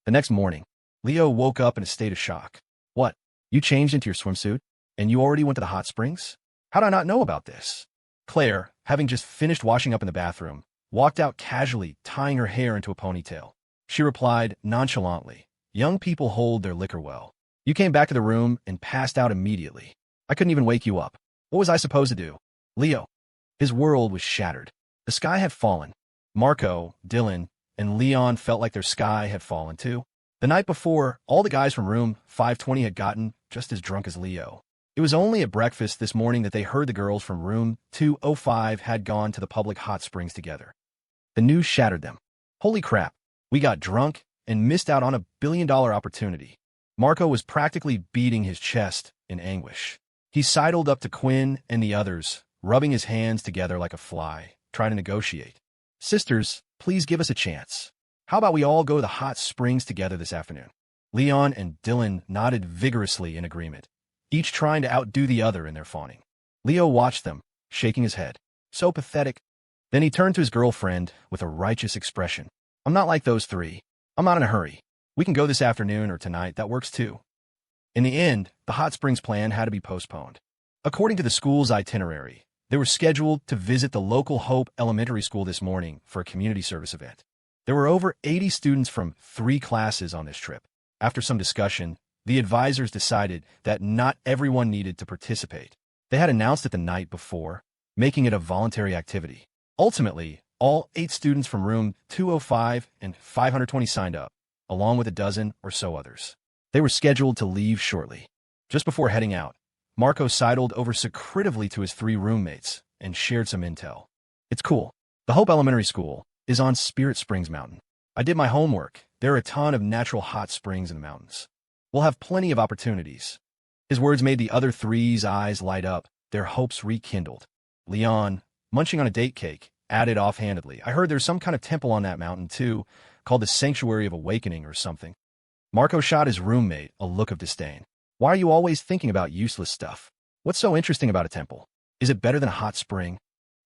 The next morning, Leo woke up in a state of shock. "What? You changed into your swimsuit? And you already went to the hot springs? How'd I not know about this?" Claire, having just finished washing up in the bathroom, walked out casually, tying her hair into a ponytail. She replied nonchalantly, "Young people hold their liquor well. You came back to the room and passed out immediately. I couldn't even wake you up. What was I supposed to do?" Leo. His world was shattered. The sky had fallen. Marco, Dylan, and Leon felt like their sky had fallen too. The night before, all the guys from room 520 had gotten just as drunk as Leo. It was only at breakfast this morning that they heard the girls from room 205 had gone to the public hot springs together. The news shattered them. "Holy crap, we got drunk and missed out on a billion-dollar opportunity." Marco was practically beating his chest in anguish. He sidled up to Quinn and the others, rubbing his hands together like a fly, trying to negotiate. "Sisters, please give us a chance. How about we all go to the hot springs together this afternoon?" Leon and Dylan nodded vigorously in agreement, each trying to outdo the other in their fawning. Leo watched them, shaking his head. So pathetic. Then he turned to his girlfriend with a righteous expression. "I'm not like those three. I'm not in a hurry. We can go this afternoon or tonight. That works too." In the end, the hot springs plan had to be postponed. According to the school's itinerary, they were scheduled to visit the local Hope Elementary School this morning for a community service event. There were over 80 students from 3 classes on this trip. After some discussion, the advisors decided that not everyone needed to participate. They had announced it the night before, making it a voluntary activity. Ultimately, all 8 students from room 205 and 520 signed up, along with a dozen or so others. They were scheduled to leave shortly. Just before heading out, Marco sidled over secretively to his 3 roommates and shared some intel. "It's cool. The Hope Elementary School is on Spirit Springs Mountain. I did my homework. There are a ton of natural hot springs in the mountains. We'll have plenty of opportunities." His words made the other 3's eyes light up, their hopes rekindled. Leon, munching on a date cake, added offhandedly, "I heard there's some kind of temple on that mountain too, called the Sanctuary of Awakening or something." Marco shot his roommate a look of disdain. "Why are you always thinking about useless stuff? What's so interesting about a temple? Is it better than a hot spring?"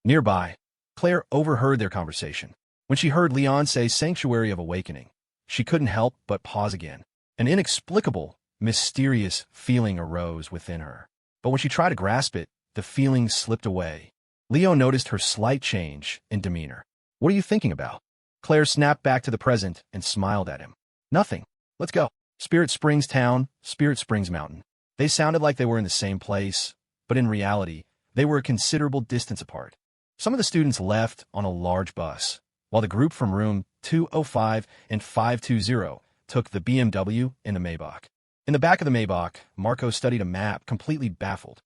Nearby, Claire overheard their conversation. When she heard Leon say Sanctuary of Awakening, she couldn't help but pause again. An inexplicable, mysterious feeling arose within her. But when she tried to grasp it, the feeling slipped away. Leo noticed her slight change in demeanor. "What are you thinking about?" Claire snapped back to the present and smiled at him. "Nothing. Let's go." Spirit Springs Town, Spirit Springs Mountain. They sounded like they were in the same place, but in reality, they were a considerable distance apart. Some of the students left on a large bus, while the group from room 205 and 520 took the BMW and the Maybach. In the back of the Maybach, Marco studied a map, completely baffled.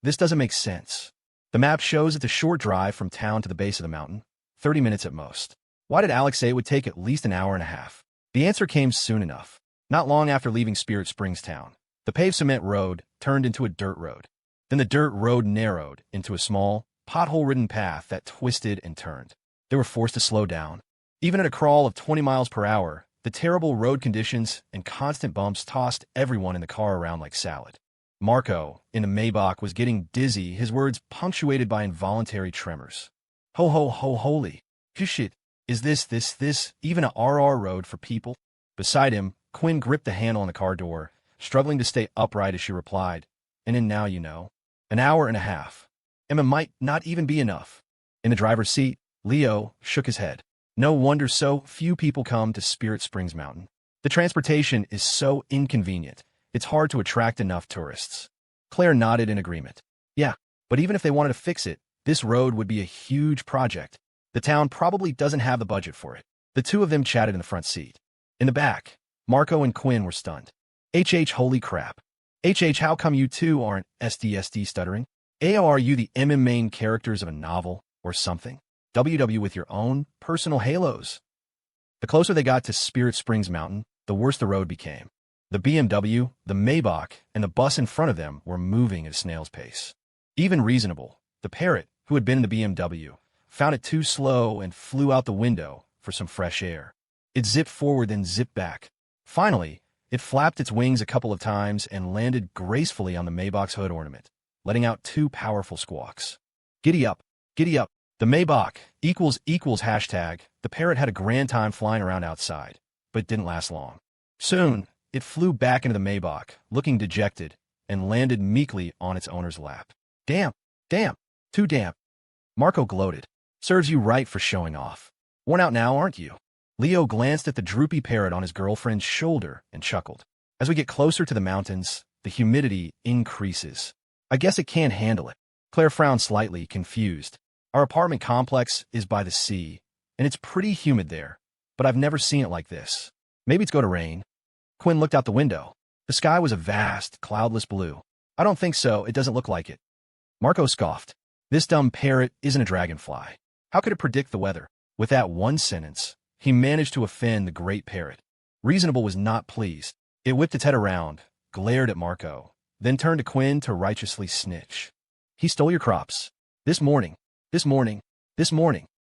"This doesn't make sense. The map shows it's a short drive from town to the base of the mountain, 30 minutes at most. Why did Alex say it would take at least an hour and a half?" The answer came soon enough. Not long after leaving Spirit Springs Town, the paved cement road turned into a dirt road. Then the dirt road narrowed into a small, pothole-ridden path that twisted and turned. They were forced to slow down. Even at a crawl of 20 miles per hour, the terrible road conditions and constant bumps tossed everyone in the car around like salad. Marco, in the Maybach, was getting dizzy, his words punctuated by involuntary tremors. Ho ho ho holy. Shit. Is this even a RR road for people? Beside him, Quinn gripped the handle on the car door, struggling to stay upright as she replied, and in now you know. An hour and a half. Emma might not even be enough. In the driver's seat, Leo shook his head. No wonder so few people come to Spirit Springs Mountain. The transportation is so inconvenient, it's hard to attract enough tourists. Claire nodded in agreement. Yeah, but even if they wanted to fix it, this road would be a huge project. The town probably doesn't have the budget for it. The two of them chatted in the front seat. In the back, Marco and Quinn were stunned. Holy crap. How come you two aren't SDSD stuttering? Are you the main characters of a novel or something? WW with your own personal halos. The closer they got to Spirit Springs Mountain, the worse the road became. The BMW, the Maybach, and the bus in front of them were moving at a snail's pace. Even reasonable, the parrot, who had been in the BMW, found it too slow and flew out the window for some fresh air. It zipped forward then zipped back. Finally, it flapped its wings a couple of times and landed gracefully on the Maybach's hood ornament, letting out two powerful squawks. Giddy up, giddy up. The Maybach == hashtag. The parrot had a grand time flying around outside, but didn't last long. Soon, it flew back into the Maybach, looking dejected, and landed meekly on its owner's lap. Damn, too damp. Marco gloated. Serves you right for showing off. Worn out now, aren't you? Leo glanced at the droopy parrot on his girlfriend's shoulder and chuckled. As we get closer to the mountains, the humidity increases. I guess it can't handle it. Claire frowned slightly, confused. Our apartment complex is by the sea, and it's pretty humid there, but I've never seen it like this. Maybe it's going to rain. Quinn looked out the window. The sky was a vast, cloudless blue. I don't think so, it doesn't look like it. Marco scoffed. This dumb parrot isn't a dragonfly. How could it predict the weather? With that one sentence, he managed to offend the great parrot. Reasonable was not pleased. It whipped its head around, glared at Marco, then turned to Quinn to righteously snitch. He stole your crops. This morning.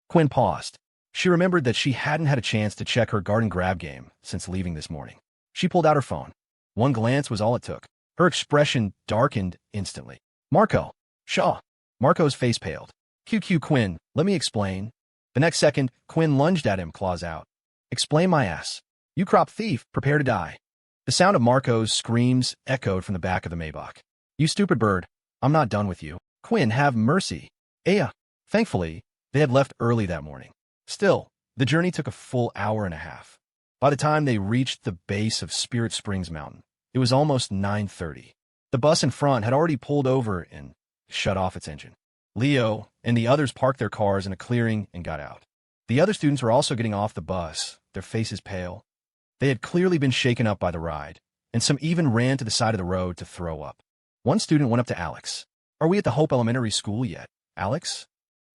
Quinn paused. She remembered that she hadn't had a chance to check her garden grab game since leaving this morning. She pulled out her phone. One glance was all it took. Her expression darkened instantly. Marco. Shaw. Marco's face paled. QQ Quinn, let me explain. The next second, Quinn lunged at him, claws out. Explain my ass. You crop thief, prepare to die. The sound of Marco's screams echoed from the back of the Maybach. You stupid bird. I'm not done with you. Quinn, have mercy. Thankfully, they had left early that morning. Still, the journey took a full hour and a half. By the time they reached the base of Spirit Springs Mountain, it was almost 9:30. The bus in front had already pulled over and shut off its engine. Leo and the others parked their cars in a clearing and got out. The other students were also getting off the bus, their faces pale. They had clearly been shaken up by the ride, and some even ran to the side of the road to throw up. One student went up to Alex. Are we at the Hope Elementary School yet, Alex?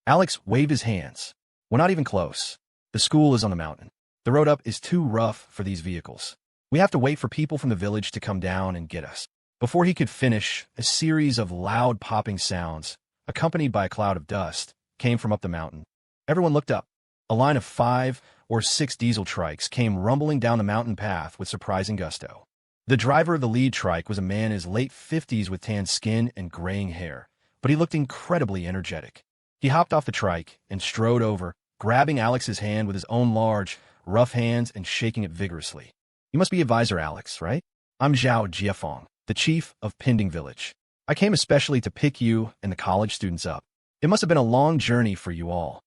Alex waved his hands. We're not even close. The school is on the mountain. The road up is too rough for these vehicles. We have to wait for people from the village to come down and get us. Before he could finish, a series of loud popping sounds, accompanied by a cloud of dust, came from up the mountain. Everyone looked up. A line of 5 or 6 diesel trikes came rumbling down the mountain path with surprising gusto. The driver of the lead trike was a man in his late 50s with tan skin and graying hair, but he looked incredibly energetic. He hopped off the trike and strode over, grabbing Alex's hand with his own large, rough hands and shaking it vigorously. You must be advisor Alex, right? I'm Zhao Jiafeng, the chief of Pending Village. I came especially to pick you and the college students up. It must have been a long journey for you all.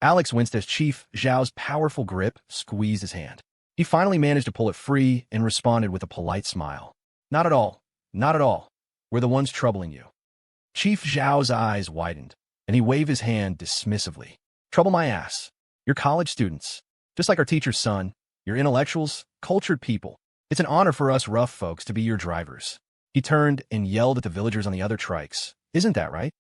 Alex winced as Chief Zhao's powerful grip squeezed his hand. He finally managed to pull it free and responded with a polite smile. Not at all. We're the ones troubling you. Chief Zhao's eyes widened, and he waved his hand dismissively. Trouble my ass. You're college students. Just like our teacher's son, you're intellectuals, cultured people. It's an honor for us rough folks to be your drivers. He turned and yelled at the villagers on the other trikes. Isn't that right?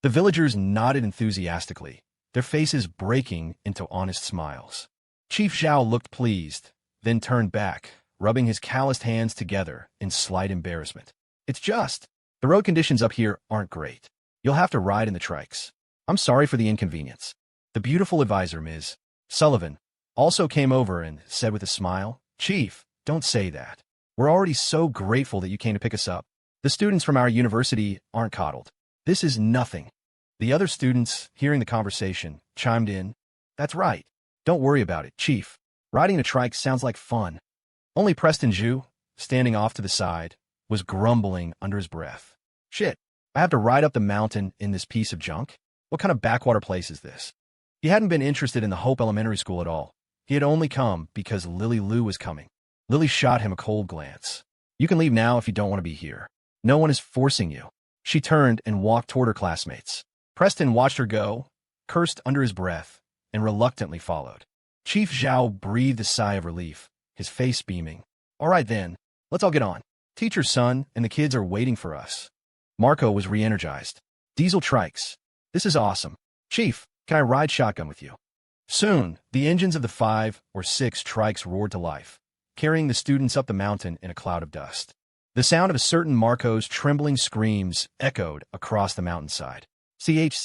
The villagers nodded enthusiastically, their faces breaking into honest smiles. Chief Zhao looked pleased, then turned back, rubbing his calloused hands together in slight embarrassment. It's just, the road conditions up here aren't great. You'll have to ride in the trikes. I'm sorry for the inconvenience. The beautiful advisor, Ms. Sullivan, also came over and said with a smile, Chief, don't say that. We're already so grateful that you came to pick us up. The students from our university aren't coddled. This is nothing. The other students, hearing the conversation, chimed in. That's right. Don't worry about it, Chief. Riding a trike sounds like fun. Only Preston Zhu, standing off to the side, was grumbling under his breath. Shit, I have to ride up the mountain in this piece of junk? What kind of backwater place is this? He hadn't been interested in the Hope Elementary School at all. He had only come because Lily Lou was coming. Lily shot him a cold glance. You can leave now if you don't want to be here. No one is forcing you. She turned and walked toward her classmates. Preston watched her go, cursed under his breath, and reluctantly followed. Chief Zhao breathed a sigh of relief, his face beaming. All right then, let's all get on. Teacher's son and the kids are waiting for us. Marco was re-energized. Diesel trikes. This is awesome. Chief, can I ride shotgun with you? Soon, the engines of the 5 or 6 trikes roared to life, carrying the students up the mountain in a cloud of dust. The sound of a certain Marco's trembling screams echoed across the mountainside. CH,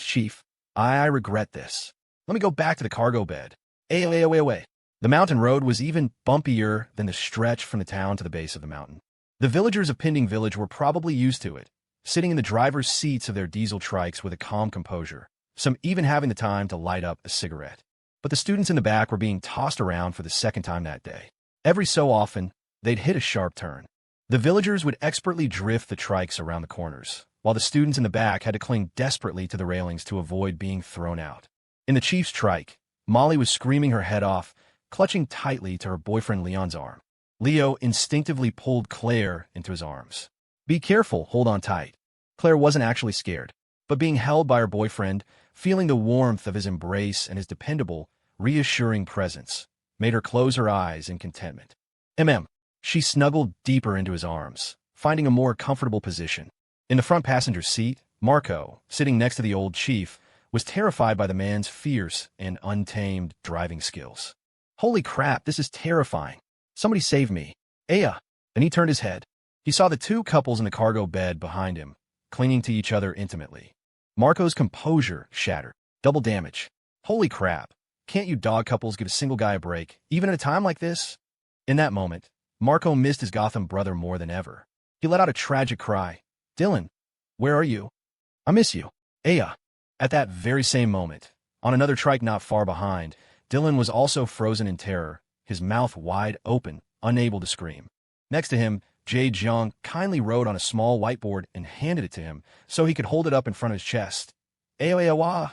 Chief. I regret this. Let me go back to the cargo bed. Away. The mountain road was even bumpier than the stretch from the town to the base of the mountain. The villagers of Pinding Village were probably used to it, sitting in the driver's seats of their diesel trikes with a calm composure, some even having the time to light up a cigarette. But the students in the back were being tossed around for the second time that day. Every so often, they'd hit a sharp turn. The villagers would expertly drift the trikes around the corners, while the students in the back had to cling desperately to the railings to avoid being thrown out. In the chief's trike, Molly was screaming her head off, clutching tightly to her boyfriend Leon's arm. Leo instinctively pulled Claire into his arms. Be careful, hold on tight. Claire wasn't actually scared, but being held by her boyfriend, feeling the warmth of his embrace and his dependable, reassuring presence, made her close her eyes in contentment. She snuggled deeper into his arms, finding a more comfortable position. In the front passenger seat, Marco, sitting next to the old chief, was terrified by the man's fierce and untamed driving skills. Holy crap, this is terrifying. Somebody save me. Aya. Then he turned his head. He saw the two couples in the cargo bed behind him, clinging to each other intimately. Marco's composure shattered. Double damage. Holy crap. Can't you dog couples give a single guy a break, even at a time like this? In that moment, Marco missed his Gotham brother more than ever. He let out a tragic cry. Dylan, where are you? I miss you. Aya. At that very same moment, on another trike not far behind, Dylan was also frozen in terror, his mouth wide open, unable to scream. Next to him, Jay Jiang kindly wrote on a small whiteboard and handed it to him so he could hold it up in front of his chest. Aoawa.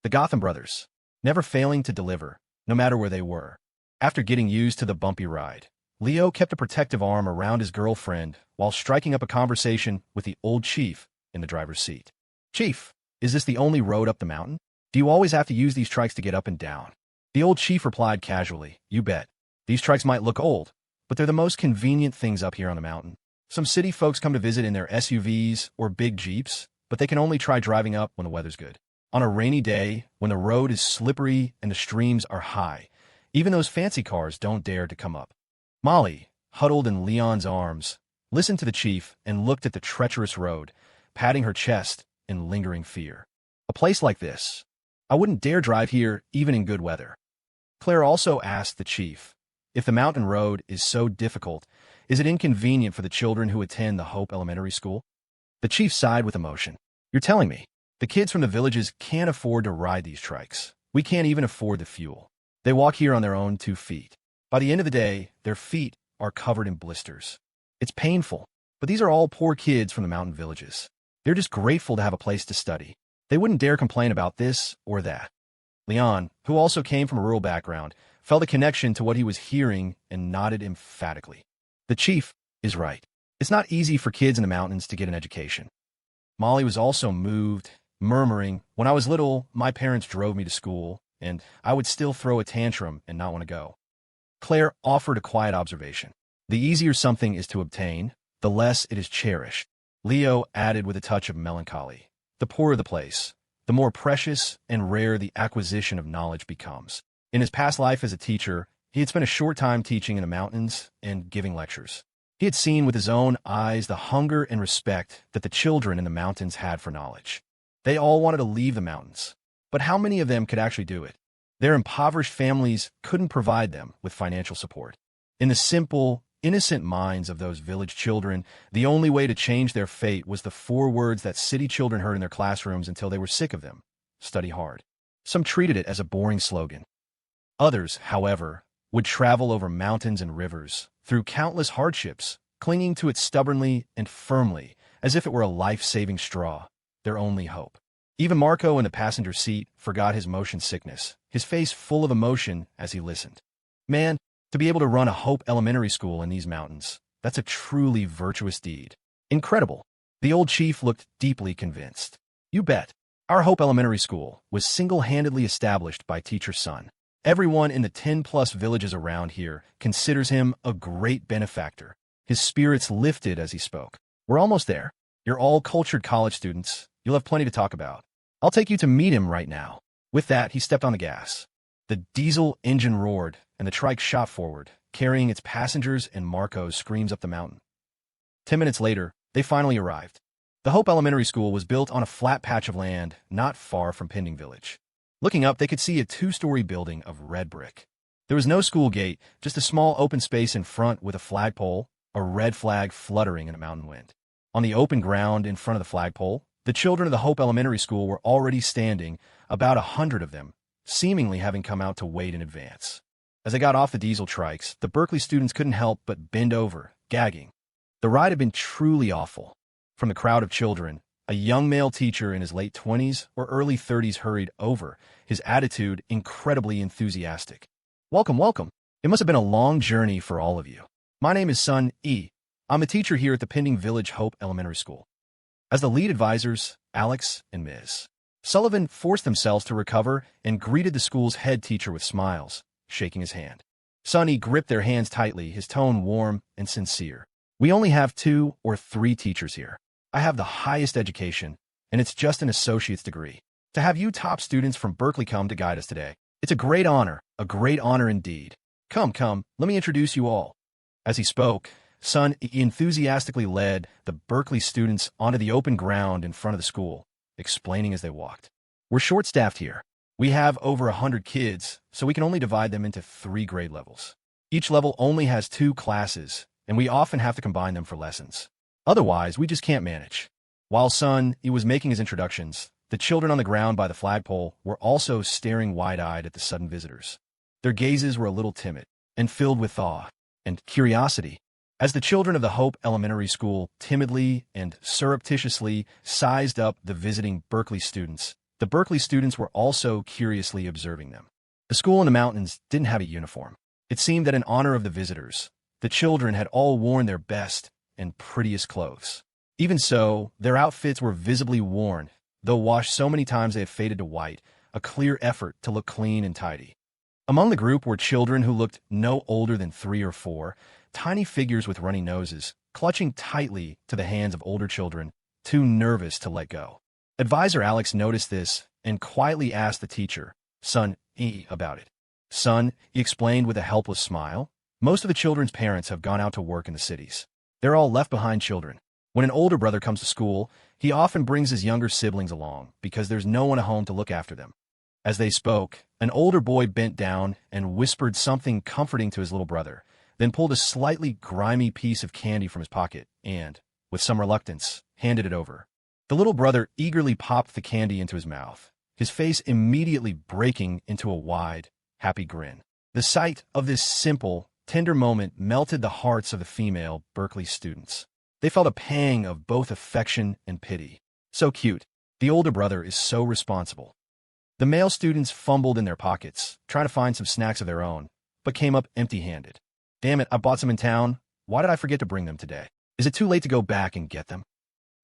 The Gotham brothers, never failing to deliver, no matter where they were. After getting used to the bumpy ride, Leo kept a protective arm around his girlfriend while striking up a conversation with the old chief in the driver's seat. Chief, is this the only road up the mountain? Do you always have to use these trikes to get up and down? The old chief replied casually, You bet. These trikes might look old, but they're the most convenient things up here on the mountain. Some city folks come to visit in their SUVs or big Jeeps, but they can only try driving up when the weather's good. On a rainy day, when the road is slippery and the streams are high, even those fancy cars don't dare to come up. Molly, huddled in Leon's arms, listened to the chief and looked at the treacherous road, patting her chest in lingering fear. A place like this, I wouldn't dare drive here even in good weather. Claire also asked the chief, if the mountain road is so difficult, is it inconvenient for the children who attend the Hope Elementary School? The chief sighed with emotion. You're telling me, the kids from the villages can't afford to ride these trikes. We can't even afford the fuel. They walk here on their own 2 feet. By the end of the day, their feet are covered in blisters. It's painful, but these are all poor kids from the mountain villages. They're just grateful to have a place to study. They wouldn't dare complain about this or that. Leon, who also came from a rural background, felt a connection to what he was hearing and nodded emphatically. The chief is right. It's not easy for kids in the mountains to get an education. Molly was also moved, murmuring, When I was little, my parents drove me to school, and I would still throw a tantrum and not want to go. Claire offered a quiet observation. The easier something is to obtain, the less it is cherished. Leo added with a touch of melancholy. The poorer the place, the more precious and rare the acquisition of knowledge becomes. In his past life as a teacher, he had spent a short time teaching in the mountains and giving lectures. He had seen with his own eyes the hunger and respect that the children in the mountains had for knowledge. They all wanted to leave the mountains, but how many of them could actually do it? Their impoverished families couldn't provide them with financial support. In the simple, innocent minds of those village children, the only way to change their fate was the 4 words that city children heard in their classrooms until they were sick of them: study hard. Some treated it as a boring slogan. Others, however, would travel over mountains and rivers, through countless hardships, clinging to it stubbornly and firmly, as if it were a life-saving straw, their only hope. Even Marco in the passenger seat forgot his motion sickness, his face full of emotion as he listened. Man, to be able to run a Hope Elementary School in these mountains, that's a truly virtuous deed. Incredible. The old chief looked deeply convinced. You bet. Our Hope Elementary School was single-handedly established by Teacher's son. Everyone in the 10-plus villages around here considers him a great benefactor. His spirits lifted as he spoke. We're almost there. You're all cultured college students. You'll have plenty to talk about. I'll take you to meet him right now. With that, he stepped on the gas. The diesel engine roared, and the trike shot forward, carrying its passengers and Marco's screams up the mountain. 10 minutes later, they finally arrived. The Hope Elementary School was built on a flat patch of land not far from Pending Village. Looking up, they could see a 2-story building of red brick. There was no school gate, just a small open space in front with a flagpole, a red flag fluttering in a mountain wind. On the open ground in front of the flagpole, the children of the Hope Elementary School were already standing, about 100 of them, seemingly having come out to wait in advance. As they got off the diesel trikes, the Berkeley students couldn't help but bend over, gagging. The ride had been truly awful. From the crowd of children, a young male teacher in his late 20s or early 30s hurried over, his attitude incredibly enthusiastic. Welcome, welcome. It must have been a long journey for all of you. My name is Sun E. I'm a teacher here at the Pending Village Hope Elementary School. As the lead advisors, Alex and Ms. Sullivan forced themselves to recover and greeted the school's head teacher with smiles, shaking his hand. Sonny gripped their hands tightly, his tone warm and sincere. We only have 2 or 3 teachers here. I have the highest education, and it's just an associate's degree. To have you top students from Berkeley come to guide us today, it's a great honor indeed. Come, let me introduce you all. As he spoke, Sun enthusiastically led the Berkeley students onto the open ground in front of the school, explaining as they walked. We're short-staffed here. We have over 100 kids, so we can only divide them into 3 grade levels. Each level only has 2 classes, and we often have to combine them for lessons. Otherwise, we just can't manage. While Sun was making his introductions, the children on the ground by the flagpole were also staring wide-eyed at the sudden visitors. Their gazes were a little timid and filled with awe and curiosity. As the children of the Hope Elementary School timidly and surreptitiously sized up the visiting Berkeley students, the Berkeley students were also curiously observing them. The school in the mountains didn't have a uniform. It seemed that in honor of the visitors, the children had all worn their best and prettiest clothes. Even so, their outfits were visibly worn, though washed so many times they had faded to white, a clear effort to look clean and tidy. Among the group were children who looked no older than 3 or 4, tiny figures with runny noses, clutching tightly to the hands of older children, too nervous to let go. Advisor Alex noticed this and quietly asked the teacher, Sun E, about it. Son, he explained with a helpless smile, most of the children's parents have gone out to work in the cities. They're all left-behind children. When an older brother comes to school, he often brings his younger siblings along because there's no one at home to look after them. As they spoke, an older boy bent down and whispered something comforting to his little brother, then pulled a slightly grimy piece of candy from his pocket and, with some reluctance, handed it over. The little brother eagerly popped the candy into his mouth, his face immediately breaking into a wide, happy grin. The sight of this simple, tender moment melted the hearts of the female Berkeley students. They felt a pang of both affection and pity. So cute. The older brother is so responsible. The male students fumbled in their pockets, trying to find some snacks of their own, but came up empty-handed. Damn it, I bought some in town. Why did I forget to bring them today? Is it too late to go back and get them?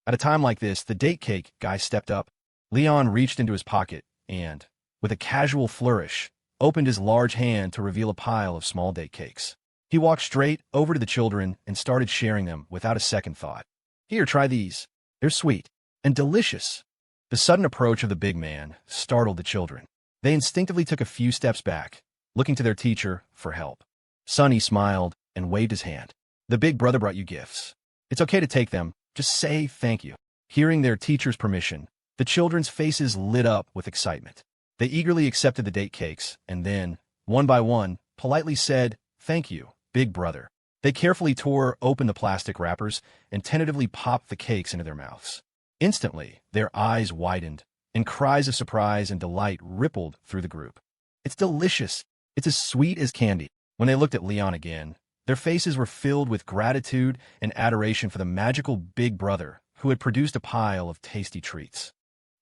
At a time like this, the date cake guy stepped up. Leon reached into his pocket and, with a casual flourish, opened his large hand to reveal a pile of small date cakes. He walked straight over to the children and started sharing them without a second thought. Here, try these. They're sweet and delicious. The sudden approach of the big man startled the children. They instinctively took a few steps back, looking to their teacher for help. Sonny smiled and waved his hand. The big brother brought you gifts. It's okay to take them. Just say thank you. Hearing their teacher's permission, the children's faces lit up with excitement. They eagerly accepted the date cakes and then, one by one, politely said, "Thank you, big brother." They carefully tore open the plastic wrappers and tentatively popped the cakes into their mouths. Instantly, their eyes widened, and cries of surprise and delight rippled through the group. "It's delicious. It's as sweet as candy." When they looked at Leon again, their faces were filled with gratitude and adoration for the magical big brother who had produced a pile of tasty treats.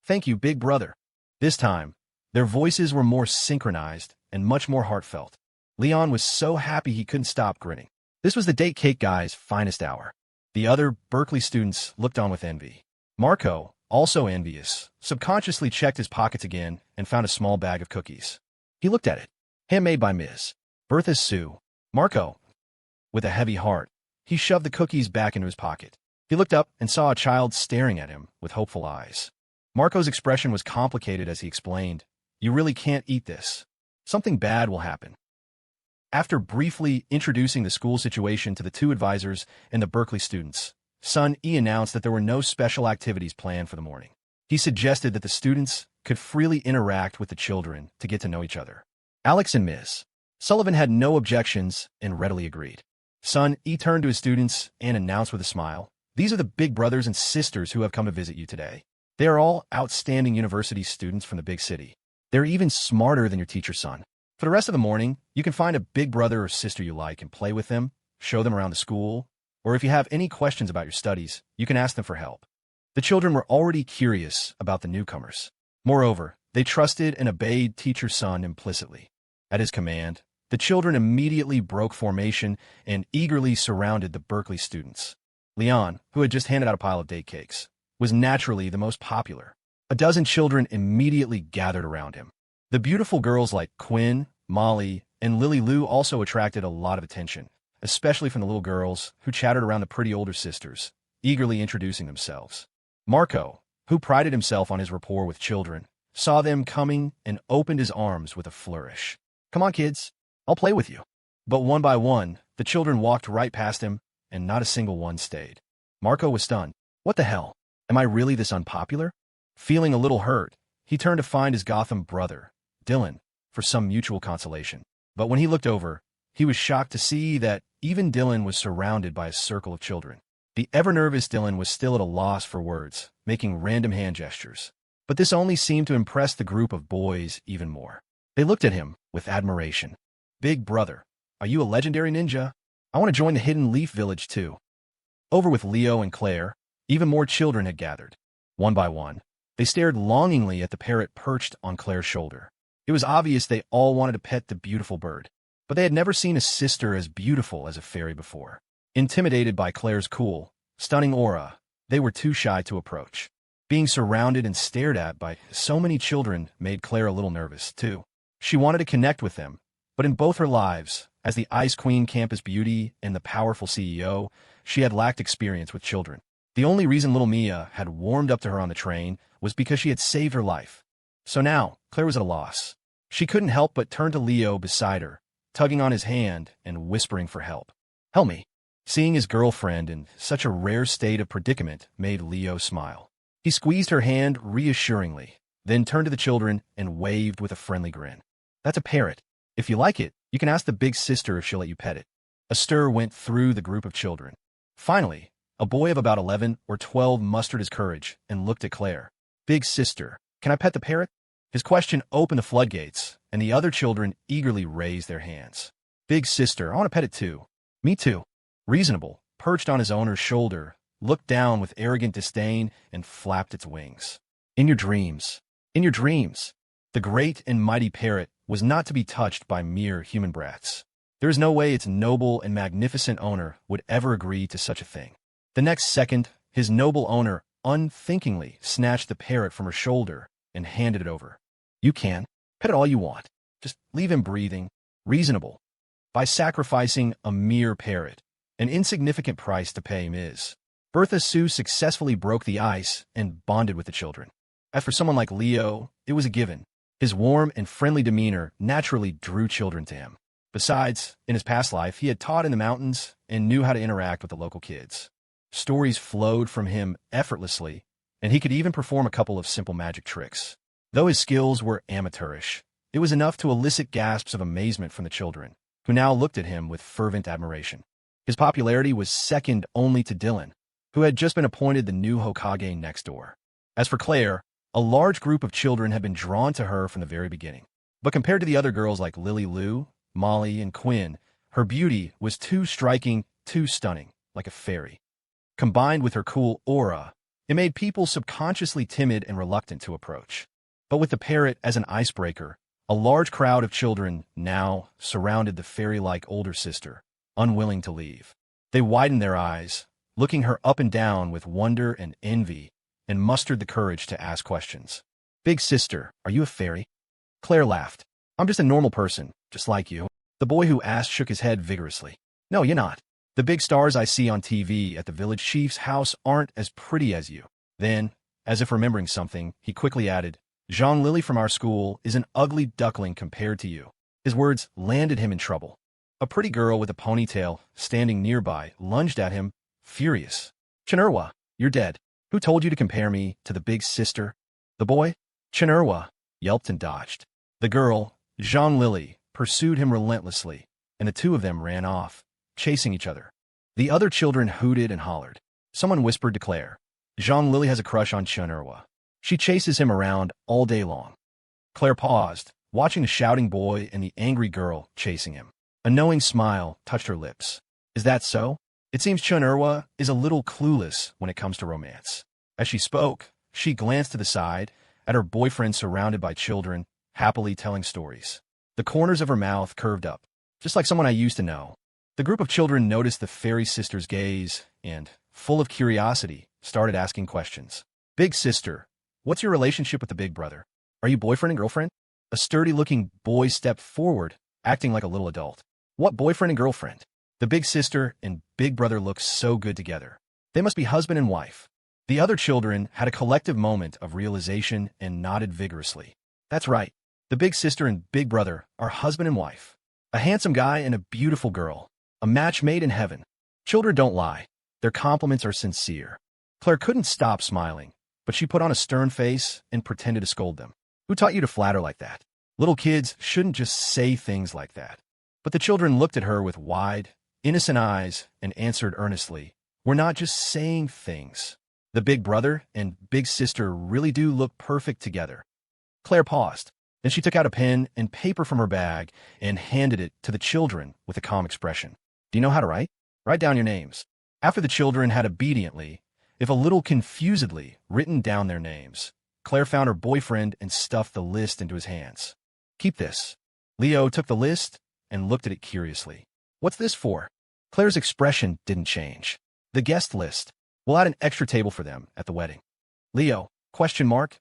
"Thank you, big brother." This time, their voices were more synchronized and much more heartfelt. Leon was so happy he couldn't stop grinning. This was the date cake guy's finest hour. The other Berkeley students looked on with envy. Marco, also envious, subconsciously checked his pockets again and found a small bag of cookies. He looked at it. Handmade by Ms. Bertha Sue. Marco, with a heavy heart, he shoved the cookies back into his pocket. He looked up and saw a child staring at him with hopeful eyes. Marco's expression was complicated as he explained, "You really can't eat this. Something bad will happen." After briefly introducing the school situation to the two advisors and the Berkeley students, Son E announced that there were no special activities planned for the morning. He suggested that the students could freely interact with the children to get to know each other. Alex and Ms. Sullivan had no objections and readily agreed. Son E turned to his students and announced with a smile, "These are the big brothers and sisters who have come to visit you today. They are all outstanding university students from the big city. They're even smarter than your teacher's son. For the rest of the morning, you can find a big brother or sister you like and play with them, show them around the school, or if you have any questions about your studies, you can ask them for help." The children were already curious about the newcomers. Moreover, they trusted and obeyed teacher Son implicitly. At his command, the children immediately broke formation and eagerly surrounded the Berkeley students. Leon, who had just handed out a pile of date cakes, was naturally the most popular. A dozen children immediately gathered around him. The beautiful girls like Quinn, Molly, and Lily Lou also attracted a lot of attention, especially from the little girls who chattered around the pretty older sisters, eagerly introducing themselves. Marco, who prided himself on his rapport with children, saw them coming and opened his arms with a flourish. "Come on, kids. I'll play with you." But one by one, the children walked right past him, and not a single one stayed. Marco was stunned. "What the hell? Am I really this unpopular?" Feeling a little hurt, he turned to find his Gotham brother, Dylan, for some mutual consolation. But when he looked over, he was shocked to see that even Dylan was surrounded by a circle of children. The ever-nervous Dylan was still at a loss for words, making random hand gestures. But this only seemed to impress the group of boys even more. They looked at him with admiration. "Big brother, are you a legendary ninja? I want to join the Hidden Leaf Village too." Over with Leo and Claire, even more children had gathered. One by one, they stared longingly at the parrot perched on Claire's shoulder. It was obvious they all wanted to pet the beautiful bird, but they had never seen a sister as beautiful as a fairy before. Intimidated by Claire's cool, stunning aura, they were too shy to approach. Being surrounded and stared at by so many children made Claire a little nervous, too. She wanted to connect with them, but in both her lives, as the Ice Queen campus beauty and the powerful CEO, she had lacked experience with children. The only reason little Mia had warmed up to her on the train was because she had saved her life. So now, Claire was at a loss. She couldn't help but turn to Leo beside her, tugging on his hand and whispering for help. "Help me." Seeing his girlfriend in such a rare state of predicament made Leo smile. He squeezed her hand reassuringly, then turned to the children and waved with a friendly grin. "That's a parrot. If you like it, you can ask the big sister if she'll let you pet it." A stir went through the group of children. Finally, a boy of about 11 or 12 mustered his courage and looked at Claire. "Big sister, can I pet the parrot?" His question opened the floodgates, and the other children eagerly raised their hands. "Big sister, I want to pet it too." "Me too." Reasonable, perched on his owner's shoulder, looked down with arrogant disdain and flapped its wings. "In your dreams. In your dreams." The great and mighty parrot was not to be touched by mere human brats. There is no way its noble and magnificent owner would ever agree to such a thing. The next second, his noble owner unthinkingly snatched the parrot from her shoulder and handed it over. "You can. Pet it all you want. Just leave him breathing." Reasonable. By sacrificing a mere parrot, an insignificant price to pay Ms. Bertha Sue successfully broke the ice and bonded with the children. As for someone like Leo, it was a given. His warm and friendly demeanor naturally drew children to him. Besides, in his past life, he had taught in the mountains and knew how to interact with the local kids. Stories flowed from him effortlessly, and he could even perform a couple of simple magic tricks. Though his skills were amateurish, it was enough to elicit gasps of amazement from the children, who now looked at him with fervent admiration. His popularity was second only to Dylan, who had just been appointed the new Hokage next door. As for Claire, a large group of children had been drawn to her from the very beginning. But compared to the other girls like Lily Lou, Molly, and Quinn, her beauty was too striking, too stunning, like a fairy. Combined with her cool aura, it made people subconsciously timid and reluctant to approach. But with the parrot as an icebreaker, a large crowd of children now surrounded the fairy-like older sister, unwilling to leave. They widened their eyes, looking her up and down with wonder and envy, and mustered the courage to ask questions. "Big sister, are you a fairy?" Claire laughed. "I'm just a normal person, just like you." The boy who asked shook his head vigorously. "No, you're not. The big stars I see on TV at the village chief's house aren't as pretty as you." Then, as if remembering something, he quickly added, "Jean Lily from our school is an ugly duckling compared to you." His words landed him in trouble. A pretty girl with a ponytail, standing nearby, lunged at him, furious. "Chinurwa, you're dead. Who told you to compare me to the big sister?" The boy, Chinurwa, yelped and dodged. The girl, Jean Lily, pursued him relentlessly, and the two of them ran off, chasing each other. The other children hooted and hollered. Someone whispered to Claire, "Jean Lily has a crush on Chinurwa. She chases him around all day long." Claire paused, watching the shouting boy and the angry girl chasing him. A knowing smile touched her lips. "Is that so? It seems Chinurwa is a little clueless when it comes to romance." As she spoke, she glanced to the side, at her boyfriend surrounded by children, happily telling stories. The corners of her mouth curved up, just like someone I used to know. The group of children noticed the fairy sister's gaze and, full of curiosity, started asking questions. "Big sister, what's your relationship with the big brother? Are you boyfriend and girlfriend?" A sturdy-looking boy stepped forward, acting like a little adult. "What boyfriend and girlfriend? The big sister and big brother look so good together. They must be husband and wife." The other children had a collective moment of realization and nodded vigorously. "That's right. The big sister and big brother are husband and wife. A handsome guy and a beautiful girl. A match made in heaven." Children don't lie. Their compliments are sincere. Claire couldn't stop smiling, but she put on a stern face and pretended to scold them. "Who taught you to flatter like that? Little kids shouldn't just say things like that." But the children looked at her with wide, innocent eyes and answered earnestly, "We're not just saying things. The big brother and big sister really do look perfect together." Claire paused. Then she took out a pen and paper from her bag and handed it to the children with a calm expression. "Do you know how to write? Write down your names." After the children had obediently, if a little confusedly, written down their names, Claire found her boyfriend and stuffed the list into his hands. "Keep this." Leo took the list and looked at it curiously. "What's this for?" Claire's expression didn't change. "The guest list. We'll add an extra table for them at the wedding." "Leo, question mark?"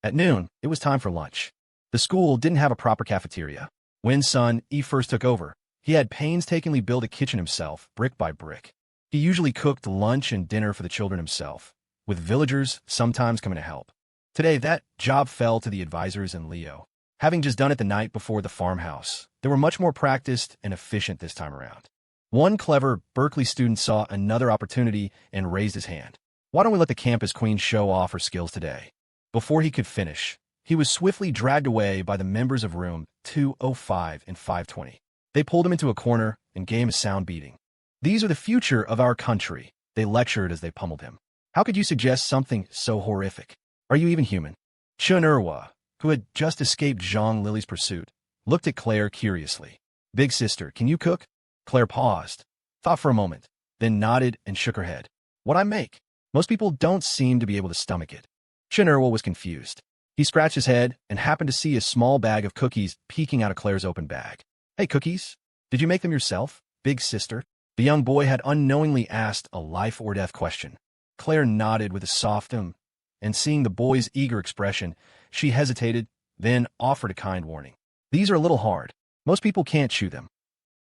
At noon, it was time for lunch. The school didn't have a proper cafeteria. When son E first took over, he had painstakingly built a kitchen himself, brick by brick. He usually cooked lunch and dinner for the children himself, with villagers sometimes coming to help. Today, that job fell to the advisors and Leo. Having just done it the night before the farmhouse, they were much more practiced and efficient this time around. One clever Berkeley student saw another opportunity and raised his hand. "Why don't we let the campus queen show off her skills today?" Before he could finish, he was swiftly dragged away by the members of room 205 and 520. They pulled him into a corner and gave him a sound beating. "These are the future of our country," they lectured as they pummeled him. "How could you suggest something so horrific? Are you even human?" Chunurwa, who had just escaped Zhang Lily's pursuit, looked at Claire curiously. "Big sister, can you cook?" Claire paused, thought for a moment, then nodded and shook her head. "What I make? Most people don't seem to be able to stomach it." Chunurwa was confused. He scratched his head and happened to see a small bag of cookies peeking out of Claire's open bag. "Hey, cookies? Did you make them yourself, big sister?" The young boy had unknowingly asked a life-or-death question. Claire nodded with a soft and seeing the boy's eager expression, she hesitated, then offered a kind warning. "These are a little hard. Most people can't chew them."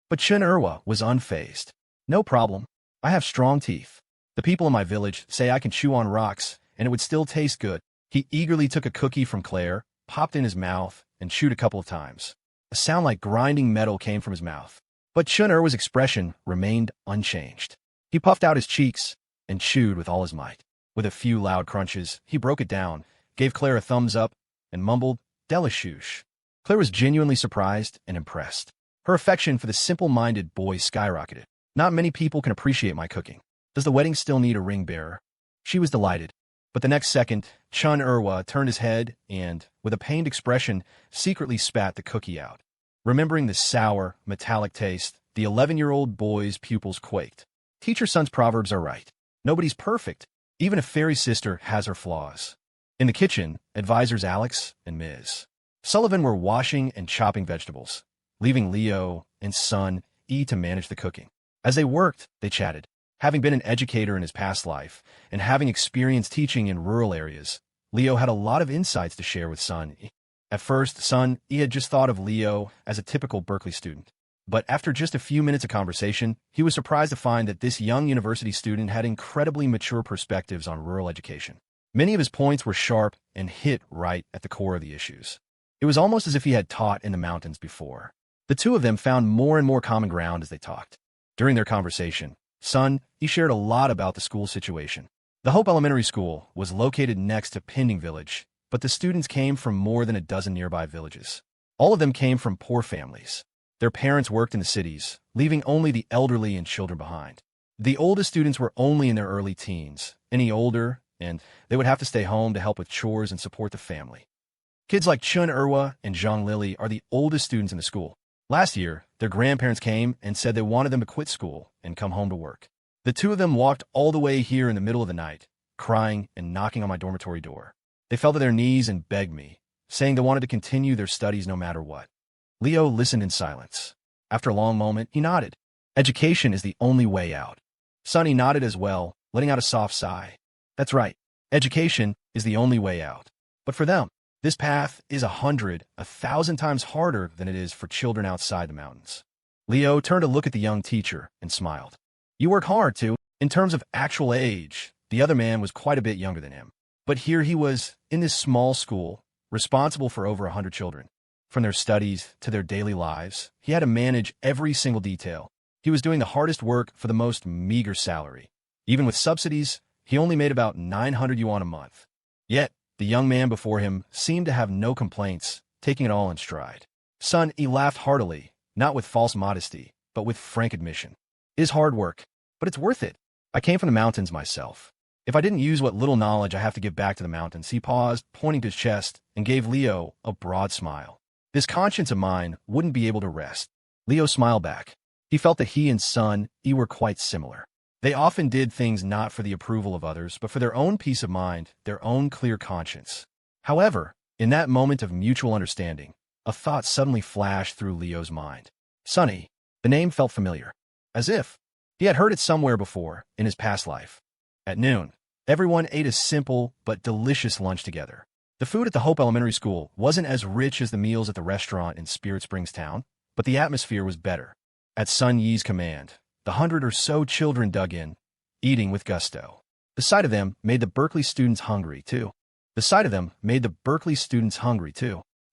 But Chunurwa was unfazed. "No problem. I have strong teeth. The people in my village say I can chew on rocks and it would still taste good." He eagerly took a cookie from Claire, popped it in his mouth, and chewed a couple of times. A sound like grinding metal came from his mouth. But Chunurwa's expression remained unchanged. He puffed out his cheeks and chewed with all his might. With a few loud crunches, he broke it down, gave Claire a thumbs up, and mumbled, "Delicious." Claire was genuinely surprised and impressed. Her affection for the simple-minded boy skyrocketed. Not many people can appreciate my cooking. Does the wedding still need a ring bearer? She was delighted. But the next second, Chun Irwa turned his head and, with a pained expression, secretly spat the cookie out. Remembering the sour, metallic taste, the 11-year-old boy's pupils quaked. Teacher Sun's proverbs are right. Nobody's perfect. Even a fairy sister has her flaws. In the kitchen, advisors Alex and Ms. Sullivan were washing and chopping vegetables, leaving Leo and son E to manage the cooking. As they worked, they chatted. Having been an educator in his past life and having experience teaching in rural areas, Leo had a lot of insights to share with son E. At first, son E had just thought of Leo as a typical Berkeley student. But after just a few minutes of conversation, he was surprised to find that this young university student had incredibly mature perspectives on rural education. Many of his points were sharp and hit right at the core of the issues. It was almost as if he had taught in the mountains before. The two of them found more and more common ground as they talked. During their conversation, son E shared a lot about the school situation. The Hope Elementary School was located next to Pending Village, but the students came from more than a dozen nearby villages. All of them came from poor families. Their parents worked in the cities, leaving only the elderly and children behind. The oldest students were only in their early teens, any older, and they would have to stay home to help with chores and support the family. Kids like Chun Irwa and Zhang Lily are the oldest students in the school. Last year, their grandparents came and said they wanted them to quit school and come home to work. The two of them walked all the way here in the middle of the night, crying and knocking on my dormitory door. They fell to their knees and begged me, saying they wanted to continue their studies no matter what. Leo listened in silence. After a long moment, he nodded. Education is the only way out. Sonny nodded as well, letting out a soft sigh. That's right. Education is the only way out. But for them, this path is 1,000 times harder than it is for children outside the mountains. Leo turned to look at the young teacher and smiled. You work hard, too. In terms of actual age, the other man was quite a bit younger than him. But here he was, in this small school, responsible for over 100 children. From their studies to their daily lives, he had to manage every single detail. He was doing the hardest work for the most meager salary. Even with subsidies, he only made about 900 yuan a month. Yet, the young man before him seemed to have no complaints, taking it all in stride. Son E laughed heartily, not with false modesty, but with frank admission. It is hard work, but it's worth it. I came from the mountains myself. If I didn't use what little knowledge I have to give back to the mountains, he paused, pointing to his chest, and gave Leo a broad smile. This conscience of mine wouldn't be able to rest. Leo smiled back. He felt that he and son E were quite similar. They often did things not for the approval of others, but for their own peace of mind, their own clear conscience. However, in that moment of mutual understanding, a thought suddenly flashed through Leo's mind. Sonny, the name felt familiar, as if he had heard it somewhere before in his past life. At noon, everyone ate a simple but delicious lunch together. The food at the Hope Elementary School wasn't as rich as the meals at the restaurant in Spirit Springs Town, but the atmosphere was better. At Sun Yi's command, the 100 or so children dug in, eating with gusto. The sight of them made the Berkeley students hungry, too.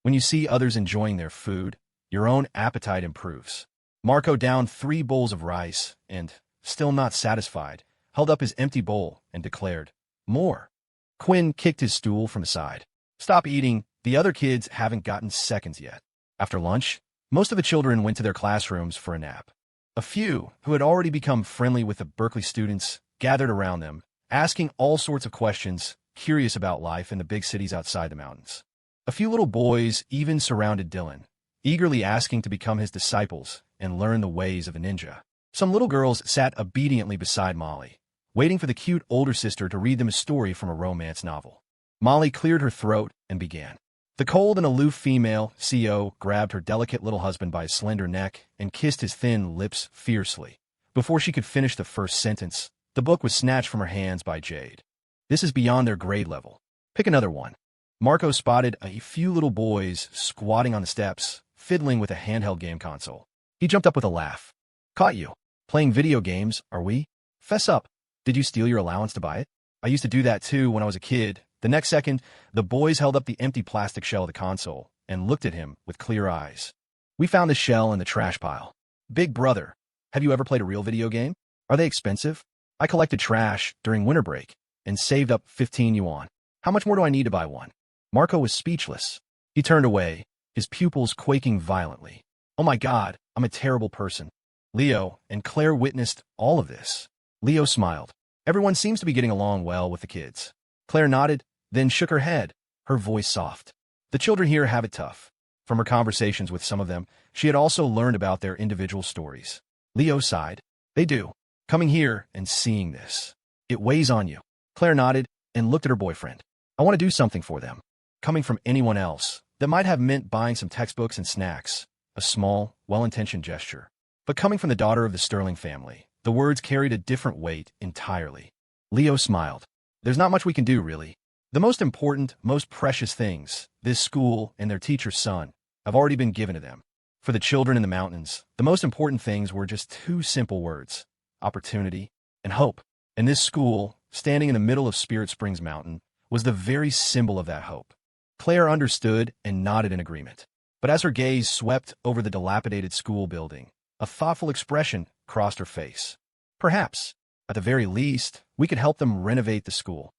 When you see others enjoying their food, your own appetite improves. Marco downed 3 bowls of rice and, still not satisfied, held up his empty bowl and declared, "More." Quinn kicked his stool from his side. "Stop eating. The other kids haven't gotten seconds yet." After lunch, most of the children went to their classrooms for a nap. A few, who had already become friendly with the Berkeley students, gathered around them, asking all sorts of questions, curious about life in the big cities outside the mountains. A few little boys even surrounded Dylan, eagerly asking to become his disciples and learn the ways of a ninja. Some little girls sat obediently beside Molly, waiting for the cute older sister to read them a story from a romance novel. Molly cleared her throat and began. The cold and aloof female CO grabbed her delicate little husband by his slender neck and kissed his thin lips fiercely. Before she could finish the first sentence, the book was snatched from her hands by Jade. "This is beyond their grade level. Pick another one." Marco spotted a few little boys squatting on the steps, fiddling with a handheld game console. He jumped up with a laugh. "Caught you. Playing video games, are we? Fess up. Did you steal your allowance to buy it? I used to do that too when I was a kid." The next second, the boys held up the empty plastic shell of the console and looked at him with clear eyes. "We found the shell in the trash pile. Big brother, have you ever played a real video game? Are they expensive? I collected trash during winter break and saved up 15 yuan. How much more do I need to buy one?" Marco was speechless. He turned away, his pupils quaking violently. "Oh my God, I'm a terrible person. Leo and Claire witnessed all of this. Leo smiled. Everyone seems to be getting along well with the kids. Claire nodded, then shook her head, her voice soft. The children here have it tough. From her conversations with some of them, she had also learned about their individual stories. Leo sighed. They do. Coming here and seeing this. It weighs on you. Claire nodded and looked at her boyfriend. I want to do something for them. Coming from anyone else, that might have meant buying some textbooks and snacks, a small, well-intentioned gesture. But coming from the daughter of the Sterling family, the words carried a different weight entirely. Leo smiled. There's not much we can do, really. The most important, most precious things, this school and their teacher's son, have already been given to them. For the children in the mountains, the most important things were just two simple words: opportunity and hope. And this school, standing in the middle of Spirit Springs Mountain, was the very symbol of that hope. Claire understood and nodded in agreement. But as her gaze swept over the dilapidated school building, a thoughtful expression crossed her face. Perhaps, at the very least, we could help them renovate the school.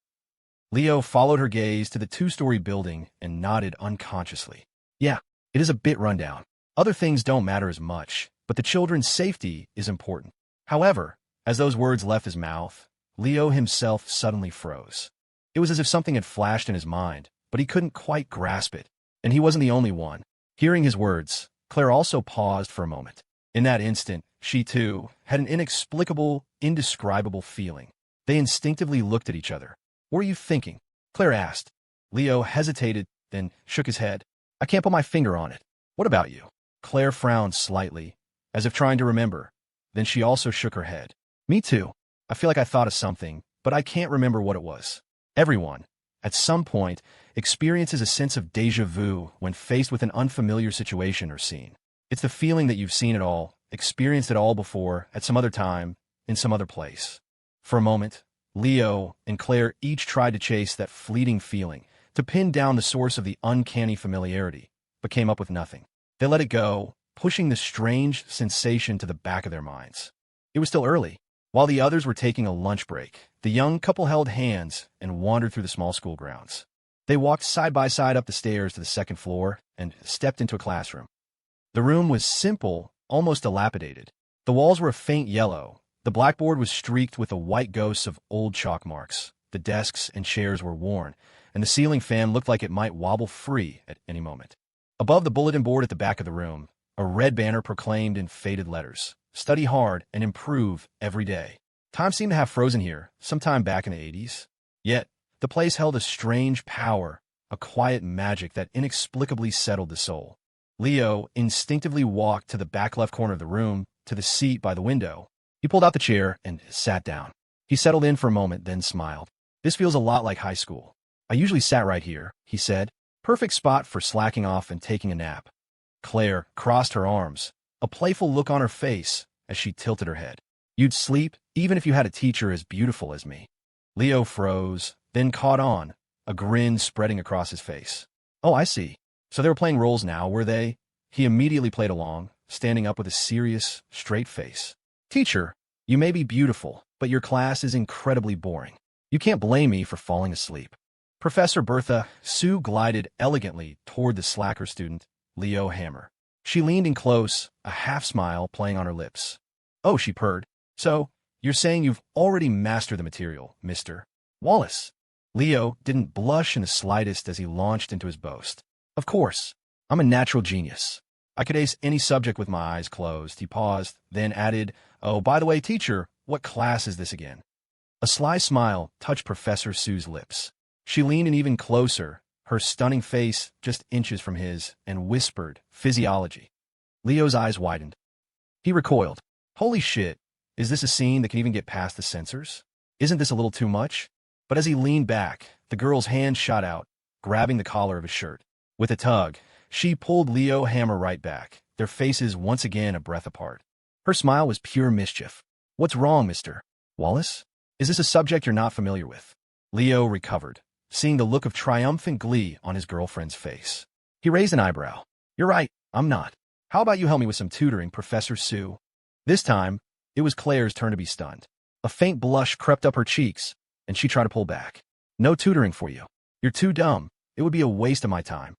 Leo followed her gaze to the two-story building and nodded unconsciously. Yeah, it is a bit rundown. Other things don't matter as much, but the children's safety is important. However, as those words left his mouth, Leo himself suddenly froze. It was as if something had flashed in his mind, but he couldn't quite grasp it. And he wasn't the only one. Hearing his words, Claire also paused for a moment. In that instant, she too had an inexplicable, indescribable feeling. They instinctively looked at each other. What are you thinking? Claire asked. Leo hesitated, then shook his head. I can't put my finger on it. What about you? Claire frowned slightly, as if trying to remember. Then she also shook her head. Me too. I feel like I thought of something, but I can't remember what it was. Everyone, at some point, experiences a sense of déjà vu when faced with an unfamiliar situation or scene. It's the feeling that you've seen it all, experienced it all before, at some other time, in some other place. For a moment, Leo and Claire each tried to chase that fleeting feeling, to pin down the source of the uncanny familiarity, but came up with nothing. They let it go, pushing the strange sensation to the back of their minds. It was still early. While the others were taking a lunch break, the young couple held hands and wandered through the small school grounds. They walked side by side up the stairs to the second floor and stepped into a classroom. The room was simple, almost dilapidated. The walls were a faint yellow. The blackboard was streaked with the white ghosts of old chalk marks. The desks and chairs were worn, and the ceiling fan looked like it might wobble free at any moment. Above the bulletin board at the back of the room, a red banner proclaimed in faded letters, "Study hard and improve every day." Time seemed to have frozen here, sometime back in the 80s. Yet, the place held a strange power, a quiet magic that inexplicably settled the soul. Leo instinctively walked to the back left corner of the room, to the seat by the window. He pulled out the chair and sat down. He settled in for a moment, then smiled. This feels a lot like high school. I usually sat right here, he said. Perfect spot for slacking off and taking a nap. Claire crossed her arms, a playful look on her face as she tilted her head. You'd sleep even if you had a teacher as beautiful as me. Leo froze, then caught on, a grin spreading across his face. Oh, I see. So they were playing roles now, were they? He immediately played along, standing up with a serious, straight face. Teacher, you may be beautiful, but your class is incredibly boring. You can't blame me for falling asleep. Professor Bertha Sue glided elegantly toward the slacker student, Leo Hammer. She leaned in close, a half-smile playing on her lips. Oh, she purred. So, you're saying you've already mastered the material, Mr. Wallace? Leo didn't blush in the slightest as he launched into his boast. Of course, I'm a natural genius. I could ace any subject with my eyes closed. He paused, then added, Oh, by the way, teacher, what class is this again? A sly smile touched Professor Sue's lips. She leaned in even closer, her stunning face just inches from his, and whispered, Physiology. Leo's eyes widened. He recoiled. Holy shit, is this a scene that can even get past the censors? Isn't this a little too much? But as he leaned back, the girl's hand shot out, grabbing the collar of his shirt. With a tug, she pulled Leo Hammer right back, their faces once again a breath apart. Her smile was pure mischief. What's wrong, Mr. Wallace? Is this a subject you're not familiar with? Leo recovered, seeing the look of triumphant glee on his girlfriend's face. He raised an eyebrow. You're right, I'm not. How about you help me with some tutoring, Professor Sue? This time, it was Claire's turn to be stunned. A faint blush crept up her cheeks, and she tried to pull back. No tutoring for you. You're too dumb. It would be a waste of my time.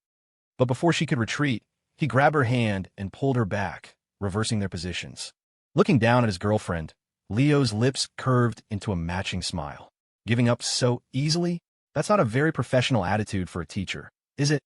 But before she could retreat, he grabbed her hand and pulled her back, reversing their positions. Looking down at his girlfriend, Leo's lips curved into a matching smile. Giving up so easily? That's not a very professional attitude for a teacher, is it?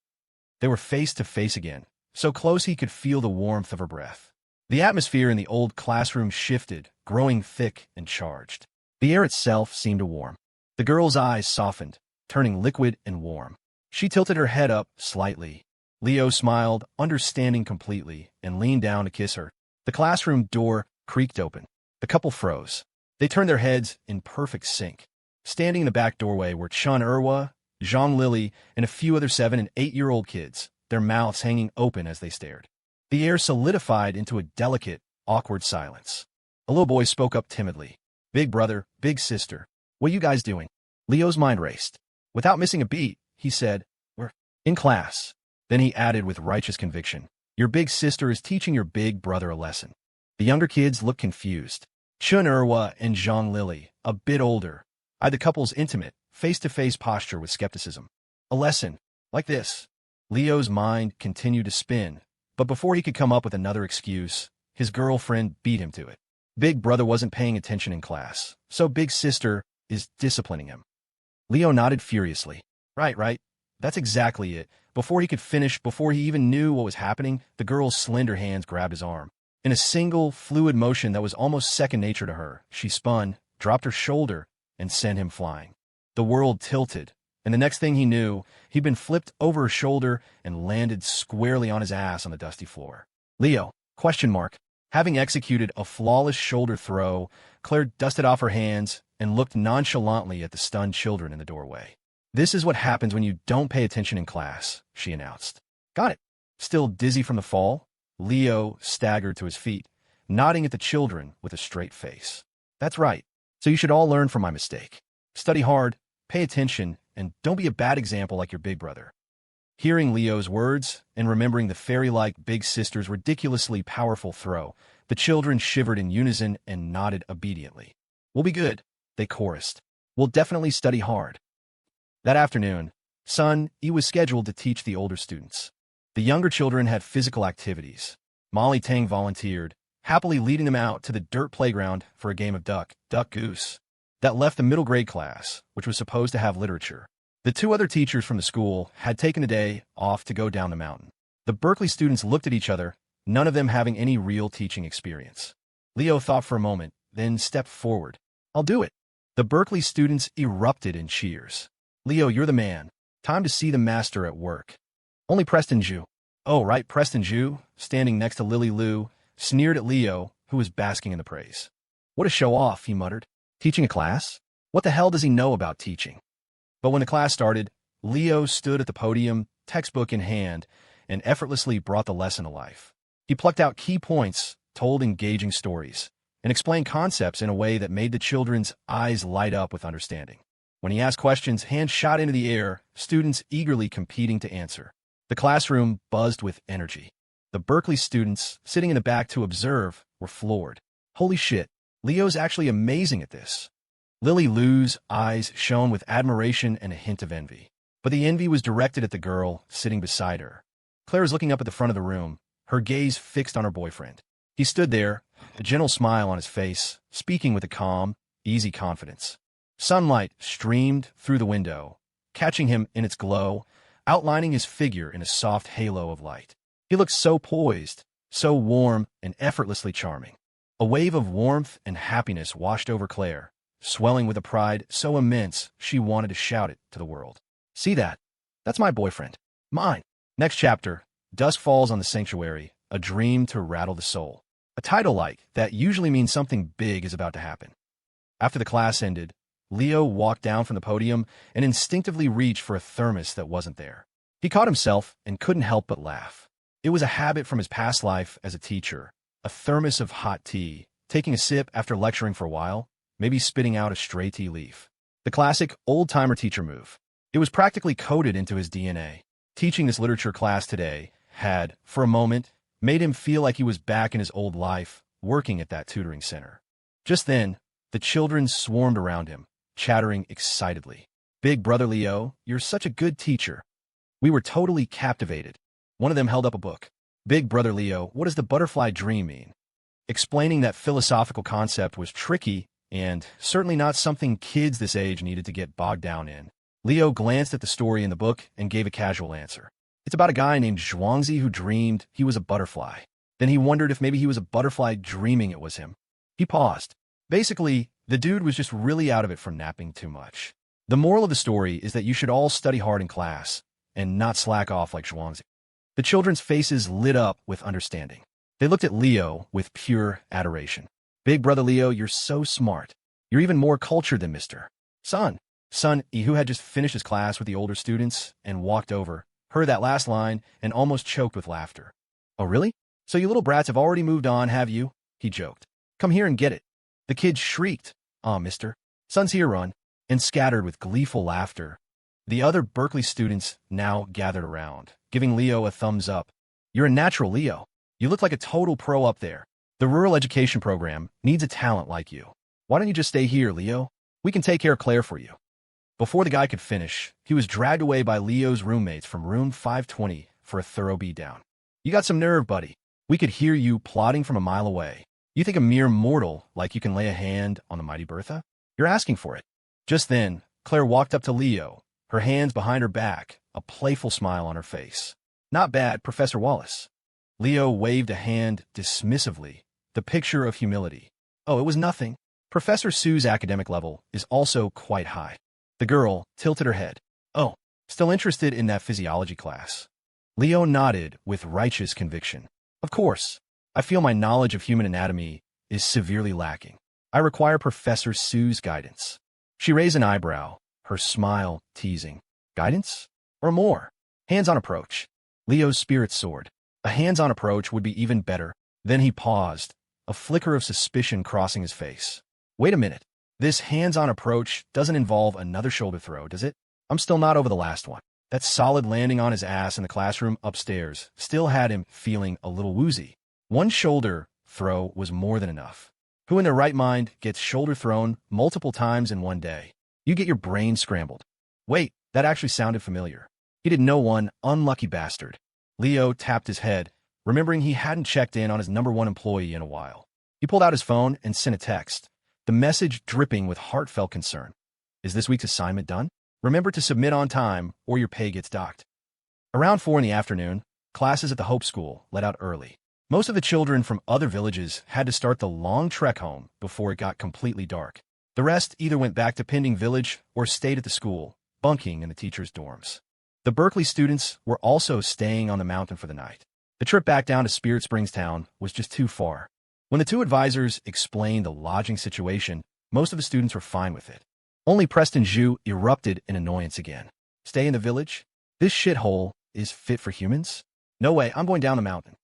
They were face to face again, so close he could feel the warmth of her breath. The atmosphere in the old classroom shifted, growing thick and charged. The air itself seemed to warm. The girl's eyes softened, turning liquid and warm. She tilted her head up slightly. Leo smiled, understanding completely, and leaned down to kiss her. The classroom door creaked open. The couple froze. They turned their heads in perfect sync. Standing in the back doorway were Chun Erwa, Zhang Lily, and a few other 7- and 8-year-old kids, their mouths hanging open as they stared. The air solidified into a delicate, awkward silence. A little boy spoke up timidly. "Big brother, big sister, what you guys doing?" Leo's mind raced. Without missing a beat, he said, "We're in class." Then he added with righteous conviction, "Your big sister is teaching your big brother a lesson." The younger kids looked confused. Chun Erwa and Zhang Lily, a bit older, eyed the couple's intimate, face-to-face posture with skepticism. A lesson? Like this? Leo's mind continued to spin, but before he could come up with another excuse, his girlfriend beat him to it. Big brother wasn't paying attention in class, so big sister is disciplining him. Leo nodded furiously. Right. That's exactly it. Before he could finish, before he even knew what was happening, the girl's slender hands grabbed his arm. In a single, fluid motion that was almost second nature to her, she spun, dropped her shoulder, and sent him flying. The world tilted, and the next thing he knew, he'd been flipped over her shoulder and landed squarely on his ass on the dusty floor. Leo, ? Having executed a flawless shoulder throw, Claire dusted off her hands and looked nonchalantly at the stunned children in the doorway. "This is what happens when you don't pay attention in class," she announced. "Got it." Still dizzy from the fall, Leo staggered to his feet, nodding at the children with a straight face. "That's right. So you should all learn from my mistake. Study hard, pay attention, and don't be a bad example like your big brother." Hearing Leo's words and remembering the fairy-like big sister's ridiculously powerful throw, the children shivered in unison and nodded obediently. "We'll be good," they chorused. "We'll definitely study hard." That afternoon, Sun E was scheduled to teach the older students. The younger children had physical activities. Molly Tang volunteered, happily leading them out to the dirt playground for a game of duck, goose. That left the middle grade class, which was supposed to have literature. The 2 other teachers from the school had taken a day off to go down the mountain. The Berkeley students looked at each other, none of them having any real teaching experience. Leo thought for a moment, then stepped forward. "I'll do it." The Berkeley students erupted in cheers. "Leo, you're the man. Time to see the master at work." Only Preston Zhu. Oh, right, Preston Zhu, standing next to Lily Liu, sneered at Leo, who was basking in the praise. "What a show-off," he muttered. "Teaching a class? What the hell does he know about teaching?" But when the class started, Leo stood at the podium, textbook in hand, and effortlessly brought the lesson to life. He plucked out key points, told engaging stories, and explained concepts in a way that made the children's eyes light up with understanding. When he asked questions, hands shot into the air, students eagerly competing to answer. The classroom buzzed with energy. The Berkeley students, sitting in the back to observe, were floored. "Holy shit, Leo's actually amazing at this." Lily Liu's eyes shone with admiration and a hint of envy. But the envy was directed at the girl sitting beside her. Claire was looking up at the front of the room, her gaze fixed on her boyfriend. He stood there, a gentle smile on his face, speaking with a calm, easy confidence. Sunlight streamed through the window, catching him in its glow, outlining his figure in a soft halo of light. He looked so poised, so warm and effortlessly charming. A wave of warmth and happiness washed over Claire, swelling with a pride so immense she wanted to shout it to the world. "See that? That's my boyfriend. Mine." Next chapter, Dusk Falls on the Sanctuary, a dream to rattle the soul. A title like that usually means something big is about to happen. After the class ended, Leo walked down from the podium and instinctively reached for a thermos that wasn't there. He caught himself and couldn't help but laugh. It was a habit from his past life as a teacher, a thermos of hot tea, taking a sip after lecturing for a while, maybe spitting out a stray tea leaf. The classic old-timer teacher move. It was practically coded into his DNA. Teaching this literature class today had, for a moment, made him feel like he was back in his old life, working at that tutoring center. Just then, the children swarmed around him, chattering excitedly. "Big brother Leo, you're such a good teacher." We were totally captivated. One of them held up a book. "Big brother Leo, what does the butterfly dream mean?" explaining that philosophical concept was tricky and certainly not something kids this age needed to get bogged down in. Leo glanced at the story in the book and gave a casual answer. It's about a guy named Zhuangzi who dreamed he was a butterfly. Then he wondered if maybe he was a butterfly dreaming it was him. He paused. Basically, the dude was just really out of it from napping too much. The moral of the story is that you should all study hard in class and not slack off like Zhuangzi. The children's faces lit up with understanding. They looked at Leo with pure adoration. Big brother Leo, you're so smart. You're even more cultured than Mr. Sun, who had just finished his class with the older students and walked over, heard that last line, and almost choked with laughter. Oh, really? So you little brats have already moved on, have you? He joked. Come here and get it. The kids shrieked, "Aw, Mr. Sun's here, run," and scattered with gleeful laughter. The other Berkeley students now gathered around, giving Leo a thumbs up. You're a natural, Leo. You look like a total pro up there. The rural education program needs a talent like you. Why don't you just stay here, Leo? We can take care of Claire for you. Before the guy could finish, he was dragged away by Leo's roommates from room 520 for a thorough beatdown. You got some nerve, buddy. We could hear you plotting from a mile away. You think a mere mortal like you can lay a hand on the mighty Bertha? You're asking for it. Just then, Claire walked up to Leo, her hands behind her back, a playful smile on her face. Not bad, Professor Wallace. Leo waved a hand dismissively, the picture of humility. Oh, it was nothing. Professor Sue's academic level is also quite high. The girl tilted her head. Oh, still interested in that physiology class? Leo nodded with righteous conviction. Of course. I feel my knowledge of human anatomy is severely lacking. I require Professor Sue's guidance. She raised an eyebrow, her smile teasing. Guidance? Or more? Hands-on approach. Leo's spirits soared. A hands-on approach would be even better. Then he paused, a flicker of suspicion crossing his face. Wait a minute. This hands-on approach doesn't involve another shoulder throw, does it? I'm still not over the last one. That solid landing on his ass in the classroom upstairs still had him feeling a little woozy. One shoulder throw was more than enough. Who in their right mind gets shoulder thrown multiple times in one day? You get your brain scrambled. Wait, that actually sounded familiar. He didn't know one, unlucky bastard. Leo tapped his head, remembering he hadn't checked in on his #1 employee in a while. He pulled out his phone and sent a text, the message dripping with heartfelt concern. Is this week's assignment done? Remember to submit on time or your pay gets docked. Around 4 in the afternoon, classes at the Hope School let out early. Most of the children from other villages had to start the long trek home before it got completely dark. The rest either went back to Pending Village or stayed at the school, bunking in the teachers' dorms. The Berkeley students were also staying on the mountain for the night. The trip back down to Spirit Springs Town was just too far. When the two advisors explained the lodging situation, most of the students were fine with it. Only Preston Zhu erupted in annoyance again. Stay in the village? This shithole is fit for humans? No way, I'm going down the mountain.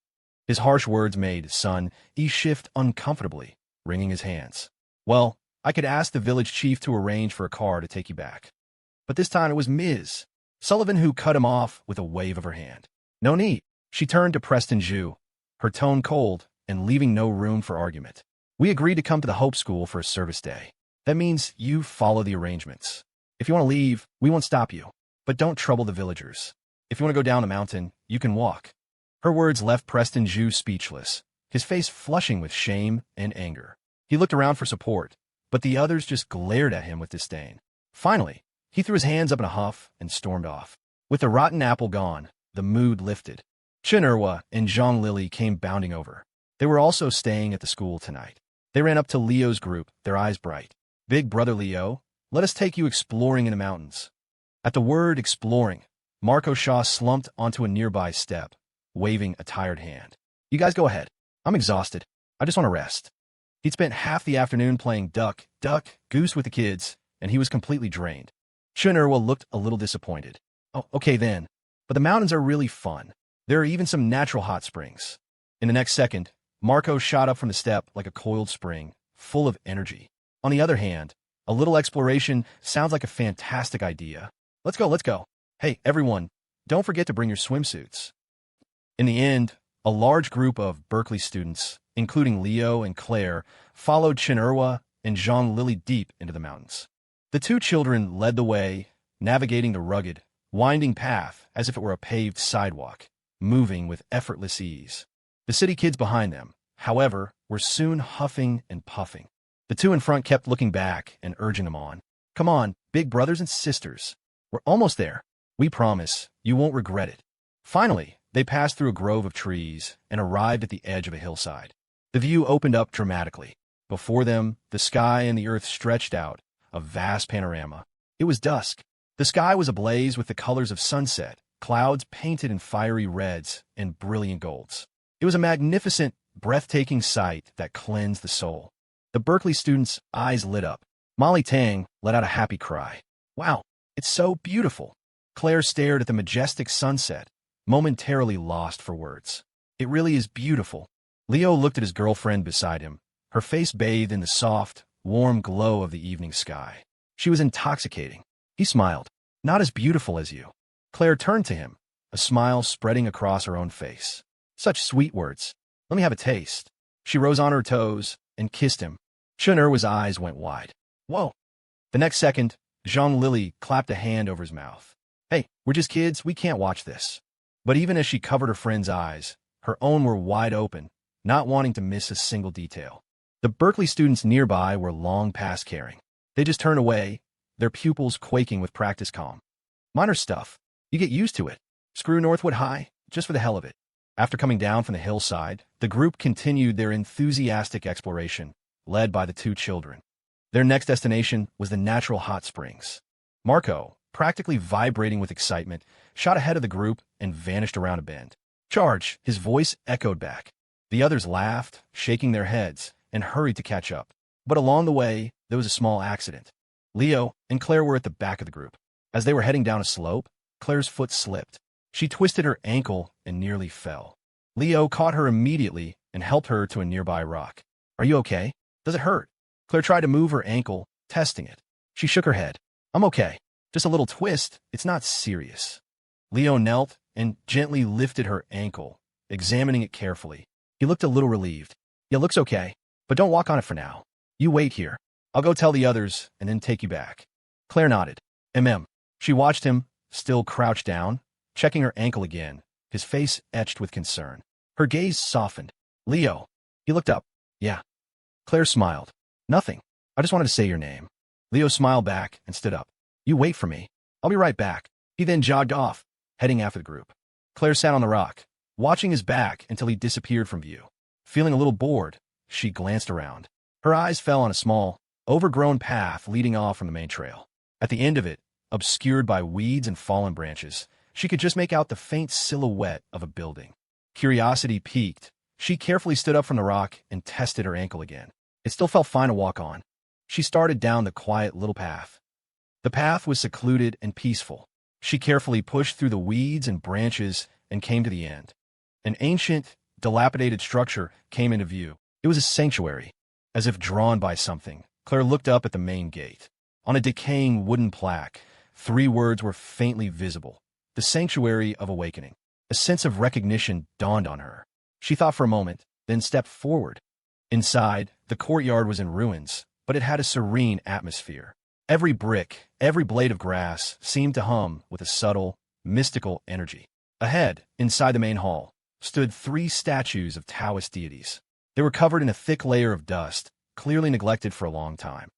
His harsh words made Sun shift uncomfortably, wringing his hands. Well, I could ask the village chief to arrange for a car to take you back. But this time it was Ms. Sullivan who cut him off with a wave of her hand. No need. She turned to Preston Zhu, her tone cold and leaving no room for argument. We agreed to come to the Hope School for a service day. That means you follow the arrangements. If you want to leave, we won't stop you. But don't trouble the villagers. If you want to go down the mountain, you can walk. Her words left Preston Zhu speechless, his face flushing with shame and anger. He looked around for support, but the others just glared at him with disdain. Finally, he threw his hands up in a huff and stormed off. With the rotten apple gone, the mood lifted. Chinurwa and Zhang Lily came bounding over. They were also staying at the school tonight. They ran up to Leo's group, their eyes bright. Big brother Leo, let us take you exploring in the mountains. At the word exploring, Marco Shaw slumped onto a nearby step, waving a tired hand. You guys go ahead. I'm exhausted. I just want to rest. He'd spent half the afternoon playing duck, goose with the kids, and he was completely drained. Chunurwa looked a little disappointed. Oh, okay then. But the mountains are really fun. There are even some natural hot springs. In the next second, Marco shot up from the step like a coiled spring, full of energy. On the other hand, a little exploration sounds like a fantastic idea. Let's go. Hey, everyone, don't forget to bring your swimsuits. In the end, a large group of Berkeley students, including Leo and Claire, followed Chinurwa and Zhang Lily deep into the mountains. The two children led the way, navigating the rugged, winding path as if it were a paved sidewalk, moving with effortless ease. The city kids behind them, however, were soon huffing and puffing. The two in front kept looking back and urging them on. Come on, big brothers and sisters. We're almost there. We promise you won't regret it. Finally, they passed through a grove of trees and arrived at the edge of a hillside. The view opened up dramatically. Before them, the sky and the earth stretched out, a vast panorama. It was dusk. The sky was ablaze with the colors of sunset, clouds painted in fiery reds and brilliant golds. It was a magnificent, breathtaking sight that cleansed the soul. The Berkeley students' eyes lit up. Molly Tang let out a happy cry. Wow, it's so beautiful. Claire stared at the majestic sunset, momentarily lost for words. It really is beautiful. Leo looked at his girlfriend beside him, her face bathed in the soft, warm glow of the evening sky. She was intoxicating. He smiled. Not as beautiful as you. Claire turned to him, a smile spreading across her own face. Such sweet words. Let me have a taste. She rose on her toes and kissed him. Chun'er's eyes went wide. Whoa. The next second, Zhang Lili clapped a hand over his mouth. Hey, we're just kids, we can't watch this. But even as she covered her friend's eyes, her own were wide open, not wanting to miss a single detail. The Berkeley students nearby were long past caring. They just turned away, their pupils quaking with practice calm. Minor stuff. You get used to it. Screw Northwood High, just for the hell of it. After coming down from the hillside, the group continued their enthusiastic exploration, led by the two children. Their next destination was the natural hot springs. Marco, practically vibrating with excitement, shot ahead of the group and vanished around a bend. Charge, his voice echoed back. The others laughed, shaking their heads, and hurried to catch up. But along the way, there was a small accident. Leo and Claire were at the back of the group. As they were heading down a slope, Claire's foot slipped. She twisted her ankle and nearly fell. Leo caught her immediately and helped her to a nearby rock. Are you okay? Does it hurt? Claire tried to move her ankle, testing it. She shook her head. I'm okay. Just a little twist. It's not serious. Leo knelt and gently lifted her ankle, examining it carefully. He looked a little relieved. Yeah, looks okay, but don't walk on it for now. You wait here. I'll go tell the others and then take you back. Claire nodded. She watched him, still crouched down, checking her ankle again, his face etched with concern. Her gaze softened. Leo. He looked up. Yeah. Claire smiled. Nothing. I just wanted to say your name. Leo smiled back and stood up. You wait for me. I'll be right back. He then jogged off, heading after the group. Claire sat on the rock, watching his back until he disappeared from view. Feeling a little bored, she glanced around. Her eyes fell on a small, overgrown path leading off from the main trail. At the end of it, obscured by weeds and fallen branches, she could just make out the faint silhouette of a building. Curiosity piqued. She carefully stood up from the rock and tested her ankle again. It still felt fine to walk on. She started down the quiet little path. The path was secluded and peaceful. She carefully pushed through the weeds and branches and came to the end. An ancient, dilapidated structure came into view. It was a sanctuary. As if drawn by something, Claire looked up at the main gate. On a decaying wooden plaque, 3 words were faintly visible. The Sanctuary of Awakening. A sense of recognition dawned on her. She thought for a moment, then stepped forward. Inside, the courtyard was in ruins, but it had a serene atmosphere. Every brick, every blade of grass seemed to hum with a subtle, mystical energy. Ahead, inside the main hall, stood 3 statues of Taoist deities. They were covered in a thick layer of dust, clearly neglected for a long time.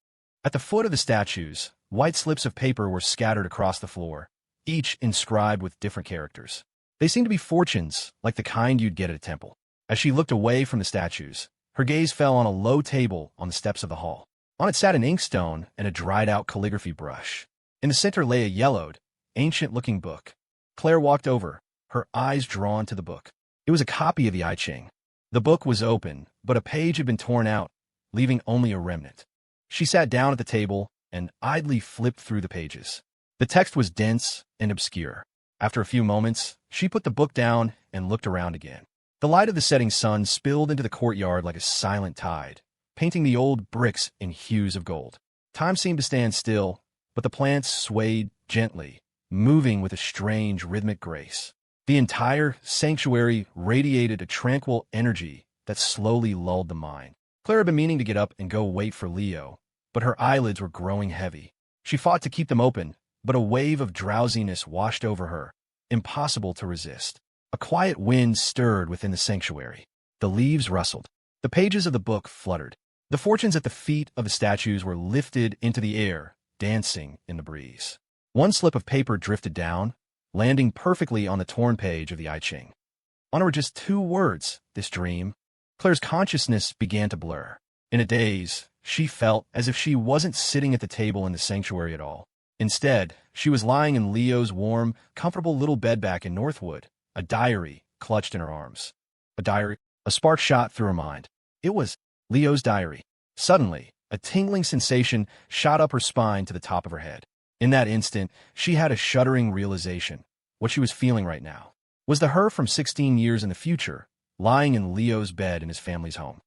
At the foot of the statues, white slips of paper were scattered across the floor, each inscribed with different characters. They seemed to be fortunes, like the kind you'd get at a temple. As she looked away from the statues, her gaze fell on a low table on the steps of the hall. On it sat an inkstone and a dried-out calligraphy brush. In the center lay a yellowed, ancient-looking book. Claire walked over, her eyes drawn to the book. It was a copy of the I Ching. The book was open, but a page had been torn out, leaving only a remnant. She sat down at the table and idly flipped through the pages. The text was dense and obscure. After a few moments, she put the book down and looked around again. The light of the setting sun spilled into the courtyard like a silent tide, painting the old bricks in hues of gold. Time seemed to stand still, but the plants swayed gently, moving with a strange rhythmic grace. The entire sanctuary radiated a tranquil energy that slowly lulled the mind. Claire had been meaning to get up and go wait for Leo, but her eyelids were growing heavy. She fought to keep them open, but a wave of drowsiness washed over her, impossible to resist. A quiet wind stirred within the sanctuary. The leaves rustled. The pages of the book fluttered. The fortunes at the feet of the statues were lifted into the air, dancing in the breeze. One slip of paper drifted down, landing perfectly on the torn page of the I Ching. On it were just 2 words, this dream. Claire's consciousness began to blur. In a daze, she felt as if she wasn't sitting at the table in the sanctuary at all. Instead, she was lying in Leo's warm, comfortable little bed back in Northwood, a diary clutched in her arms. A diary? A spark shot through her mind. It was Leo's diary. Suddenly, a tingling sensation shot up her spine to the top of her head. In that instant, she had a shuddering realization. What she was feeling right now was the her from 16 years in the future, lying in Leo's bed in his family's home.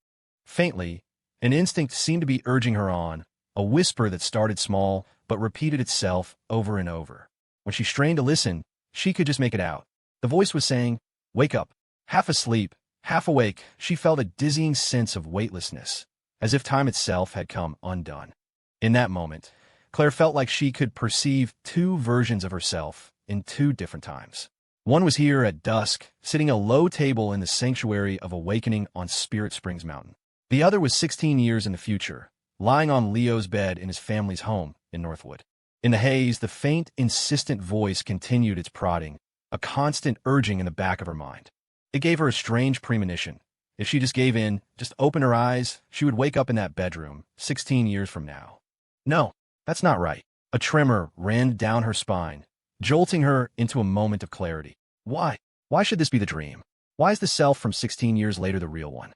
Faintly, an instinct seemed to be urging her on, a whisper that started small but repeated itself over and over. When she strained to listen, she could just make it out. The voice was saying, "Wake up." Half asleep, half awake, she felt a dizzying sense of weightlessness, as if time itself had come undone. In that moment, Claire felt like she could perceive 2 versions of herself in 2 different times. One was here at dusk, sitting at a low table in the sanctuary of awakening on Spirit Springs Mountain. The other was 16 years in the future, lying on Leo's bed in his family's home in Northwood. In the haze, the faint, insistent voice continued its prodding, a constant urging in the back of her mind. It gave her a strange premonition. If she just gave in, just opened her eyes, she would wake up in that bedroom 16 years from now. No, that's not right. A tremor ran down her spine, jolting her into a moment of clarity. Why? Why should this be the dream? Why is the self from 16 years later the real one?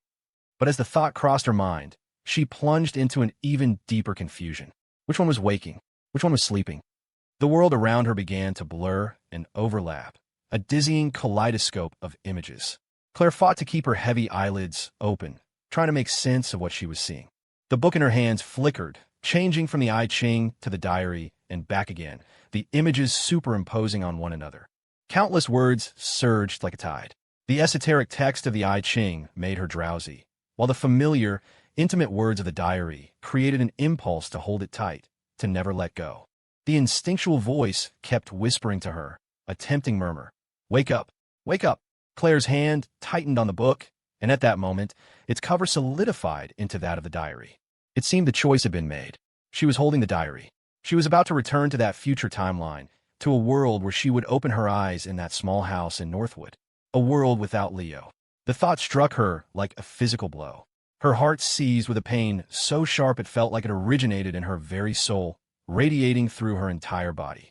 But as the thought crossed her mind, she plunged into an even deeper confusion. Which one was waking? Which one was sleeping? The world around her began to blur and overlap, a dizzying kaleidoscope of images. Claire fought to keep her heavy eyelids open, trying to make sense of what she was seeing. The book in her hands flickered, changing from the I Ching to the diary and back again, the images superimposing on one another. Countless words surged like a tide. The esoteric text of the I Ching made her drowsy, while the familiar, intimate words of the diary created an impulse to hold it tight, to never let go. The instinctual voice kept whispering to her, a tempting murmur. "Wake up! Wake up!" Claire's hand tightened on the book, and at that moment, its cover solidified into that of the diary. It seemed the choice had been made. She was holding the diary. She was about to return to that future timeline, to a world where she would open her eyes in that small house in Northwood. A world without Leo. The thought struck her like a physical blow. Her heart seized with a pain so sharp it felt like it originated in her very soul, radiating through her entire body.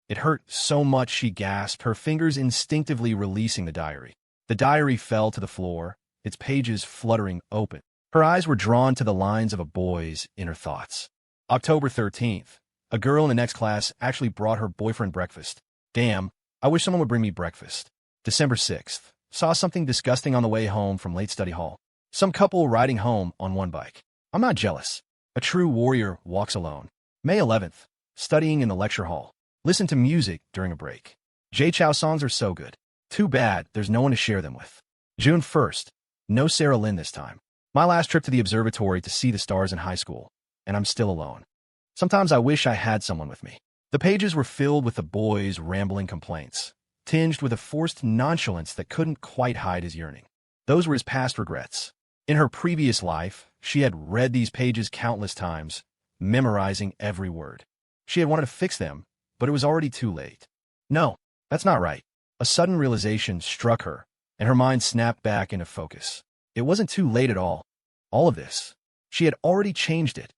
It hurt so much she gasped, her fingers instinctively releasing the diary. The diary fell to the floor, its pages fluttering open. Her eyes were drawn to the lines of a boy's inner thoughts. October 13th. A girl in the next class actually brought her boyfriend breakfast. Damn, I wish someone would bring me breakfast. December 6th. Saw something disgusting on the way home from late study hall. Some couple riding home on one bike. I'm not jealous. A true warrior walks alone. May 11th. Studying in the lecture hall. Listen to music during a break. Jay Chou songs are so good. Too bad there's no one to share them with. June 1st. No Sarah Lynn this time. My last trip to the observatory to see the stars in high school, and I'm still alone. Sometimes I wish I had someone with me. The pages were filled with the boy's rambling complaints, tinged with a forced nonchalance that couldn't quite hide his yearning. Those were his past regrets. In her previous life, she had read these pages countless times, memorizing every word. She had wanted to fix them, but it was already too late. No, that's not right. A sudden realization struck her, and her mind snapped back into focus. It wasn't too late at all. All of this. She had already changed it.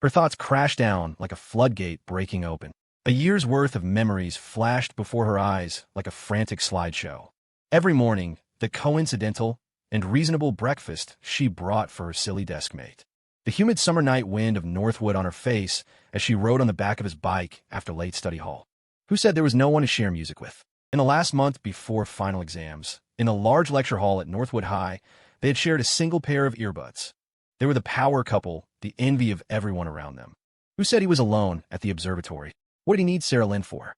Her thoughts crashed down like a floodgate breaking open. A year's worth of memories flashed before her eyes like a frantic slideshow. Every morning, the coincidental and reasonable breakfast she brought for her silly deskmate. The humid summer night wind of Northwood on her face as she rode on the back of his bike after late study hall. Who said there was no one to share music with? In the last month before final exams, in a large lecture hall at Northwood High, they had shared a single pair of earbuds. They were the power couple, the envy of everyone around them. Who said he was alone at the observatory? What did he need Sarah Lynn for?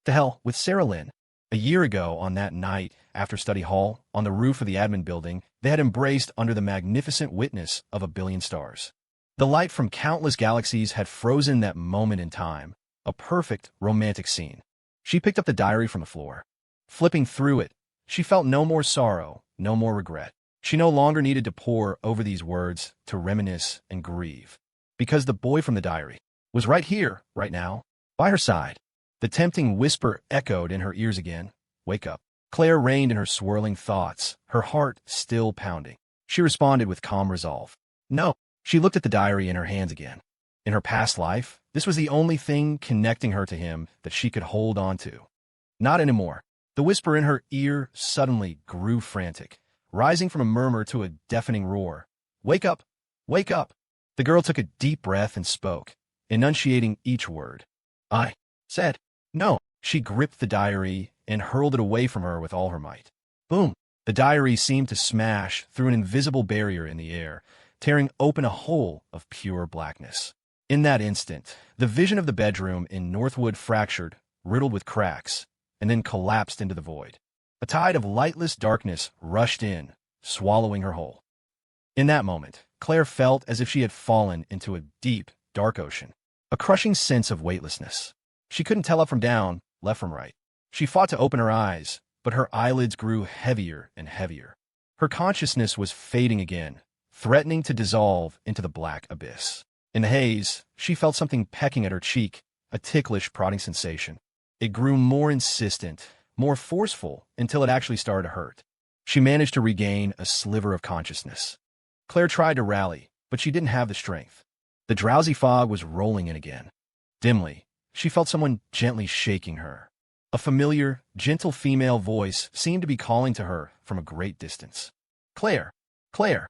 To hell with Sarah Lynn. A year ago, on that night after study hall, on the roof of the admin building, they had embraced under the magnificent witness of a billion stars. The light from countless galaxies had frozen that moment in time, a perfect romantic scene. She picked up the diary from the floor. Flipping through it, she felt no more sorrow, no more regret. She no longer needed to pore over these words to reminisce and grieve, because the boy from the diary was right here, right now, by her side. The tempting whisper echoed in her ears again. Wake up. Claire reined in her swirling thoughts, her heart still pounding. She responded with calm resolve. No. She looked at the diary in her hands again. In her past life, this was the only thing connecting her to him that she could hold on to. Not anymore. The whisper in her ear suddenly grew frantic, rising from a murmur to a deafening roar. Wake up! Wake up! The girl took a deep breath and spoke, enunciating each word. I said, no. She gripped the diary and hurled it away from her with all her might. Boom! The diary seemed to smash through an invisible barrier in the air, tearing open a hole of pure blackness. In that instant, the vision of the bedroom in Northwood fractured, riddled with cracks, and then collapsed into the void. A tide of lightless darkness rushed in, swallowing her whole. In that moment, Claire felt as if she had fallen into a deep, dark ocean, a crushing sense of weightlessness. She couldn't tell up from down, left from right. She fought to open her eyes, but her eyelids grew heavier and heavier. Her consciousness was fading again, threatening to dissolve into the black abyss. In the haze, she felt something pecking at her cheek, a ticklish, prodding sensation. It grew more insistent, more forceful, until it actually started to hurt. She managed to regain a sliver of consciousness. Claire tried to rally, but she didn't have the strength. The drowsy fog was rolling in again. Dimly, she felt someone gently shaking her. A familiar, gentle female voice seemed to be calling to her from a great distance. Claire! Claire!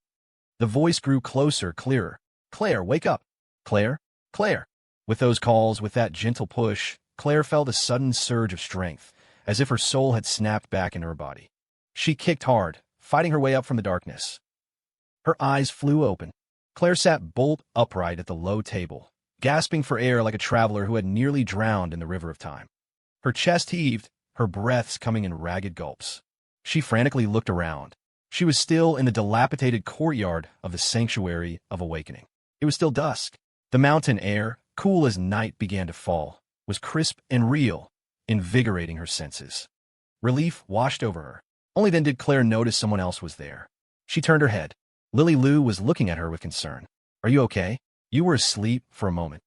The voice grew closer, clearer. Claire, wake up! Claire! Claire! With those calls, with that gentle push, Claire felt a sudden surge of strength, as if her soul had snapped back into her body. She kicked hard, fighting her way up from the darkness. Her eyes flew open. Claire sat bolt upright at the low table, gasping for air like a traveler who had nearly drowned in the river of time. Her chest heaved, her breaths coming in ragged gulps. She frantically looked around. She was still in the dilapidated courtyard of the Sanctuary of Awakening. It was still dusk. The mountain air, cool as night began to fall, was crisp and real, invigorating her senses. Relief washed over her. Only then did Claire notice someone else was there. She turned her head. Lily Lou was looking at her with concern. Are you okay? You were asleep for a moment.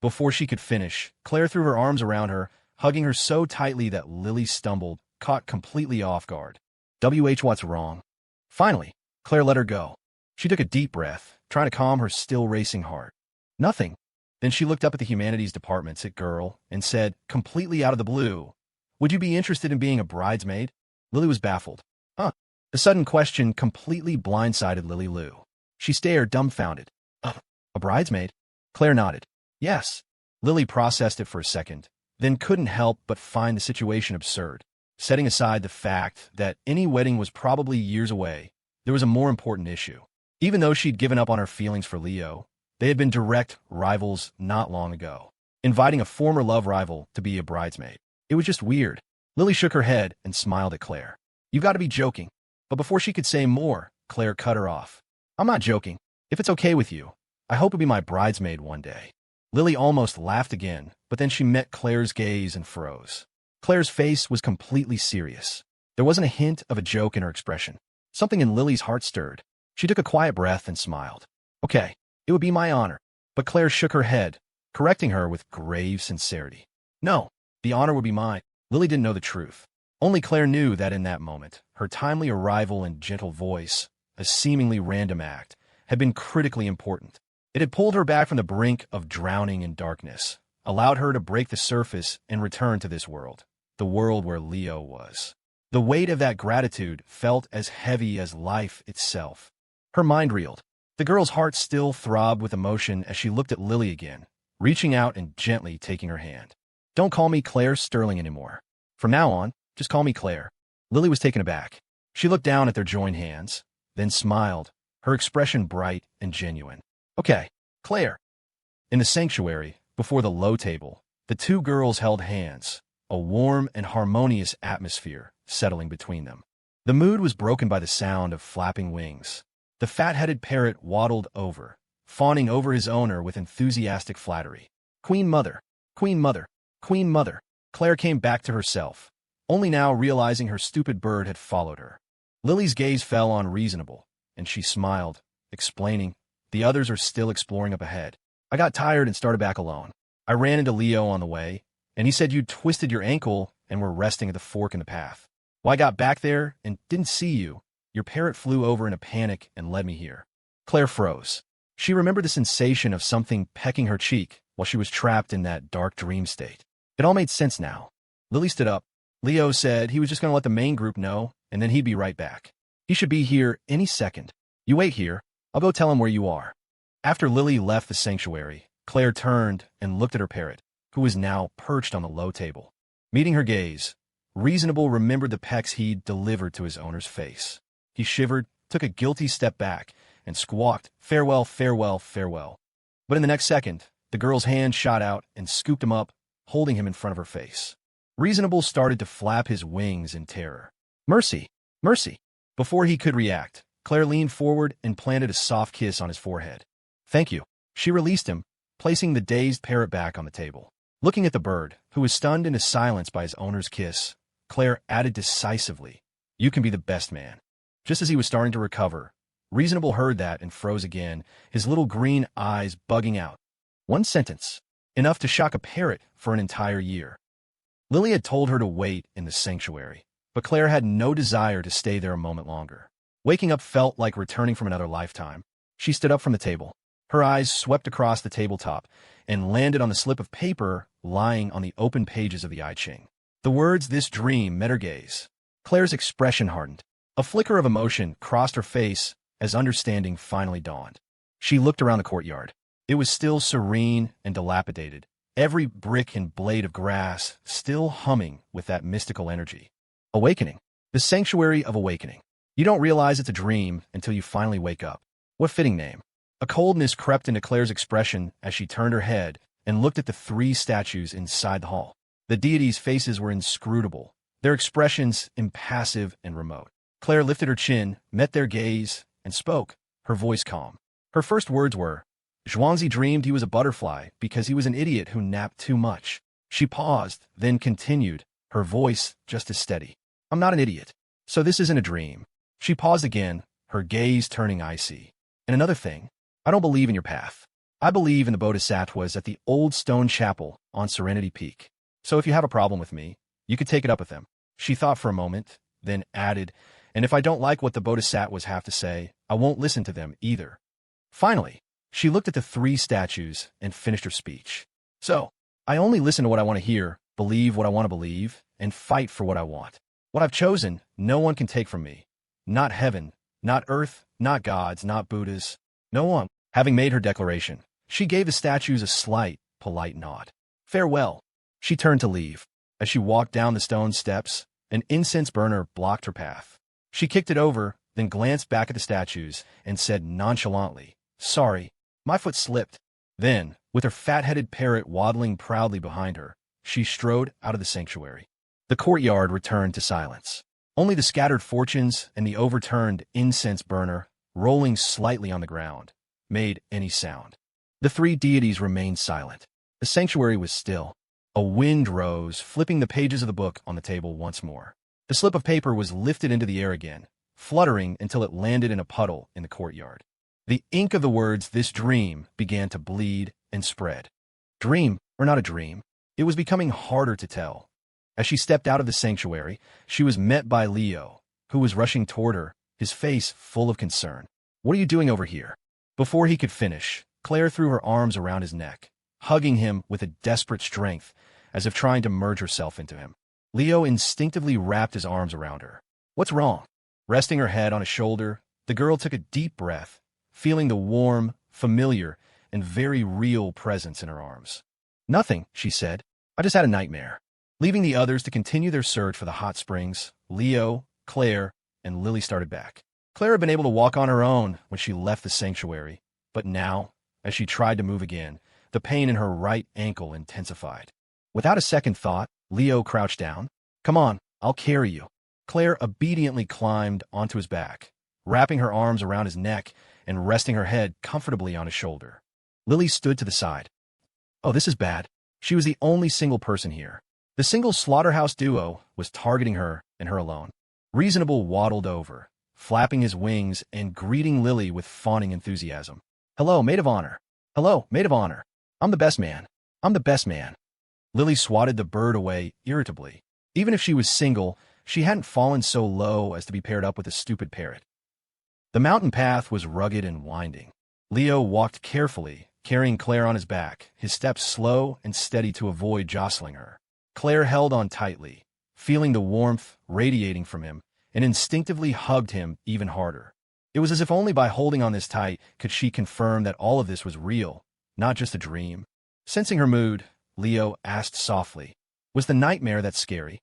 Before she could finish, Claire threw her arms around her, hugging her so tightly that Lily stumbled, caught completely off guard. What's wrong? Finally, Claire let her go. She took a deep breath, trying to calm her still racing heart. Nothing. Then she looked up at the humanities department's girl and said, completely out of the blue, would you be interested in being a bridesmaid? Lily was baffled. Huh? The sudden question completely blindsided Lily Lou. She stared dumbfounded. A bridesmaid? Claire nodded. Yes. Lily processed it for a second, then couldn't help but find the situation absurd. Setting aside the fact that any wedding was probably years away, there was a more important issue. Even though she'd given up on her feelings for Leo, they had been direct rivals not long ago. Inviting a former love rival to be a bridesmaid. It was just weird. Lily shook her head and smiled at Claire. You've got to be joking. But before she could say more, Claire cut her off. I'm not joking. If it's okay with you, I hope you'll be my bridesmaid one day. Lily almost laughed again, but then she met Claire's gaze and froze. Claire's face was completely serious. There wasn't a hint of a joke in her expression. Something in Lily's heart stirred. She took a quiet breath and smiled. Okay, it would be my honor. But Claire shook her head, correcting her with grave sincerity. No, the honor would be mine. Lily didn't know the truth. Only Claire knew that in that moment, her timely arrival and gentle voice, a seemingly random act, had been critically important. It had pulled her back from the brink of drowning in darkness, allowed her to break the surface and return to this world, the world where Leo was. The weight of that gratitude felt as heavy as life itself. Her mind reeled. The girl's heart still throbbed with emotion as she looked at Lily again, reaching out and gently taking her hand. Don't call me Claire Sterling anymore. From now on, just call me Claire. Lily was taken aback. She looked down at their joined hands, then smiled, her expression bright and genuine. Okay, Claire. In the sanctuary, before the low table, the two girls held hands, a warm and harmonious atmosphere settling between them. The mood was broken by the sound of flapping wings. The fat-headed parrot waddled over, fawning over his owner with enthusiastic flattery. Queen Mother, Queen Mother, Queen Mother. Claire came back to herself, only now realizing her stupid bird had followed her. Lily's gaze fell on Reasonable, and she smiled, explaining, "The others are still exploring up ahead. I got tired and started back alone. I ran into Leo on the way, and he said you'd twisted your ankle and were resting at the fork in the path. Well, I got back there and didn't see you. Your parrot flew over in a panic and led me here." Claire froze. She remembered the sensation of something pecking her cheek while she was trapped in that dark dream state. It all made sense now. Lily stood up. "Leo said he was just going to let the main group know, and then he'd be right back. He should be here any second. You wait here. I'll go tell him where you are." After Lily left the sanctuary, Claire turned and looked at her parrot, who was now perched on the low table. Meeting her gaze, Reasonable remembered the pecks he'd delivered to his owner's face. He shivered, took a guilty step back, and squawked, "Farewell, farewell, farewell." But in the next second, the girl's hand shot out and scooped him up, holding him in front of her face. Reasonable started to flap his wings in terror. "Mercy! Mercy!" Before he could react, Claire leaned forward and planted a soft kiss on his forehead. "Thank you." She released him, placing the dazed parrot back on the table. Looking at the bird, who was stunned into silence by his owner's kiss, Claire added decisively, "You can be the best man." Just as he was starting to recover, Reasonable heard that and froze again, his little green eyes bugging out. One sentence, enough to shock a parrot for an entire year. Lily had told her to wait in the sanctuary, but Claire had no desire to stay there a moment longer. Waking up felt like returning from another lifetime. She stood up from the table. Her eyes swept across the tabletop and landed on the slip of paper lying on the open pages of the I Ching. The words "this dream" met her gaze. Claire's expression hardened. A flicker of emotion crossed her face as understanding finally dawned. She looked around the courtyard. It was still serene and dilapidated, every brick and blade of grass still humming with that mystical energy. Awakening. The sanctuary of awakening. You don't realize it's a dream until you finally wake up. What fitting name. A coldness crept into Claire's expression as she turned her head and looked at the three statues inside the hall. The deities' faces were inscrutable, their expressions impassive and remote. Claire lifted her chin, met their gaze, and spoke, her voice calm. Her first words were, "Zhuangzi dreamed he was a butterfly because he was an idiot who napped too much." She paused, then continued, her voice just as steady. "I'm not an idiot. So this isn't a dream." She paused again, her gaze turning icy. "And another thing, I don't believe in your path. I believe in the bodhisattvas at the old stone chapel on Serenity Peak. So if you have a problem with me, you could take it up with them." She thought for a moment, then added, "And if I don't like what the bodhisattvas have to say, I won't listen to them either." Finally, she looked at the three statues and finished her speech. "So, I only listen to what I want to hear, believe what I want to believe, and fight for what I want. What I've chosen, no one can take from me. Not heaven, not earth, not gods, not Buddhas. No one." Having made her declaration, she gave the statues a slight, polite nod. "Farewell." She turned to leave. As she walked down the stone steps, an incense burner blocked her path. She kicked it over, then glanced back at the statues and said nonchalantly, "Sorry, my foot slipped." Then, with her fat-headed parrot waddling proudly behind her, she strode out of the sanctuary. The courtyard returned to silence. Only the scattered fortunes and the overturned incense burner, rolling slightly on the ground, made any sound. The three deities remained silent. The sanctuary was still. A wind rose, flipping the pages of the book on the table once more. The slip of paper was lifted into the air again, fluttering until it landed in a puddle in the courtyard. The ink of the words "this dream" began to bleed and spread. Dream or not a dream, it was becoming harder to tell. As she stepped out of the sanctuary, she was met by Leo, who was rushing toward her, his face full of concern. "What are you doing over here?" Before he could finish, Claire threw her arms around his neck, hugging him with a desperate strength, as if trying to merge herself into him. Leo instinctively wrapped his arms around her. "What's wrong?" Resting her head on his shoulder, the girl took a deep breath, feeling the warm, familiar, and very real presence in her arms. "Nothing," she said. "I just had a nightmare." Leaving the others to continue their search for the hot springs, Leo, Claire, and Lily started back. Claire had been able to walk on her own when she left the sanctuary, but now, as she tried to move again, the pain in her right ankle intensified. Without a second thought, Leo crouched down. "Come on, I'll carry you." Claire obediently climbed onto his back, wrapping her arms around his neck and resting her head comfortably on his shoulder. Lily stood to the side. "Oh, this is bad." She was the only single person here. The single slaughterhouse duo was targeting her and her alone. Reasonable waddled over, flapping his wings and greeting Lily with fawning enthusiasm. "Hello, maid of honor. Hello, maid of honor. I'm the best man. I'm the best man." Lily swatted the bird away irritably. Even if she was single, she hadn't fallen so low as to be paired up with a stupid parrot. The mountain path was rugged and winding. Leo walked carefully, carrying Claire on his back, his steps slow and steady to avoid jostling her. Claire held on tightly, feeling the warmth radiating from him, and instinctively hugged him even harder. It was as if only by holding on this tight could she confirm that all of this was real, not just a dream. Sensing her mood, Leo asked softly, "Was the nightmare that scary?"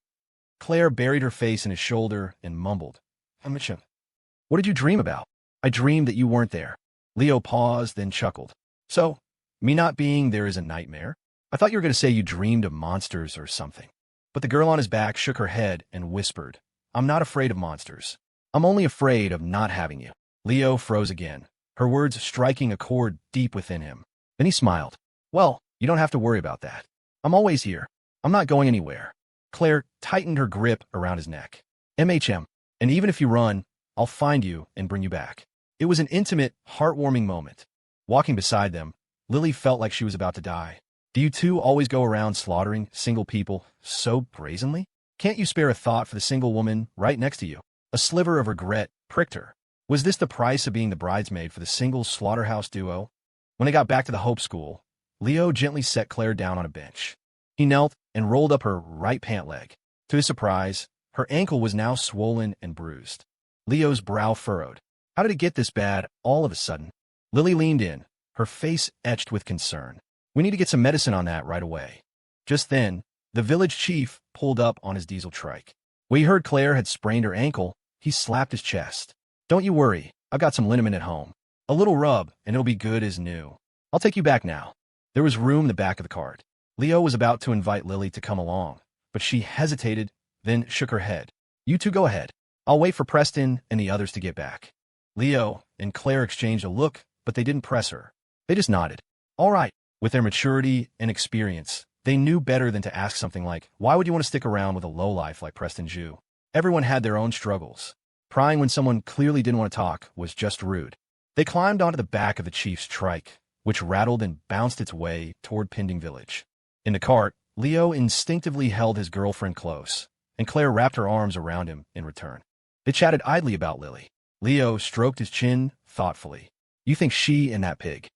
Claire buried her face in his shoulder and mumbled, "What did you dream about?" "I dreamed that you weren't there." Leo paused, then chuckled. "So, me not being there is a nightmare? I thought you were going to say you dreamed of monsters or something." But the girl on his back shook her head and whispered, "I'm not afraid of monsters. I'm only afraid of not having you." Leo froze again, her words striking a chord deep within him. Then he smiled. "Well, you don't have to worry about that. I'm always here. I'm not going anywhere." Claire tightened her grip around his neck. "MHM, and even if you run, I'll find you and bring you back." It was an intimate, heartwarming moment. Walking beside them, Lily felt like she was about to die. "Do you two always go around slaughtering single people so brazenly? Can't you spare a thought for the single woman right next to you?" A sliver of regret pricked her. Was this the price of being the bridesmaid for the single slaughterhouse duo? When they got back to the Hope School, Leo gently set Claire down on a bench. He knelt and rolled up her right pant leg. To his surprise, her ankle was now swollen and bruised. Leo's brow furrowed. How did it get this bad all of a sudden? Lily leaned in, her face etched with concern. "We need to get some medicine on that right away." Just then, the village chief pulled up on his diesel trike. When he heard Claire had sprained her ankle, he slapped his chest. "Don't you worry, I've got some liniment at home. A little rub, and it'll be good as new. I'll take you back now." There was room in the back of the cart. Leo was about to invite Lily to come along, but she hesitated, then shook her head. "You two go ahead. I'll wait for Preston and the others to get back." Leo and Claire exchanged a look, but they didn't press her. They just nodded. All right. With their maturity and experience, they knew better than to ask something like, "Why would you want to stick around with a lowlife like Preston Jew?" Everyone had their own struggles. Prying when someone clearly didn't want to talk was just rude. They climbed onto the back of the chief's trike, which rattled and bounced its way toward Pending Village. In the cart, Leo instinctively held his girlfriend close, and Claire wrapped her arms around him in return. They chatted idly about Lily. Leo stroked his chin thoughtfully. "You think she and that pig,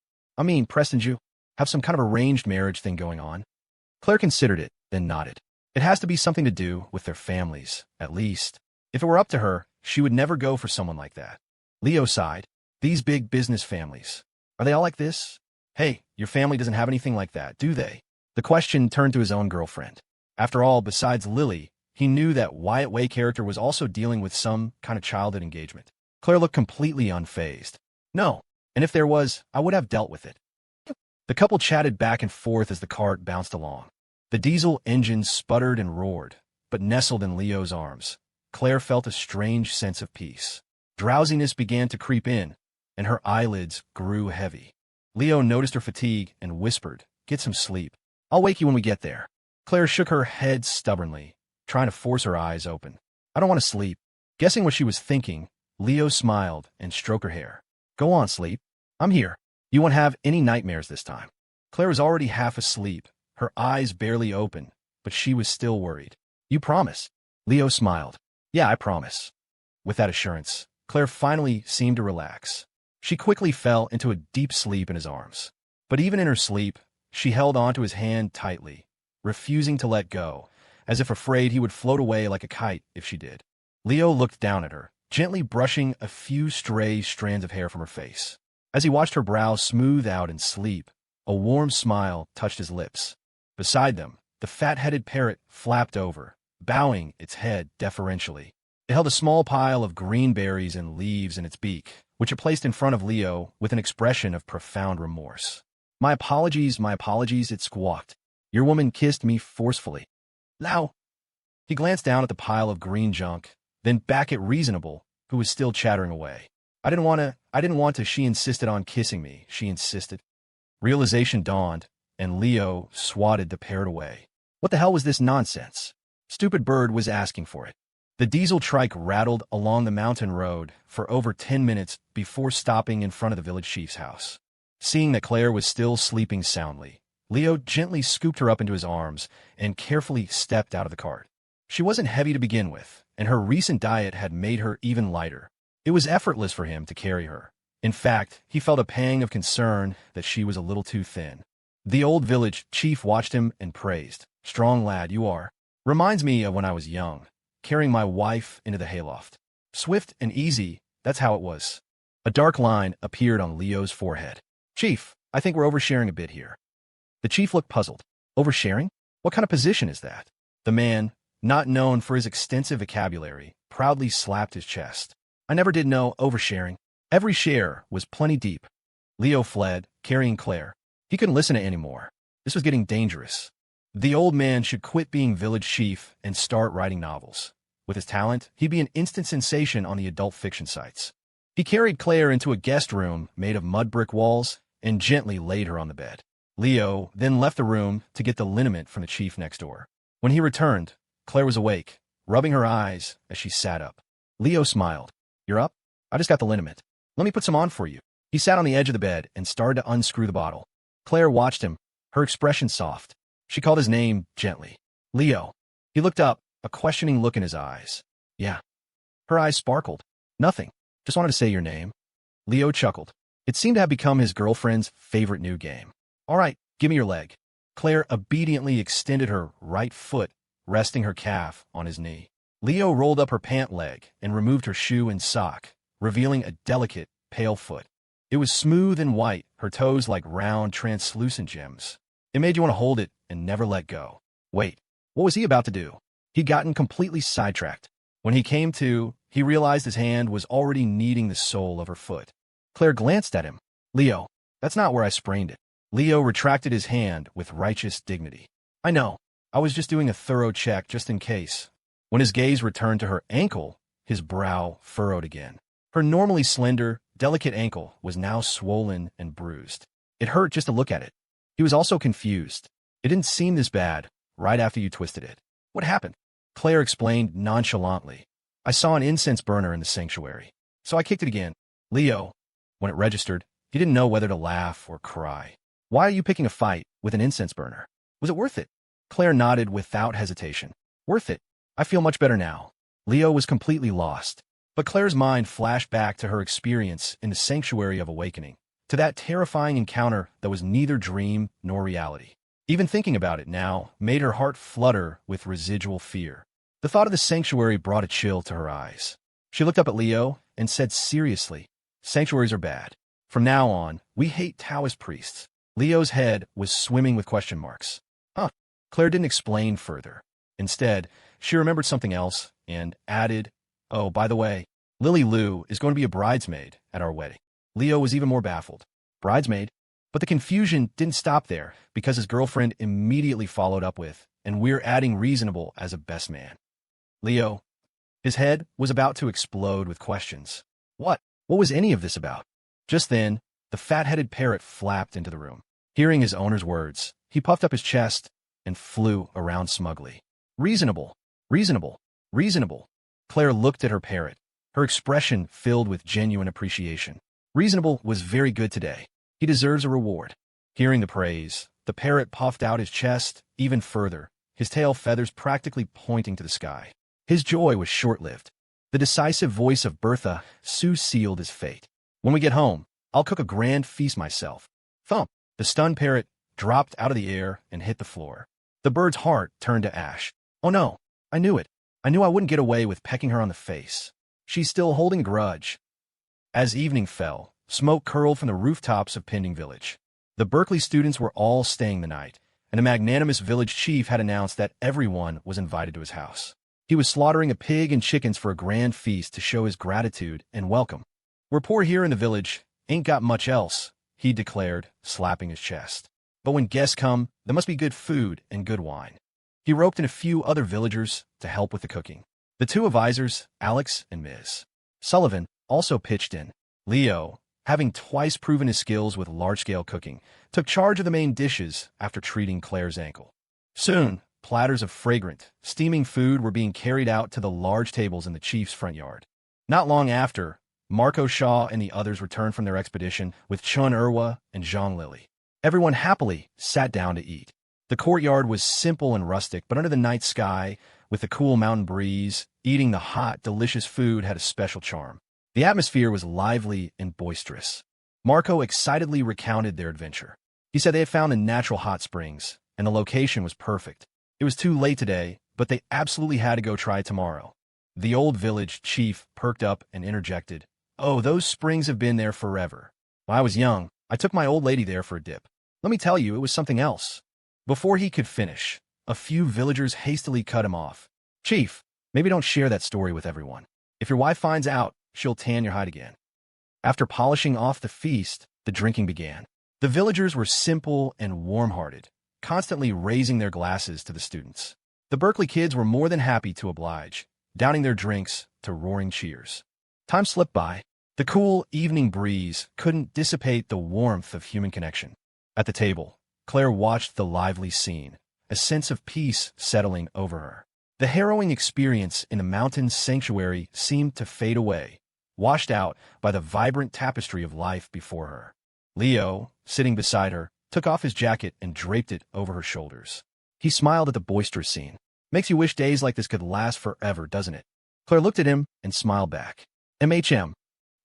Preston Jew, have some kind of arranged marriage thing going on?" Claire considered it, then nodded. "It has to be something to do with their families, at least. If it were up to her, she would never go for someone like that." Leo sighed. "These big business families, are they all like this? Hey, your family doesn't have anything like that, do they?" The question turned to his own girlfriend. After all, besides Lily, he knew that Wyatt Way character was also dealing with some kind of childhood engagement. Claire looked completely unfazed. "No, and if there was, I would have dealt with it." The couple chatted back and forth as the cart bounced along. The diesel engine sputtered and roared, but nestled in Leo's arms, Claire felt a strange sense of peace. Drowsiness began to creep in, and her eyelids grew heavy. Leo noticed her fatigue and whispered, "Get some sleep. I'll wake you when we get there." Claire shook her head stubbornly, trying to force her eyes open. "I don't want to sleep." Guessing what she was thinking, Leo smiled and stroked her hair. "Go on, sleep. I'm here. You won't have any nightmares this time." Claire was already half asleep, her eyes barely open, but she was still worried. "You promise?" Leo smiled. "Yeah, I promise." With that assurance, Claire finally seemed to relax. She quickly fell into a deep sleep in his arms. But even in her sleep, she held onto his hand tightly, refusing to let go, as if afraid he would float away like a kite if she did. Leo looked down at her, gently brushing a few stray strands of hair from her face. As he watched her brow smooth out in sleep, a warm smile touched his lips. Beside them, the fat-headed parrot flapped over, bowing its head deferentially. It held a small pile of green berries and leaves in its beak, which it placed in front of Leo with an expression of profound remorse. My apologies, it squawked. "Your woman kissed me forcefully." "Lao!" He glanced down at the pile of green junk, then back at Reasonable, who was still chattering away. I didn't want to, she insisted on kissing me, she insisted." Realization dawned, and Leo swatted the parrot away. What the hell was this nonsense? Stupid bird was asking for it. The diesel trike rattled along the mountain road for over 10 minutes before stopping in front of the village chief's house. Seeing that Claire was still sleeping soundly, Leo gently scooped her up into his arms and carefully stepped out of the cart. She wasn't heavy to begin with, and her recent diet had made her even lighter. It was effortless for him to carry her. In fact, he felt a pang of concern that she was a little too thin. The old village chief watched him and praised. "Strong lad you are. Reminds me of when I was young, carrying my wife into the hayloft. Swift and easy, that's how it was." A dark line appeared on Leo's forehead. "Chief, I think we're oversharing a bit here." The chief looked puzzled. "Oversharing? What kind of position is that?" The man, not known for his extensive vocabulary, proudly slapped his chest. "I never did know oversharing. Every share was plenty deep." Leo fled, carrying Claire. He couldn't listen to any more. This was getting dangerous. The old man should quit being village chief and start writing novels. With his talent, he'd be an instant sensation on the adult fiction sites. He carried Claire into a guest room made of mud brick walls and gently laid her on the bed. Leo then left the room to get the liniment from the chief next door. When he returned, Claire was awake, rubbing her eyes as she sat up. Leo smiled. "You're up? I just got the liniment. Let me put some on for you." He sat on the edge of the bed and started to unscrew the bottle. Claire watched him, her expression soft. She called his name gently. "Leo." He looked up, a questioning look in his eyes. "Yeah." Her eyes sparkled. "Nothing. Just wanted to say your name." Leo chuckled. It seemed to have become his girlfriend's favorite new game. "All right, give me your leg." Claire obediently extended her right foot, resting her calf on his knee. Leo rolled up her pant leg and removed her shoe and sock, revealing a delicate, pale foot. It was smooth and white, her toes like round, translucent gems. It made you want to hold it and never let go. Wait, what was he about to do? He'd gotten completely sidetracked. When he came to, he realized his hand was already kneading the sole of her foot. Claire glanced at him. "Leo, that's not where I sprained it." Leo retracted his hand with righteous dignity. "I know. I was just doing a thorough check just in case." When his gaze returned to her ankle, his brow furrowed again. Her normally slender, delicate ankle was now swollen and bruised. It hurt just to look at it. He was also confused. "It didn't seem this bad right after you twisted it. What happened?" Claire explained nonchalantly. "I saw an incense burner in the sanctuary, so I kicked it again." Leo, when it registered, he didn't know whether to laugh or cry. "Why are you picking a fight with an incense burner? Was it worth it?" Claire nodded without hesitation. "Worth it. I feel much better now." Leo was completely lost. But Claire's mind flashed back to her experience in the Sanctuary of Awakening, to that terrifying encounter that was neither dream nor reality. Even thinking about it now made her heart flutter with residual fear. The thought of the sanctuary brought a chill to her eyes. She looked up at Leo and said seriously, "Sanctuaries are bad. From now on, we hate Taoist priests." Leo's head was swimming with question marks. "Huh." Claire didn't explain further. Instead, she remembered something else and added, "Oh, by the way, Lily Lou is going to be a bridesmaid at our wedding." Leo was even more baffled. Bridesmaid? But the confusion didn't stop there, because his girlfriend immediately followed up with, "And we're adding reasonable as a best man." Leo, his head was about to explode with questions. What was any of this about? Just then, the fat-headed parrot flapped into the room. Hearing his owner's words, he puffed up his chest and flew around smugly. "Reasonable, reasonable, reasonable." Claire looked at her parrot, her expression filled with genuine appreciation. "Reasonable was very good today. He deserves a reward." Hearing the praise, the parrot puffed out his chest even further, his tail feathers practically pointing to the sky. His joy was short-lived. The decisive voice of Bertha soon sealed his fate. "When we get home, I'll cook a grand feast myself." Thump! The stunned parrot dropped out of the air and hit the floor. The bird's heart turned to ash. "Oh no, I knew it. I knew I wouldn't get away with pecking her on the face. She's still holding a grudge." As evening fell, smoke curled from the rooftops of Pending Village. The Berkeley students were all staying the night, and a magnanimous village chief had announced that everyone was invited to his house. He was slaughtering a pig and chickens for a grand feast to show his gratitude and welcome. "We're poor here in the village, ain't got much else," he declared, slapping his chest. "But when guests come, there must be good food and good wine." He roped in a few other villagers to help with the cooking. The two advisors, Alex and Ms. Sullivan, also pitched in. Leo, having twice proven his skills with large-scale cooking, took charge of the main dishes after treating Claire's ankle. Soon, platters of fragrant, steaming food were being carried out to the large tables in the chief's front yard. Not long after, Marco Shaw and the others returned from their expedition with Chun Irwa and Zhang Lily. Everyone happily sat down to eat. The courtyard was simple and rustic, but under the night sky, with the cool mountain breeze, eating the hot, delicious food had a special charm. The atmosphere was lively and boisterous. Marco excitedly recounted their adventure. He said they had found the natural hot springs, and the location was perfect. It was too late today, but they absolutely had to go try tomorrow. The old village chief perked up and interjected, "Oh, those springs have been there forever. When I was young, I took my old lady there for a dip. Let me tell you, it was something else." Before he could finish, a few villagers hastily cut him off. "Chief, maybe don't share that story with everyone. If your wife finds out, she'll tan your hide again." After polishing off the feast, the drinking began. The villagers were simple and warm-hearted, constantly raising their glasses to the students. The Berkeley kids were more than happy to oblige, downing their drinks to roaring cheers. Time slipped by. The cool evening breeze couldn't dissipate the warmth of human connection. At the table, Claire watched the lively scene, a sense of peace settling over her. The harrowing experience in the mountain sanctuary seemed to fade away, washed out by the vibrant tapestry of life before her. Leo, sitting beside her, took off his jacket and draped it over her shoulders. He smiled at the boisterous scene. "Makes you wish days like this could last forever, doesn't it?" Claire looked at him and smiled back. "MHM."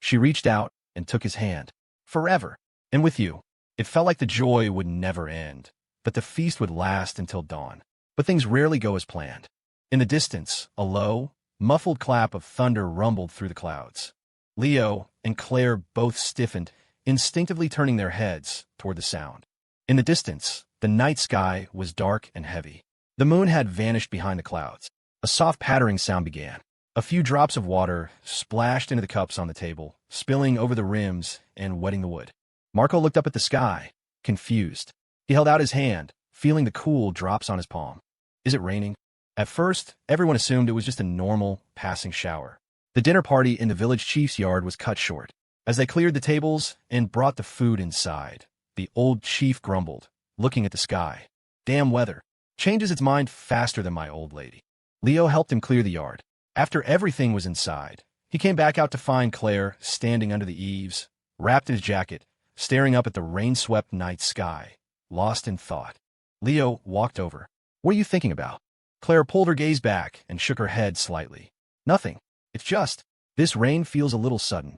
She reached out and took his hand. "Forever. And with you." It felt like the joy would never end, but the feast would last until dawn. But things rarely go as planned. In the distance, a low, muffled clap of thunder rumbled through the clouds. Leo and Claire both stiffened, instinctively turning their heads toward the sound. In the distance, the night sky was dark and heavy. The moon had vanished behind the clouds. A soft pattering sound began. A few drops of water splashed into the cups on the table, spilling over the rims and wetting the wood. Marco looked up at the sky, confused. He held out his hand, feeling the cool drops on his palm. "Is it raining?" At first, everyone assumed it was just a normal, passing shower. The dinner party in the village chief's yard was cut short. As they cleared the tables and brought the food inside, the old chief grumbled, looking at the sky. "Damn weather. Changes its mind faster than my old lady." Leo helped him clear the yard. After everything was inside, he came back out to find Claire standing under the eaves, wrapped in his jacket, staring up at the rain-swept night sky, lost in thought. Leo walked over. "What are you thinking about?" Claire pulled her gaze back and shook her head slightly. "Nothing. It's just, this rain feels a little sudden."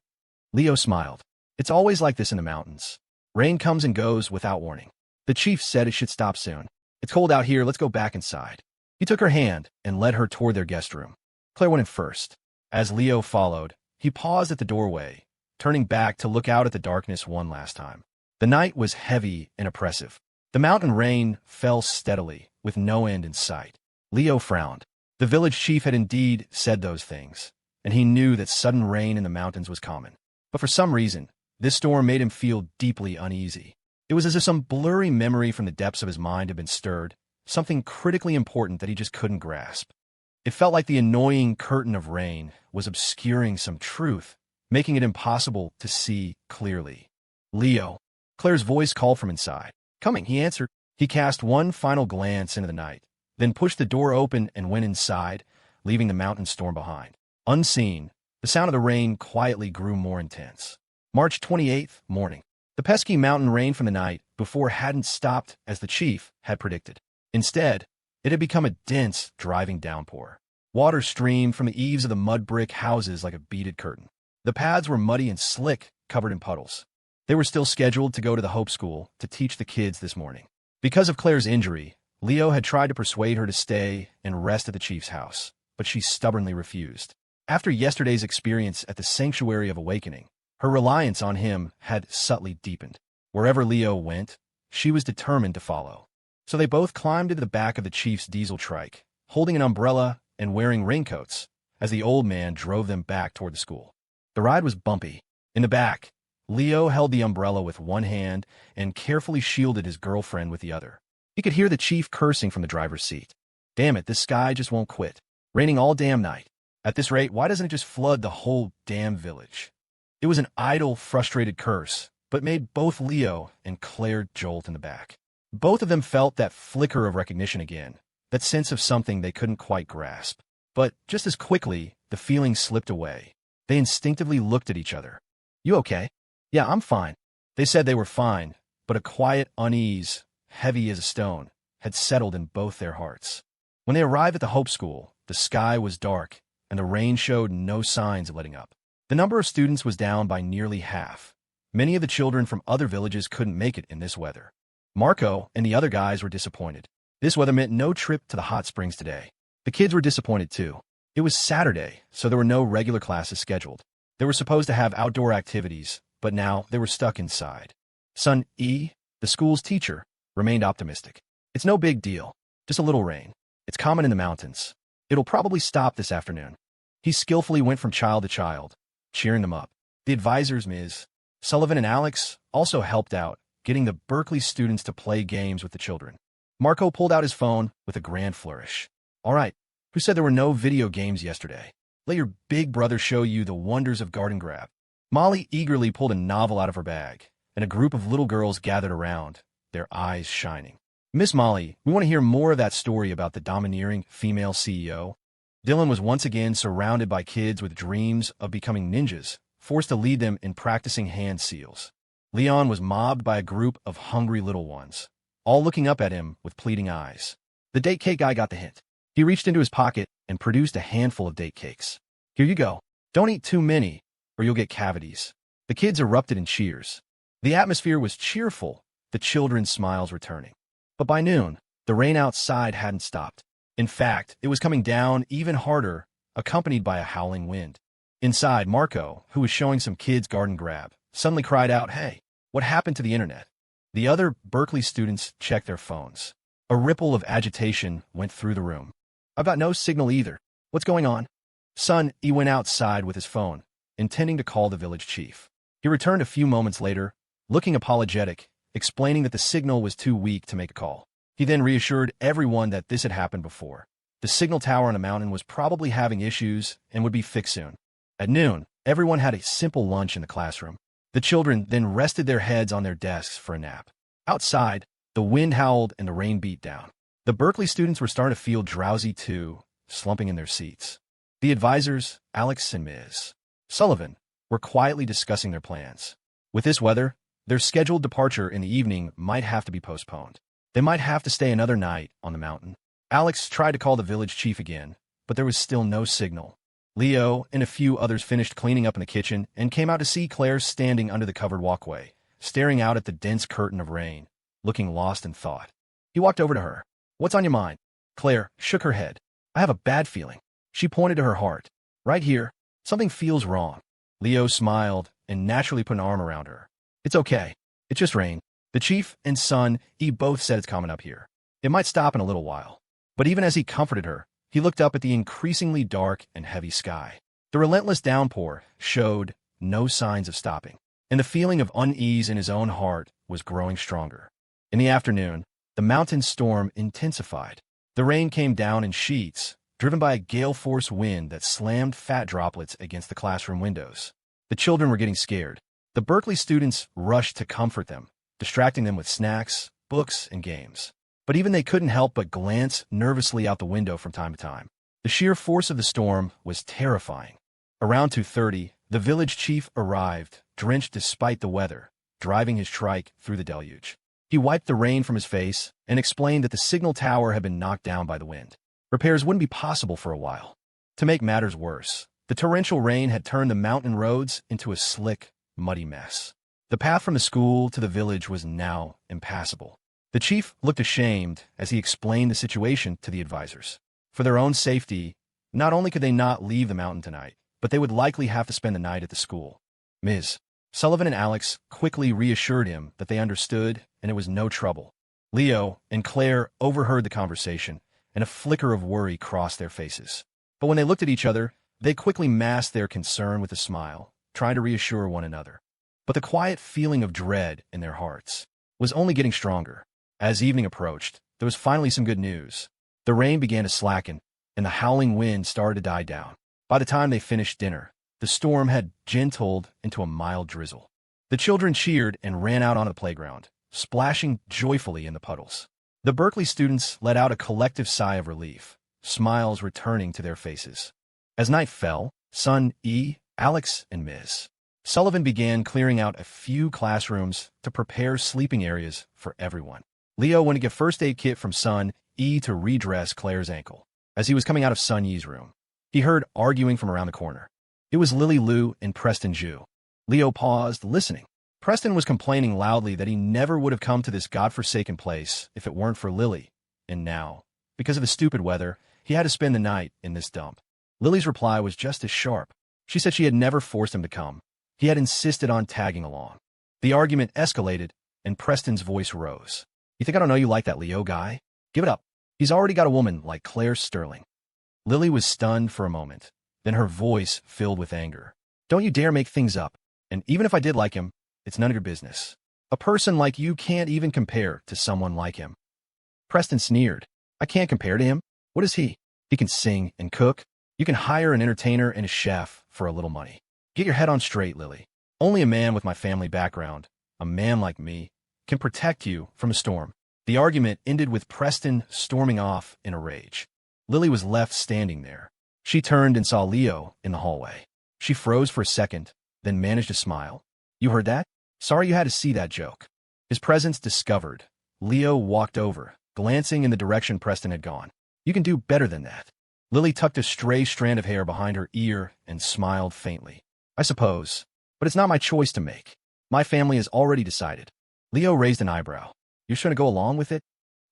Leo smiled. "It's always like this in the mountains. Rain comes and goes without warning." The chief said it should stop soon. "It's cold out here, let's go back inside." He took her hand and led her toward their guest room. Claire went in first. As Leo followed, he paused at the doorway, turning back to look out at the darkness one last time. The night was heavy and oppressive. The mountain rain fell steadily, with no end in sight. Leo frowned. The village chief had indeed said those things, and he knew that sudden rain in the mountains was common. But for some reason, this storm made him feel deeply uneasy. It was as if some blurry memory from the depths of his mind had been stirred, something critically important that he just couldn't grasp. It felt like the annoying curtain of rain was obscuring some truth, making it impossible to see clearly. "Leo." Claire's voice called from inside. "Coming," he answered. He cast one final glance into the night, then pushed the door open and went inside, leaving the mountain storm behind. Unseen, the sound of the rain quietly grew more intense. March 28th, morning. The pesky mountain rain from the night before hadn't stopped as the chief had predicted. Instead, it had become a dense, driving downpour. Water streamed from the eaves of the mud brick houses like a beaded curtain. The paths were muddy and slick, covered in puddles. They were still scheduled to go to the Hope School to teach the kids this morning. Because of Claire's injury, Leo had tried to persuade her to stay and rest at the chief's house, but she stubbornly refused. After yesterday's experience at the Sanctuary of Awakening, her reliance on him had subtly deepened. Wherever Leo went, she was determined to follow. So they both climbed into the back of the chief's diesel trike, holding an umbrella and wearing raincoats, as the old man drove them back toward the school. The ride was bumpy. In the back, Leo held the umbrella with one hand and carefully shielded his girlfriend with the other. He could hear the chief cursing from the driver's seat. "Damn it, this sky just won't quit. Raining all damn night. At this rate, why doesn't it just flood the whole damn village?" It was an idle, frustrated curse, but made both Leo and Claire jolt in the back. Both of them felt that flicker of recognition again, that sense of something they couldn't quite grasp. But just as quickly, the feeling slipped away. They instinctively looked at each other. "You okay?" "Yeah, I'm fine." They said they were fine, but a quiet unease, heavy as a stone, had settled in both their hearts. When they arrived at the Hope School, the sky was dark, and the rain showed no signs of letting up. The number of students was down by nearly half. Many of the children from other villages couldn't make it in this weather. Marco and the other guys were disappointed. This weather meant no trip to the hot springs today. The kids were disappointed too. It was Saturday, so there were no regular classes scheduled. They were supposed to have outdoor activities, but now they were stuck inside. Son E, the school's teacher, remained optimistic. "It's no big deal, just a little rain. It's common in the mountains. It'll probably stop this afternoon." He skillfully went from child to child, cheering them up. The advisors, Ms. Sullivan and Alex, also helped out, getting the Berkeley students to play games with the children. Marco pulled out his phone with a grand flourish. "All right, who said there were no video games yesterday? Let your big brother show you the wonders of garden grab." Molly eagerly pulled a novel out of her bag, and a group of little girls gathered around, their eyes shining. "Miss Molly, we want to hear more of that story about the domineering female CEO." Dylan was once again surrounded by kids with dreams of becoming ninjas, forced to lead them in practicing hand seals. Leon was mobbed by a group of hungry little ones, all looking up at him with pleading eyes. The date cake guy got the hint. He reached into his pocket and produced a handful of date cakes. "Here you go. Don't eat too many, or you'll get cavities." The kids erupted in cheers. The atmosphere was cheerful, the children's smiles returning. But by noon, the rain outside hadn't stopped. In fact, it was coming down even harder, accompanied by a howling wind. Inside, Marco, who was showing some kids garden grab, suddenly cried out, "Hey, what happened to the internet?" The other Berkeley students checked their phones. A ripple of agitation went through the room. "I've got no signal either. What's going on?" Son E went outside with his phone, intending to call the village chief. He returned a few moments later, looking apologetic, explaining that the signal was too weak to make a call. He then reassured everyone that this had happened before. The signal tower on a mountain was probably having issues and would be fixed soon. At noon, everyone had a simple lunch in the classroom. The children then rested their heads on their desks for a nap. Outside, the wind howled and the rain beat down. The Berkeley students were starting to feel drowsy too, slumping in their seats. The advisors, Alex and Ms. Sullivan, were quietly discussing their plans. With this weather, their scheduled departure in the evening might have to be postponed. They might have to stay another night on the mountain. Alex tried to call the village chief again, but there was still no signal. Leo and a few others finished cleaning up in the kitchen and came out to see Claire standing under the covered walkway, staring out at the dense curtain of rain, looking lost in thought. He walked over to her. "What's on your mind?" Claire shook her head. "I have a bad feeling." She pointed to her heart. "Right here. Something feels wrong." Leo smiled and naturally put an arm around her. "It's okay. It's just rain." The chief and son E both said it's coming up here. It might stop in a little while. But even as he comforted her, he looked up at the increasingly dark and heavy sky. The relentless downpour showed no signs of stopping, and the feeling of unease in his own heart was growing stronger. In the afternoon, the mountain storm intensified. The rain came down in sheets, driven by a gale-force wind that slammed fat droplets against the classroom windows. The children were getting scared. The Berkeley students rushed to comfort them, distracting them with snacks, books, and games. But even they couldn't help but glance nervously out the window from time to time. The sheer force of the storm was terrifying. Around 2:30, the village chief arrived, drenched despite the weather, driving his trike through the deluge. He wiped the rain from his face and explained that the signal tower had been knocked down by the wind. Repairs wouldn't be possible for a while. To make matters worse, the torrential rain had turned the mountain roads into a slick, muddy mess. The path from the school to the village was now impassable. The chief looked ashamed as he explained the situation to the advisors. For their own safety, not only could they not leave the mountain tonight, but they would likely have to spend the night at the school. Ms. Sullivan and Alex quickly reassured him that they understood and it was no trouble. Leo and Claire overheard the conversation, and a flicker of worry crossed their faces. But when they looked at each other, they quickly masked their concern with a smile, trying to reassure one another. But the quiet feeling of dread in their hearts was only getting stronger. As evening approached, there was finally some good news. The rain began to slacken, and the howling wind started to die down. By the time they finished dinner, the storm had gentled into a mild drizzle. The children cheered and ran out onto the playground, splashing joyfully in the puddles. The Berkeley students let out a collective sigh of relief, smiles returning to their faces. As night fell, Sun, E, Alex, and Ms. Sullivan began clearing out a few classrooms to prepare sleeping areas for everyone. Leo went to get first aid kit from Sun E to redress Claire's ankle. As he was coming out of Sun Yi's room, he heard arguing from around the corner. It was Lily Lu and Preston Zhu. Leo paused, listening. Preston was complaining loudly that he never would have come to this godforsaken place if it weren't for Lily, and now, because of the stupid weather, he had to spend the night in this dump. Lily's reply was just as sharp. She said she had never forced him to come. He had insisted on tagging along. The argument escalated, and Preston's voice rose. You think I don't know you like that Leo guy? Give it up. He's already got a woman like Claire Sterling. Lily was stunned for a moment. Then her voice filled with anger. Don't you dare make things up. And even if I did like him, it's none of your business. A person like you can't even compare to someone like him. Preston sneered. I can't compare to him. What is he? He can sing and cook. You can hire an entertainer and a chef for a little money. Get your head on straight, Lily. Only a man with my family background, a man like me, can protect you from a storm. The argument ended with Preston storming off in a rage. Lily was left standing there. She turned and saw Leo in the hallway. She froze for a second, then managed to smile. You heard that? Sorry you had to see that joke. His presence discovered. Leo walked over, glancing in the direction Preston had gone. You can do better than that. Lily tucked a stray strand of hair behind her ear and smiled faintly. I suppose, but it's not my choice to make. My family has already decided. Leo raised an eyebrow. You're going to go along with it?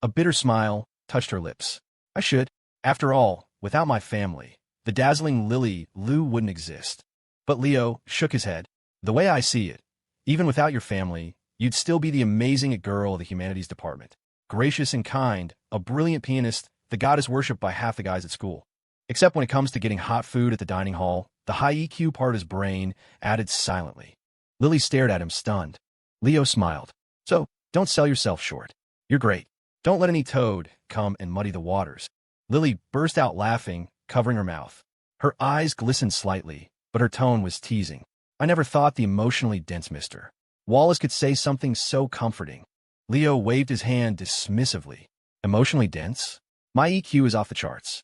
A bitter smile touched her lips. I should. After all, without my family, the dazzling Lily Lu wouldn't exist. But Leo shook his head. The way I see it, even without your family, you'd still be the amazing girl of the humanities department. Gracious and kind, a brilliant pianist, the goddess worshipped by half the guys at school. Except when it comes to getting hot food at the dining hall, the high EQ part of his brain added silently. Lily stared at him, stunned. Leo smiled. So, don't sell yourself short. You're great. Don't let any toad come and muddy the waters. Lily burst out laughing, covering her mouth. Her eyes glistened slightly, but her tone was teasing. I never thought the emotionally dense Mr. Wallace could say something so comforting. Leo waved his hand dismissively. Emotionally dense? My EQ is off the charts.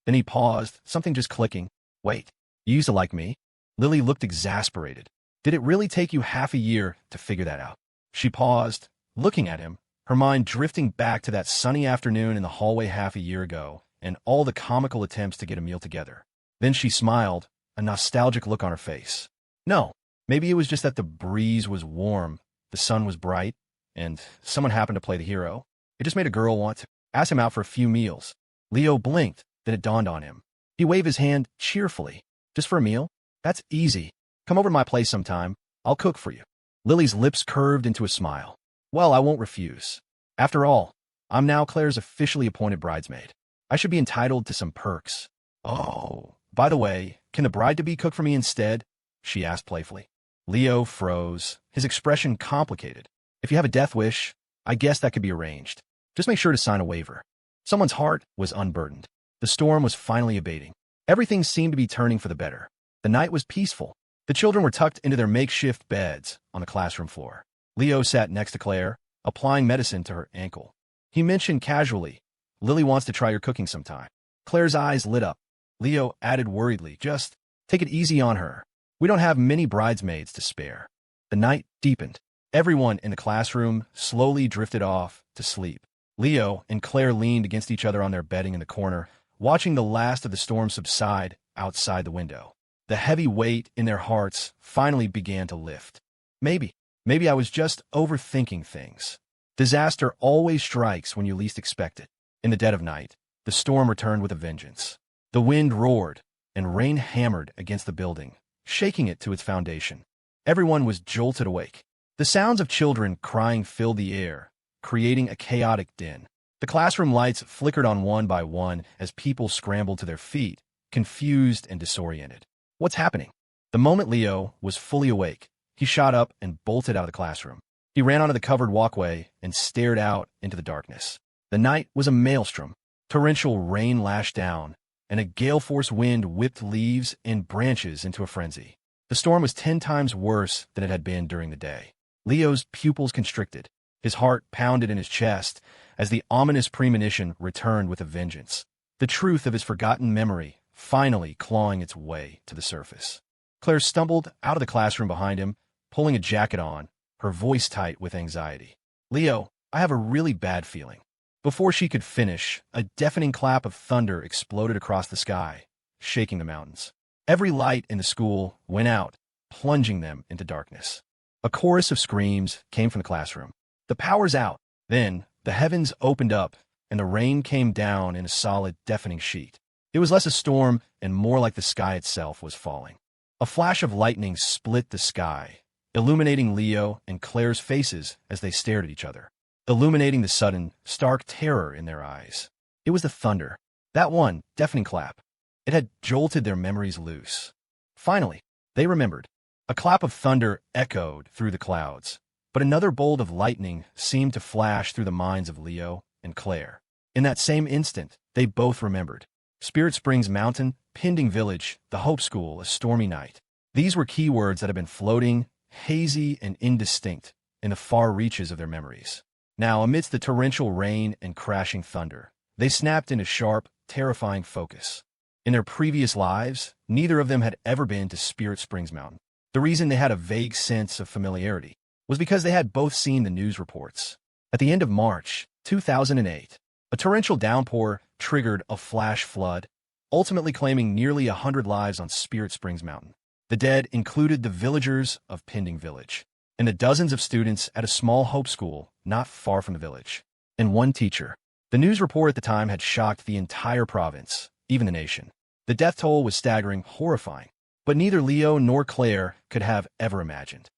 Then he paused, something just clicking. Wait, you used to like me? Lily looked exasperated. Did it really take you half a year to figure that out? She paused, looking at him, her mind drifting back to that sunny afternoon in the hallway half a year ago and all the comical attempts to get a meal together. Then she smiled, a nostalgic look on her face. No, maybe it was just that the breeze was warm, the sun was bright, and someone happened to play the hero. It just made a girl want to ask him out for a few meals. Leo blinked, then it dawned on him. He waved his hand cheerfully. Just for a meal? That's easy. Come over to my place sometime. I'll cook for you. Lily's lips curved into a smile. Well, I won't refuse. After all, I'm now Claire's officially appointed bridesmaid. I should be entitled to some perks. Oh, by the way, can the bride-to-be cook for me instead? She asked playfully. Leo froze, his expression complicated. If you have a death wish, I guess that could be arranged. Just make sure to sign a waiver. Someone's heart was unburdened. The storm was finally abating. Everything seemed to be turning for the better. The night was peaceful. The children were tucked into their makeshift beds on the classroom floor. Leo sat next to Claire, applying medicine to her ankle. He mentioned casually, Lily wants to try your cooking sometime. Claire's eyes lit up. Leo added worriedly, just take it easy on her. We don't have many bridesmaids to spare. The night deepened. Everyone in the classroom slowly drifted off to sleep. Leo and Claire leaned against each other on their bedding in the corner, watching the last of the storm subside outside the window. The heavy weight in their hearts finally began to lift. Maybe I was just overthinking things. Disaster always strikes when you least expect it. In the dead of night, the storm returned with a vengeance. The wind roared, and rain hammered against the building, shaking it to its foundation. Everyone was jolted awake. The sounds of children crying filled the air, creating a chaotic din. The classroom lights flickered on one by one as people scrambled to their feet, confused and disoriented. What's happening? The moment Leo was fully awake, he shot up and bolted out of the classroom. He ran onto the covered walkway and stared out into the darkness. The night was a maelstrom. Torrential rain lashed down, and a gale-force wind whipped leaves and branches into a frenzy. The storm was 10 times worse than it had been during the day. Leo's pupils constricted. His heart pounded in his chest as the ominous premonition returned with a vengeance, the truth of his forgotten memory finally clawing its way to the surface. Claire stumbled out of the classroom behind him, pulling a jacket on, her voice tight with anxiety. "Leo, I have a really bad feeling." Before she could finish, a deafening clap of thunder exploded across the sky, shaking the mountains. Every light in the school went out, plunging them into darkness. A chorus of screams came from the classroom. "The power's out!" Then, the heavens opened up, and the rain came down in a solid, deafening sheet. It was less a storm and more like the sky itself was falling. A flash of lightning split the sky, illuminating Leo and Claire's faces as they stared at each other, illuminating the sudden, stark terror in their eyes. It was the thunder. That one deafening clap. It had jolted their memories loose. Finally, they remembered. A clap of thunder echoed through the clouds, but another bolt of lightning seemed to flash through the minds of Leo and Claire. In that same instant, they both remembered. Spirit Springs Mountain, Pending Village, the Hope School, a stormy night. These were key words that had been floating, hazy and indistinct, in the far reaches of their memories. Now, amidst the torrential rain and crashing thunder, they snapped into sharp, terrifying focus. In their previous lives, neither of them had ever been to Spirit Springs Mountain. The reason they had a vague sense of familiarity was because they had both seen the news reports. At the end of March 2008, a torrential downpour triggered a flash flood, ultimately claiming nearly 100 lives on Spirit Springs Mountain. The dead included the villagers of Pending Village and the dozens of students at a small Hope School not far from the village, and one teacher. The news report at the time had shocked the entire province, even the nation. The death toll was staggering, horrifying, but neither Leo nor Claire could have ever imagined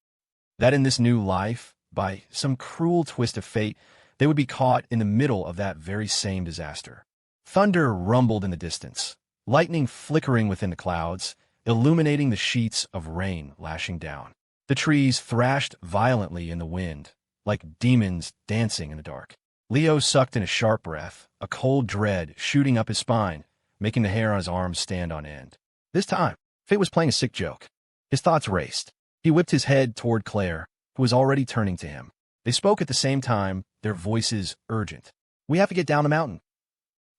that in this new life, by some cruel twist of fate, they would be caught in the middle of that very same disaster. Thunder rumbled in the distance, lightning flickering within the clouds, illuminating the sheets of rain lashing down. The trees thrashed violently in the wind, like demons dancing in the dark. Leo sucked in a sharp breath, a cold dread shooting up his spine, making the hair on his arms stand on end. This time, fate was playing a sick joke. His thoughts raced. He whipped his head toward Claire, who was already turning to him. They spoke at the same time, their voices urgent. "We have to get down the mountain."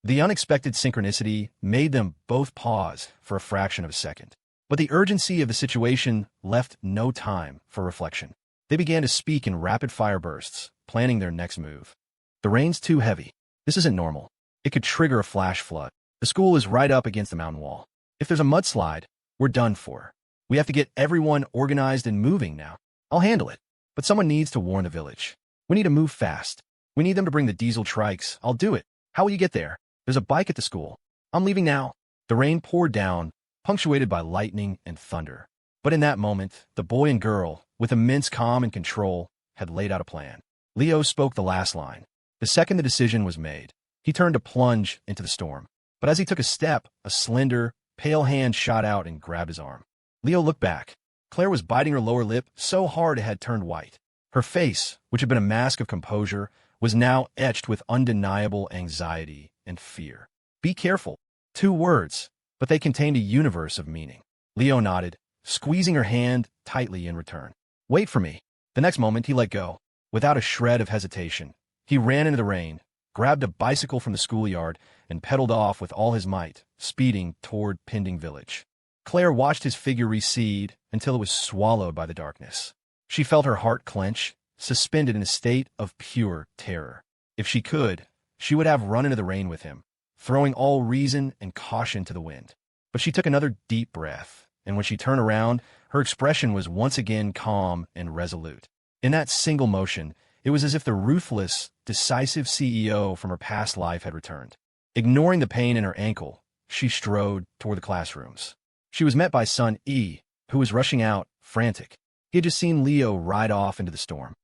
The unexpected synchronicity made them both pause for a fraction of a second. But the urgency of the situation left no time for reflection. They began to speak in rapid-fire bursts, planning their next move. "The rain's too heavy. This isn't normal. It could trigger a flash flood. The school is right up against the mountain wall. If there's a mudslide, we're done for. We have to get everyone organized and moving now. I'll handle it. But someone needs to warn the village. We need to move fast. We need them to bring the diesel trikes. I'll do it. How will you get there? There's a bike at the school. I'm leaving now." The rain poured down, punctuated by lightning and thunder. But in that moment, the boy and girl, with immense calm and control, had laid out a plan. Leo spoke the last line. The second the decision was made, he turned to plunge into the storm. But as he took a step, a slender, pale hand shot out and grabbed his arm. Leo looked back. Claire was biting her lower lip so hard it had turned white. Her face, which had been a mask of composure, was now etched with undeniable anxiety and fear. "Be careful." 2 words, but they contained a universe of meaning. Leo nodded, squeezing her hand tightly in return. "Wait for me." The next moment, he let go. Without a shred of hesitation, he ran into the rain, grabbed a bicycle from the schoolyard, and pedaled off with all his might, speeding toward Pending Village. Claire watched his figure recede until it was swallowed by the darkness. She felt her heart clench, suspended in a state of pure terror. If she could, she would have run into the rain with him, throwing all reason and caution to the wind. But she took another deep breath, and when she turned around, her expression was once again calm and resolute. In that single motion, it was as if the ruthless, decisive CEO from her past life had returned. Ignoring the pain in her ankle, she strode toward the classrooms. She was met by son E, who was rushing out, frantic. He had just seen Leo ride off into the storm.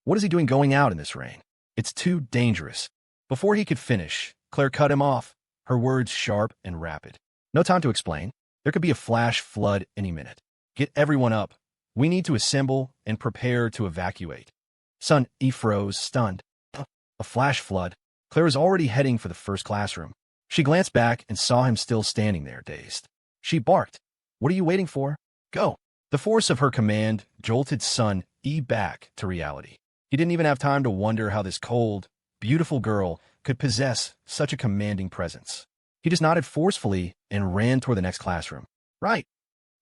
"What is he doing going out in this rain? It's too dangerous." Before he could finish, Claire cut him off, her words sharp and rapid. "No time to explain. There could be a flash flood any minute. Get everyone up. We need to assemble and prepare to evacuate." Son E froze, stunned. A flash flood? Claire was already heading for the first classroom. She glanced back and saw him still standing there, dazed. She barked. "What are you waiting for? Go." The force of her command jolted son E back to reality. He didn't even have time to wonder how this cold, beautiful girl could possess such a commanding presence. He just nodded forcefully and ran toward the next classroom. Right.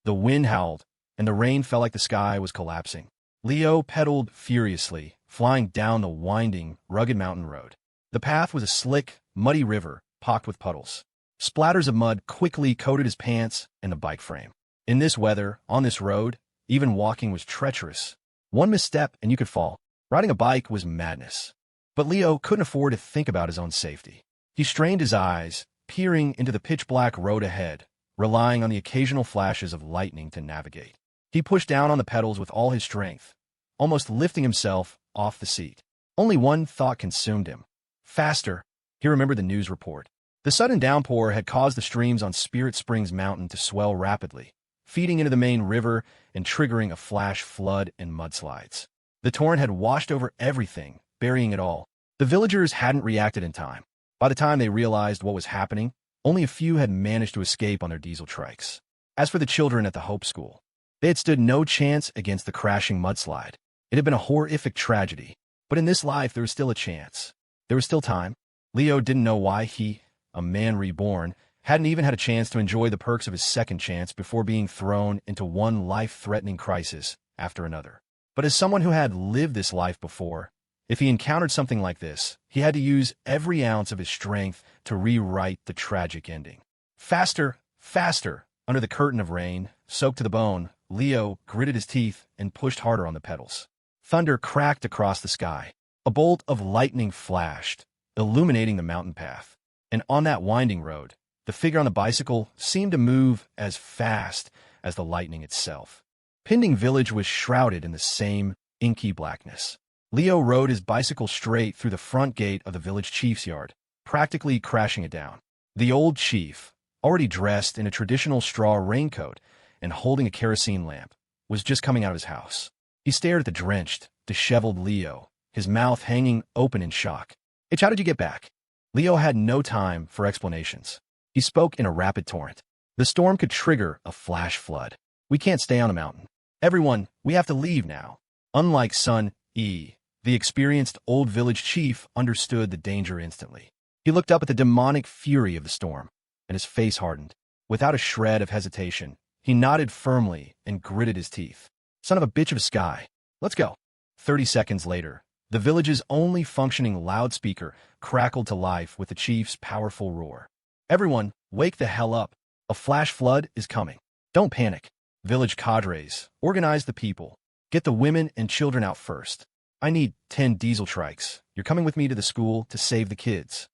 The wind howled, and the rain felt like the sky was collapsing. Leo pedaled furiously, flying down the winding, rugged mountain road. The path was a slick, muddy river, pocked with puddles. Splatters of mud quickly coated his pants and the bike frame. In this weather, on this road, even walking was treacherous. One misstep and you could fall. Riding a bike was madness. But Leo couldn't afford to think about his own safety. He strained his eyes, peering into the pitch-black road ahead, relying on the occasional flashes of lightning to navigate. He pushed down on the pedals with all his strength, almost lifting himself off the seat. Only one thought consumed him. Faster. He remembered the news report. The sudden downpour had caused the streams on Spirit Springs Mountain to swell rapidly, feeding into the main river and triggering a flash flood and mudslides. The torrent had washed over everything, burying it all. The villagers hadn't reacted in time. By the time they realized what was happening, only a few had managed to escape on their diesel trikes. As for the children at the Hope School, they had stood no chance against the crashing mudslide. It had been a horrific tragedy, but in this life there was still a chance. There was still time. Leo didn't know why he, a man reborn, hadn't even had a chance to enjoy the perks of his second chance before being thrown into one life-threatening crisis after another. But as someone who had lived this life before, if he encountered something like this, he had to use every ounce of his strength to rewrite the tragic ending. Faster, faster! Under the curtain of rain, soaked to the bone, Leo gritted his teeth and pushed harder on the pedals. Thunder cracked across the sky. A bolt of lightning flashed, illuminating the mountain path. And on that winding road, the figure on the bicycle seemed to move as fast as the lightning itself. Pending Village was shrouded in the same inky blackness. Leo rode his bicycle straight through the front gate of the village chief's yard, practically crashing it down. The old chief, already dressed in a traditional straw raincoat and holding a kerosene lamp, was just coming out of his house. He stared at the drenched, disheveled Leo, his mouth hanging open in shock. "Itch, how did you get back?" Leo had no time for explanations. He spoke in a rapid torrent. The storm could trigger a flash flood. "We can't stay on the mountain. Everyone, we have to leave now." Unlike Son E, the experienced old village chief understood the danger instantly. He looked up at the demonic fury of the storm, and his face hardened. Without a shred of hesitation, he nodded firmly and gritted his teeth. "Son of a bitch of a sky. Let's go." 30 seconds later, the village's only functioning loudspeaker crackled to life with the chief's powerful roar. "Everyone, wake the hell up. A flash flood is coming. Don't panic. Village cadres, organize the people. Get the women and children out first. I need 10 diesel trikes. You're coming with me to the school to save the kids."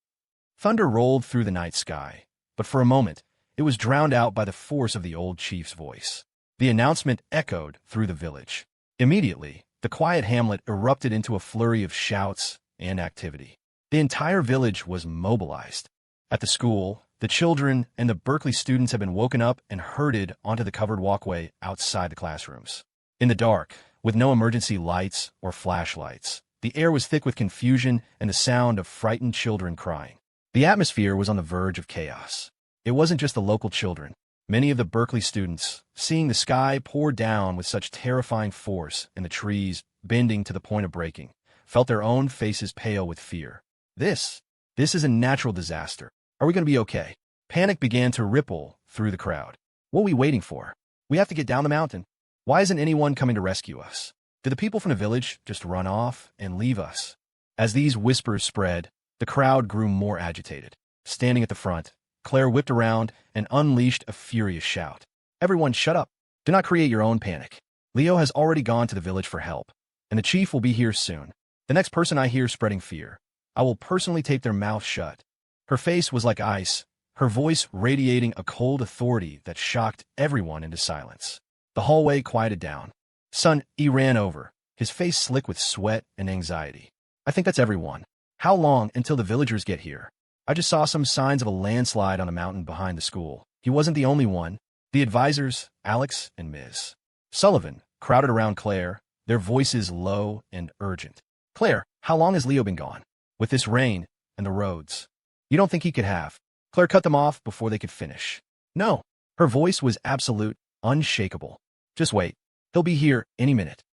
Thunder rolled through the night sky, but for a moment, it was drowned out by the force of the old chief's voice. The announcement echoed through the village. Immediately, the quiet hamlet erupted into a flurry of shouts and activity. The entire village was mobilized. At the school, the children and the Berkeley students had been woken up and herded onto the covered walkway outside the classrooms. In the dark, with no emergency lights or flashlights, the air was thick with confusion and the sound of frightened children crying. The atmosphere was on the verge of chaos. It wasn't just the local children. Many of the Berkeley students, seeing the sky pour down with such terrifying force and the trees bending to the point of breaking, felt their own faces pale with fear. This is a natural disaster. Are we going to be okay? Panic began to ripple through the crowd. What are we waiting for? We have to get down the mountain. Why isn't anyone coming to rescue us? Did the people from the village just run off and leave us? As these whispers spread, the crowd grew more agitated. Standing at the front, Claire whipped around and unleashed a furious shout. "Everyone shut up. Do not create your own panic. Leo has already gone to the village for help, and the chief will be here soon. The next person I hear spreading fear, I will personally tape their mouth shut." Her face was like ice, her voice radiating a cold authority that shocked everyone into silence. The hallway quieted down. Son E ran over, his face slick with sweat and anxiety. "I think that's everyone. How long until the villagers get here? I just saw some signs of a landslide on a mountain behind the school." He wasn't the only one. The advisors, Alex and Ms. Sullivan, crowded around Claire, their voices low and urgent. "Claire, how long has Leo been gone? With this rain and the roads. You don't think he could have?" Claire cut them off before they could finish. "No." Her voice was absolute, unshakable. "Just wait. He'll be here any minute."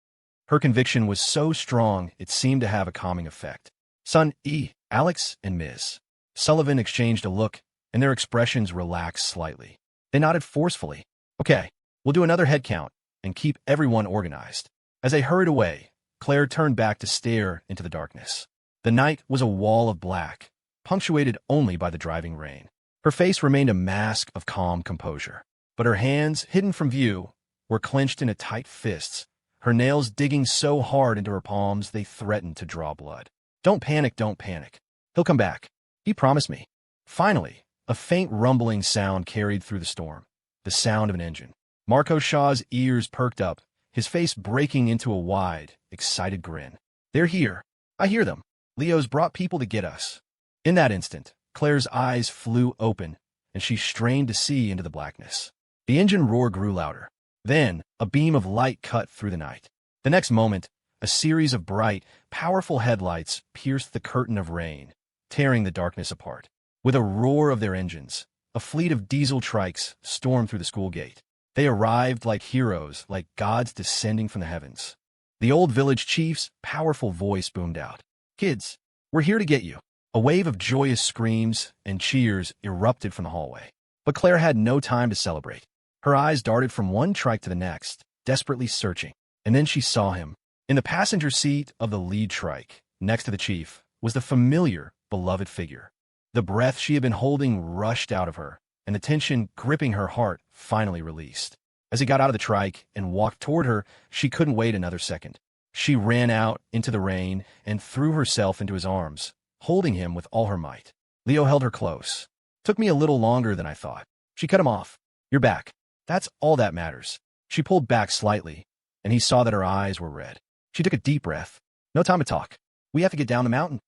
Her conviction was so strong it seemed to have a calming effect. Son E, Alex, and Ms. Sullivan exchanged a look, and their expressions relaxed slightly. They nodded forcefully. Okay, we'll do another head count and keep everyone organized. As they hurried away, Claire turned back to stare into the darkness. The night was a wall of black, punctuated only by the driving rain. Her face remained a mask of calm composure, but her hands, hidden from view, were clenched into tight fists, her nails digging so hard into her palms they threatened to draw blood. Don't panic, don't panic. He'll come back. He promised me. Finally, a faint rumbling sound carried through the storm, the sound of an engine. Marco Shaw's ears perked up, his face breaking into a wide, excited grin. They're here. I hear them. Leo's brought people to get us. In that instant, Claire's eyes flew open, and she strained to see into the blackness. The engine roar grew louder. Then, a beam of light cut through the night. The next moment, a series of bright, powerful headlights pierced the curtain of rain, tearing the darkness apart. With a roar of their engines, a fleet of diesel trikes stormed through the school gate. They arrived like heroes, like gods descending from the heavens. The old village chief's powerful voice boomed out. Kids, we're here to get you. A wave of joyous screams and cheers erupted from the hallway. But Claire had no time to celebrate. Her eyes darted from one trike to the next, desperately searching. And then she saw him. In the passenger seat of the lead trike, next to the chief, was the familiar, beloved figure. The breath she had been holding rushed out of her, and the tension gripping her heart finally released. As he got out of the trike and walked toward her, she couldn't wait another second. She ran out into the rain and threw herself into his arms, holding him with all her might. Leo held her close. Took me a little longer than I thought. She cut him off. You're back. That's all that matters. She pulled back slightly, and he saw that her eyes were red. She took a deep breath. No time to talk. We have to get down the mountain.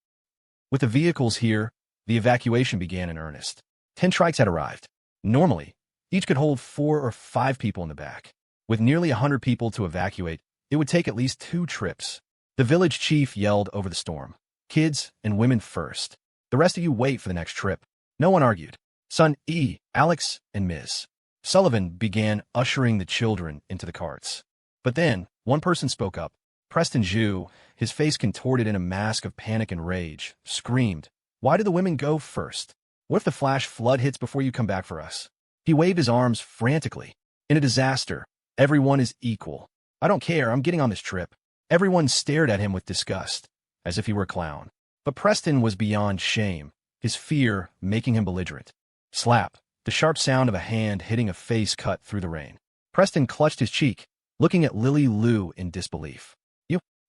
With the vehicles here, the evacuation began in earnest. 10 trikes had arrived. Normally, each could hold 4 or 5 people in the back. With nearly 100 people to evacuate, it would take at least 2 trips. The village chief yelled over the storm. Kids and women first. The rest of you wait for the next trip. No one argued. Son E, Alex, and Ms. Sullivan began ushering the children into the carts. But then, one person spoke up. Preston Zhu, his face contorted in a mask of panic and rage, screamed, Why do the women go first? What if the flash flood hits before you come back for us? He waved his arms frantically. In a disaster, everyone is equal. I don't care, I'm getting on this trip. Everyone stared at him with disgust, as if he were a clown. But Preston was beyond shame, his fear making him belligerent. Slap, the sharp sound of a hand hitting a face cut through the rain. Preston clutched his cheek, looking at Lily Liu in disbelief.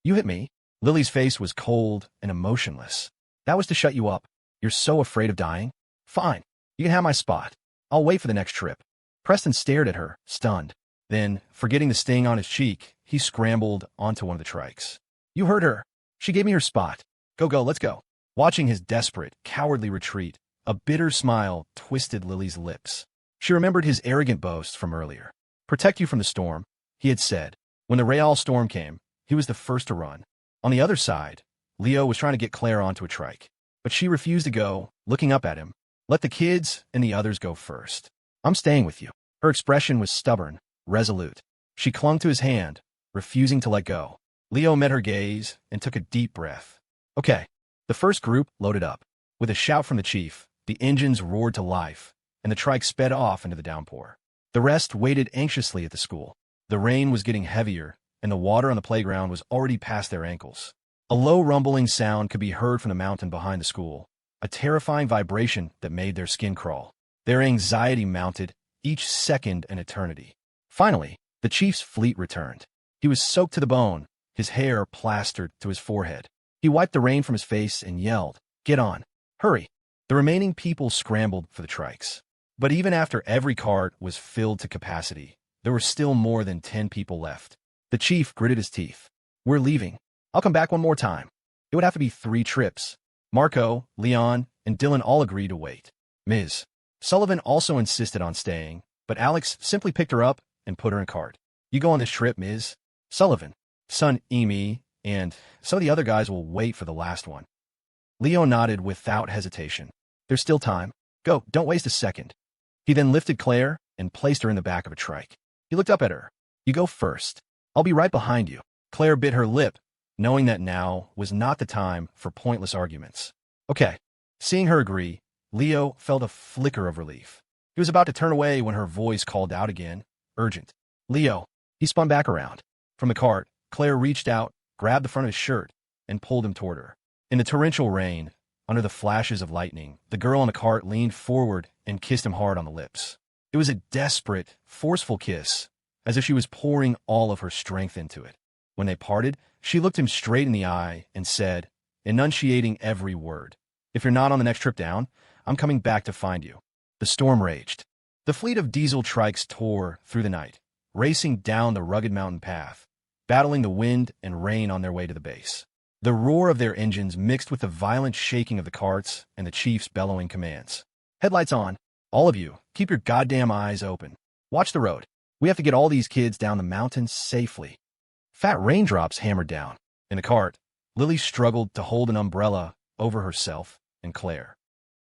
You hit me? Lily's face was cold and emotionless. That was to shut you up. You're so afraid of dying? Fine, you can have my spot. I'll wait for the next trip. Preston stared at her, stunned. Then, forgetting the sting on his cheek, he scrambled onto one of the trikes. You heard her. She gave me her spot. Go, let's go. Watching his desperate, cowardly retreat, a bitter smile twisted Lily's lips. She remembered his arrogant boast from earlier. Protect you from the storm, he had said. When the Real storm came, he was the first to run. On the other side, Leo was trying to get Claire onto a trike, but she refused to go, looking up at him. Let the kids and the others go first. I'm staying with you. Her expression was stubborn, resolute. She clung to his hand, refusing to let go. Leo met her gaze and took a deep breath. Okay. The first group loaded up. With a shout from the chief, the engines roared to life, and the trike sped off into the downpour. The rest waited anxiously at the school. The rain was getting heavier, and the water on the playground was already past their ankles. A low rumbling sound could be heard from the mountain behind the school, a terrifying vibration that made their skin crawl. Their anxiety mounted, each second an eternity. Finally, the chief's fleet returned. He was soaked to the bone, his hair plastered to his forehead. He wiped the rain from his face and yelled, Get on. Hurry. The remaining people scrambled for the trikes. But even after every cart was filled to capacity, there were still more than 10 people left. The chief gritted his teeth. We're leaving. I'll come back one more time. It would have to be 3 trips. Marco, Leon, and Dylan all agreed to wait. Ms. Sullivan also insisted on staying, but Alex simply picked her up and put her in a cart. You go on this trip, Ms. Sullivan. Son Amy, and some of the other guys will wait for the last one. Leo nodded without hesitation. There's still time. Go, don't waste a second. He then lifted Claire and placed her in the back of a trike. He looked up at her. You go first. I'll be right behind you. Claire bit her lip, knowing that now was not the time for pointless arguments. Okay. Seeing her agree, Leo felt a flicker of relief. He was about to turn away when her voice called out again, urgent. Leo. He spun back around. From the cart, Claire reached out, grabbed the front of his shirt, and pulled him toward her. In the torrential rain, under the flashes of lightning, the girl on the cart leaned forward and kissed him hard on the lips. It was a desperate, forceful kiss, as if she was pouring all of her strength into it. When they parted, she looked him straight in the eye and said, enunciating every word, "If you're not on the next trip down, I'm coming back to find you." The storm raged. The fleet of diesel trikes tore through the night, racing down the rugged mountain path, battling the wind and rain on their way to the base. The roar of their engines mixed with the violent shaking of the carts and the chief's bellowing commands. Headlights on. All of you, keep your goddamn eyes open. Watch the road. We have to get all these kids down the mountain safely. Fat raindrops hammered down. In the cart, Lily struggled to hold an umbrella over herself and Claire.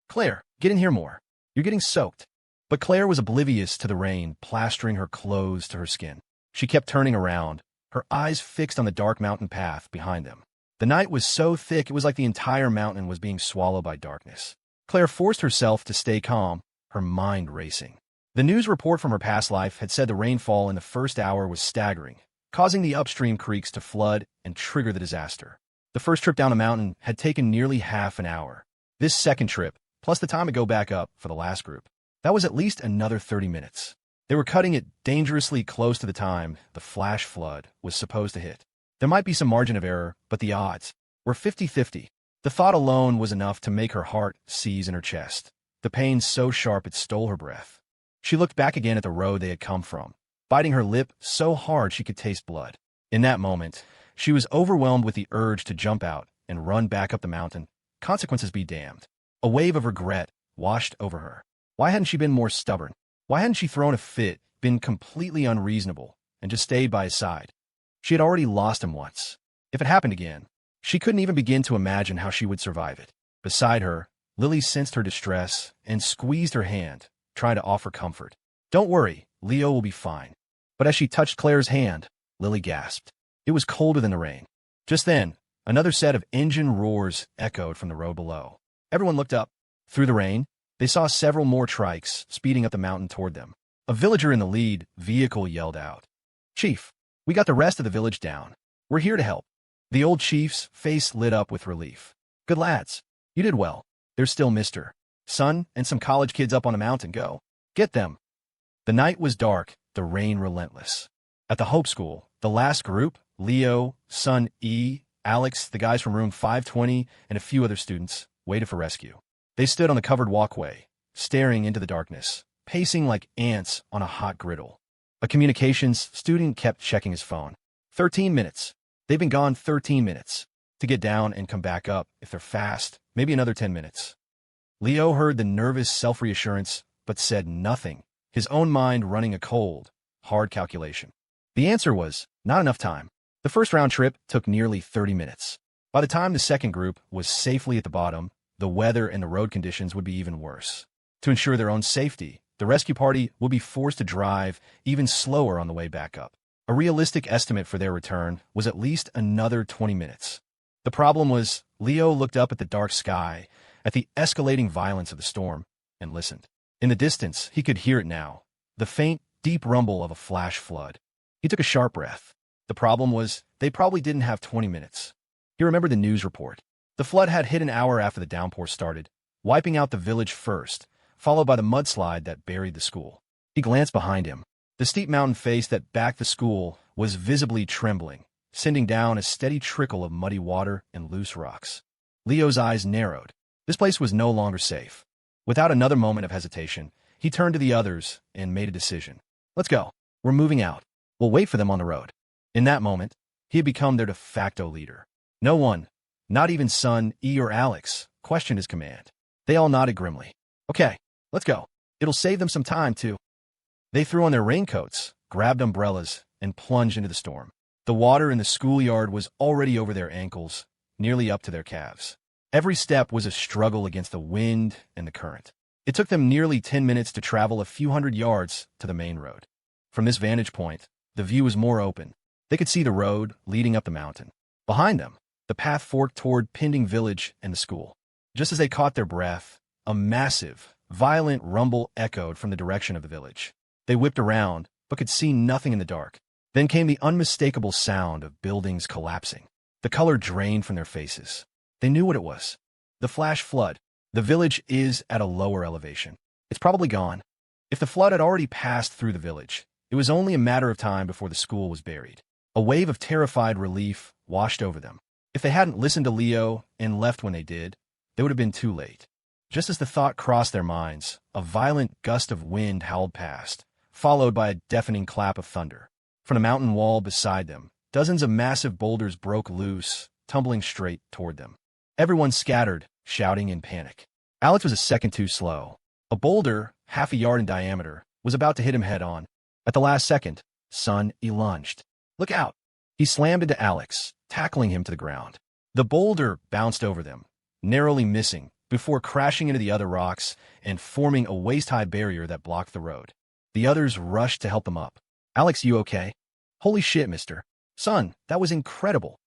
Claire, get in here more. You're getting soaked. But Claire was oblivious to the rain plastering her clothes to her skin. She kept turning around, her eyes fixed on the dark mountain path behind them. The night was so thick it was like the entire mountain was being swallowed by darkness. Claire forced herself to stay calm, her mind racing. The news report from her past life had said the rainfall in the first hour was staggering, causing the upstream creeks to flood and trigger the disaster. The first trip down the mountain had taken nearly half an hour. This second trip, plus the time to go back up for the last group, that was at least another 30 minutes. They were cutting it dangerously close to the time the flash flood was supposed to hit. There might be some margin of error, but the odds were 50-50. The thought alone was enough to make her heart seize in her chest, the pain so sharp it stole her breath. She looked back again at the road they had come from, biting her lip so hard she could taste blood. In that moment, she was overwhelmed with the urge to jump out and run back up the mountain, consequences be damned. A wave of regret washed over her. Why hadn't she been more stubborn? Why hadn't she thrown a fit, been completely unreasonable, and just stayed by his side? She had already lost him once. If it happened again, she couldn't even begin to imagine how she would survive it. Beside her, Lily sensed her distress and squeezed her hand, trying to offer comfort. Don't worry, Leo will be fine. But as she touched Claire's hand, Lily gasped. It was colder than the rain. Just then, another set of engine roars echoed from the road below. Everyone looked up. Through the rain, they saw several more trikes speeding up the mountain toward them. A villager in the lead vehicle yelled out, "Chief, we got the rest of the village down. We're here to help." The old chief's face lit up with relief. "Good lads. You did well. There's still Mr. Son and some college kids up on the mountain. Go. Get them." The night was dark, the rain relentless. At the Hope School, the last group, Leo, Son E, Alex, the guys from room 520, and a few other students, waited for rescue. They stood on the covered walkway, staring into the darkness, pacing like ants on a hot griddle. A communications student kept checking his phone. 13 minutes. They've been gone 13 minutes. To get down and come back up, if they're fast, maybe another 10 minutes. Leo heard the nervous self-reassurance, but said nothing, his own mind running a cold, hard calculation. The answer was, not enough time. The first round trip took nearly 30 minutes. By the time the second group was safely at the bottom, the weather and the road conditions would be even worse. To ensure their own safety, the rescue party would be forced to drive even slower on the way back up. A realistic estimate for their return was at least another 20 minutes. The problem was, Leo looked up at the dark sky, at the escalating violence of the storm, and listened. In the distance, he could hear it now, the faint, deep rumble of a flash flood. He took a sharp breath. The problem was, they probably didn't have 20 minutes. He remembered the news report. The flood had hit an hour after the downpour started, wiping out the village first, followed by the mudslide that buried the school. He glanced behind him. The steep mountain face that backed the school was visibly trembling, sending down a steady trickle of muddy water and loose rocks. Leo's eyes narrowed. This place was no longer safe. Without another moment of hesitation, he turned to the others and made a decision. "Let's go. We're moving out. We'll wait for them on the road." In that moment, he had become their de facto leader. No one, not even Son E or Alex, questioned his command. They all nodded grimly. "Okay, let's go. It'll save them some time, too." They threw on their raincoats, grabbed umbrellas, and plunged into the storm. The water in the schoolyard was already over their ankles, nearly up to their calves. Every step was a struggle against the wind and the current. It took them nearly 10 minutes to travel a few hundred yards to the main road. From this vantage point, the view was more open. They could see the road leading up the mountain. Behind them, the path forked toward Pending Village and the school. Just as they caught their breath, a massive, violent rumble echoed from the direction of the village. They whipped around, but could see nothing in the dark. Then came the unmistakable sound of buildings collapsing. The color drained from their faces. They knew what it was. The flash flood. The village is at a lower elevation. It's probably gone. If the flood had already passed through the village, it was only a matter of time before the school was buried. A wave of terrified relief washed over them. If they hadn't listened to Leo and left when they did, they would have been too late. Just as the thought crossed their minds, a violent gust of wind howled past, followed by a deafening clap of thunder. From the mountain wall beside them, dozens of massive boulders broke loose, tumbling straight toward them. Everyone scattered, shouting in panic. Alex was a second too slow. A boulder, half a yard in diameter, was about to hit him head-on. At the last second, he lunged. "Look out!" He slammed into Alex, tackling him to the ground. The boulder bounced over them, narrowly missing, before crashing into the other rocks and forming a waist-high barrier that blocked the road. The others rushed to help them up. "Alex, you okay?" "Holy shit, mister. Son, that was incredible."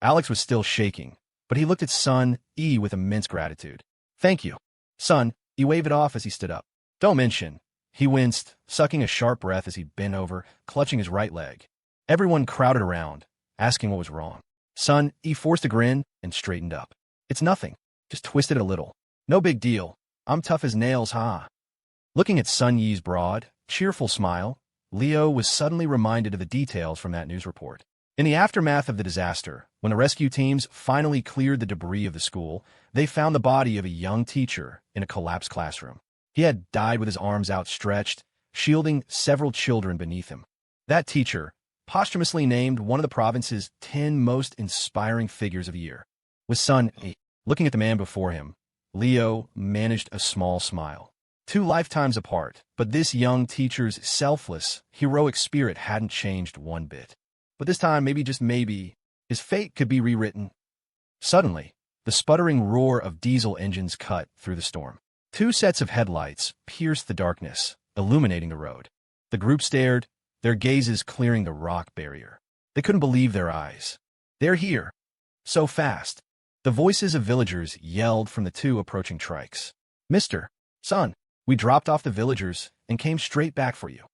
Alex was still shaking, but he looked at Son E with immense gratitude. "Thank you." Son E waved it off as he stood up. "Don't mention." He winced, sucking a sharp breath as he bent over, clutching his right leg. Everyone crowded around, asking what was wrong. Son E forced a grin and straightened up. "It's nothing. Just twisted it a little. No big deal. I'm tough as nails, huh?" Looking at Sun Yi's broad, cheerful smile, Leo was suddenly reminded of the details from that news report. In the aftermath of the disaster, when the rescue teams finally cleared the debris of the school, they found the body of a young teacher in a collapsed classroom. He had died with his arms outstretched, shielding several children beneath him. That teacher, posthumously named one of the province's 10 most inspiring figures of the year, was Sun E. Looking at the man before him, Leo managed a small smile. 2 lifetimes apart, but this young teacher's selfless, heroic spirit hadn't changed one bit. But this time, maybe just maybe, his fate could be rewritten. Suddenly, the sputtering roar of diesel engines cut through the storm. 2 sets of headlights pierced the darkness, illuminating the road. The group stared, their gazes clearing the rock barrier. They couldn't believe their eyes. "They're here. So fast." The voices of villagers yelled from the 2 approaching trikes. "Mister, Son, we dropped off the villagers and came straight back for you."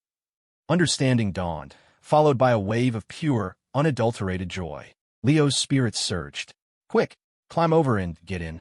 Understanding dawned, followed by a wave of pure, unadulterated joy. Leo's spirits surged. "Quick, climb over and get in."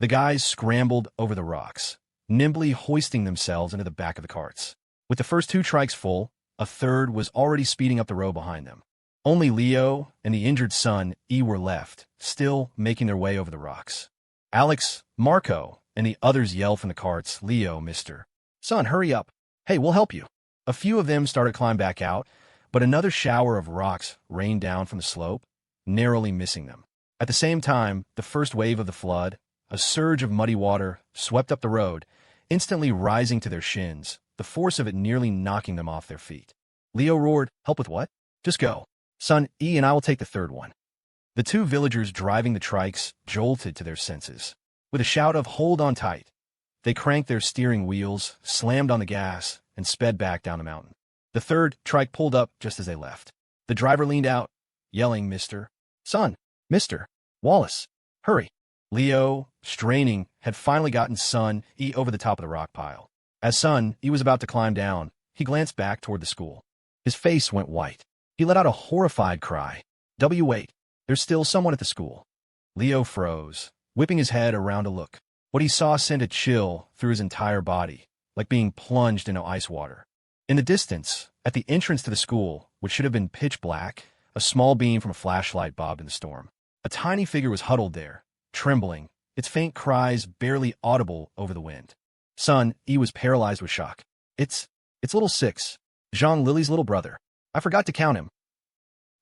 The guys scrambled over the rocks, nimbly hoisting themselves into the back of the carts. With the first 2 trikes full, a third was already speeding up the road behind them. Only Leo and the injured Son E were left, still making their way over the rocks. Alex, Marco, and the others yelled from the carts, "Leo, mister. Son, hurry up. Hey, we'll help you." A few of them started to climb back out, but another shower of rocks rained down from the slope, narrowly missing them. At the same time, the first wave of the flood, a surge of muddy water, swept up the road, instantly rising to their shins, the force of it nearly knocking them off their feet. Leo roared, "Help with what?" "Just go. Son E and I will take the third one." The 2 villagers driving the trikes jolted to their senses. With a shout of "Hold on tight," they cranked their steering wheels, slammed on the gas, and sped back down the mountain. The third trike pulled up just as they left. The driver leaned out, yelling, "Mister, Son, Mister, Wallace, hurry." Leo, straining, had finally gotten Son E over the top of the rock pile. As Son E was about to climb down, he glanced back toward the school. His face went white. He let out a horrified cry. Wait, there's still someone at the school." Leo froze, whipping his head around to look. What he saw sent a chill through his entire body, like being plunged into ice water. In the distance, at the entrance to the school, which should have been pitch black, a small beam from a flashlight bobbed in the storm. A tiny figure was huddled there, trembling, its faint cries barely audible over the wind. Son E was paralyzed with shock. It's little Six, Jean Lily's little brother. I forgot to count him."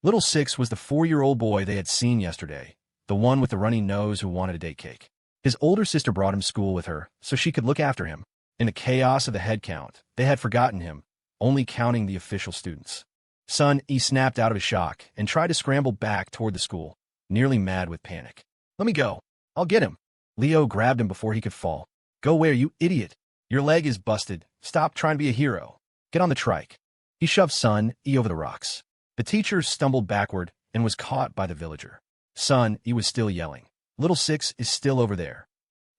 Little Six was the 4-year-old boy they had seen yesterday, the one with the runny nose who wanted a date cake. His older sister brought him to school with her so she could look after him. In the chaos of the head count, they had forgotten him, only counting the official students. Son E snapped out of his shock and tried to scramble back toward the school, nearly mad with panic. "Let me go. I'll get him." Leo grabbed him before he could fall. "Go where, you idiot? Your leg is busted. Stop trying to be a hero. Get on the trike." He shoved Son E over the rocks. The The teacher stumbled backward and was caught by the villager. Son, he was still yelling. Little Six is still over there.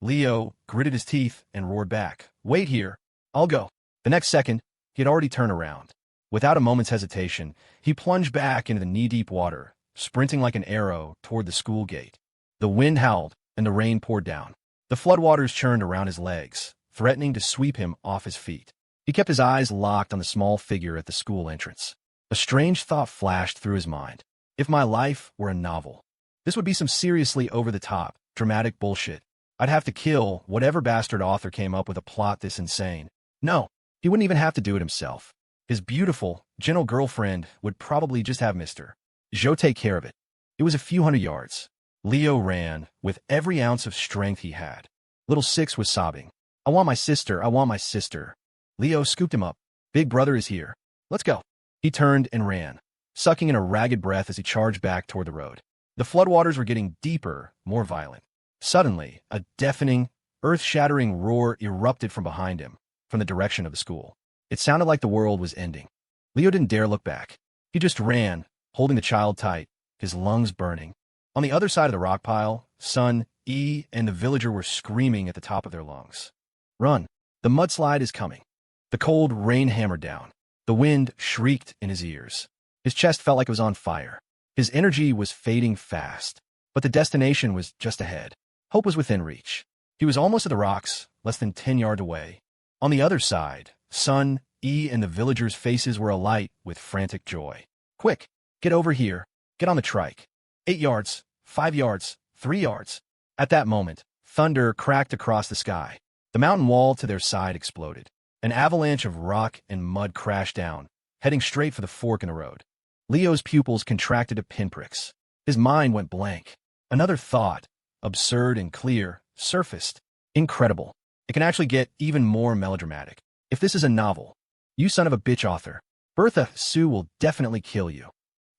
Leo gritted his teeth and roared back. Wait here. I'll go. The next second, he had already turned around. Without a moment's hesitation, he plunged back into the knee-deep water, sprinting like an arrow toward the school gate. The wind howled, and the rain poured down. The floodwaters churned around his legs, threatening to sweep him off his feet. He kept his eyes locked on the small figure at the school entrance. A strange thought flashed through his mind. If my life were a novel, this would be some seriously over-the-top, dramatic bullshit. I'd have to kill whatever bastard author came up with a plot this insane. No, he wouldn't even have to do it himself. His beautiful, gentle girlfriend would probably just have Mr. Joe take care of it. It was a few hundred yards. Leo ran with every ounce of strength he had. Little Six was sobbing. I want my sister, I want my sister. Leo scooped him up. Big brother is here. Let's go. He turned and ran, sucking in a ragged breath as he charged back toward the road. The floodwaters were getting deeper, more violent. Suddenly, a deafening, earth-shattering roar erupted from behind him, from the direction of the school. It sounded like the world was ending. Leo didn't dare look back. He just ran, holding the child tight, his lungs burning. On the other side of the rock pile, Sun, E, and the villager were screaming at the top of their lungs. Run! The mudslide is coming. The cold rain hammered down. The wind shrieked in his ears. His chest felt like it was on fire. His energy was fading fast, but the destination was just ahead. Hope was within reach. He was almost at the rocks, less than 10 yards away. On the other side, Sun, E, and the villagers' faces were alight with frantic joy. Quick, get over here. Get on the trike. 8 yards, 5 yards, 3 yards. At that moment, thunder cracked across the sky. The mountain wall to their side exploded. An avalanche of rock and mud crashed down, heading straight for the fork in the road. Leo's pupils contracted to pinpricks. His mind went blank. Another thought, absurd and clear, surfaced. Incredible. It can actually get even more melodramatic. If this is a novel, you son of a bitch author, Bertha Sue will definitely kill you.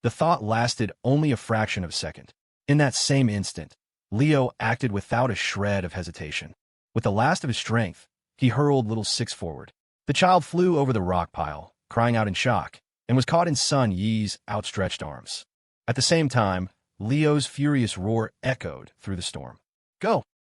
The thought lasted only a fraction of a second. In that same instant, Leo acted without a shred of hesitation. With the last of his strength, he hurled Little Six forward. The child flew over the rock pile, crying out in shock, and was caught in Sun Yi's outstretched arms. At the same time, Leo's furious roar echoed through the storm. Go!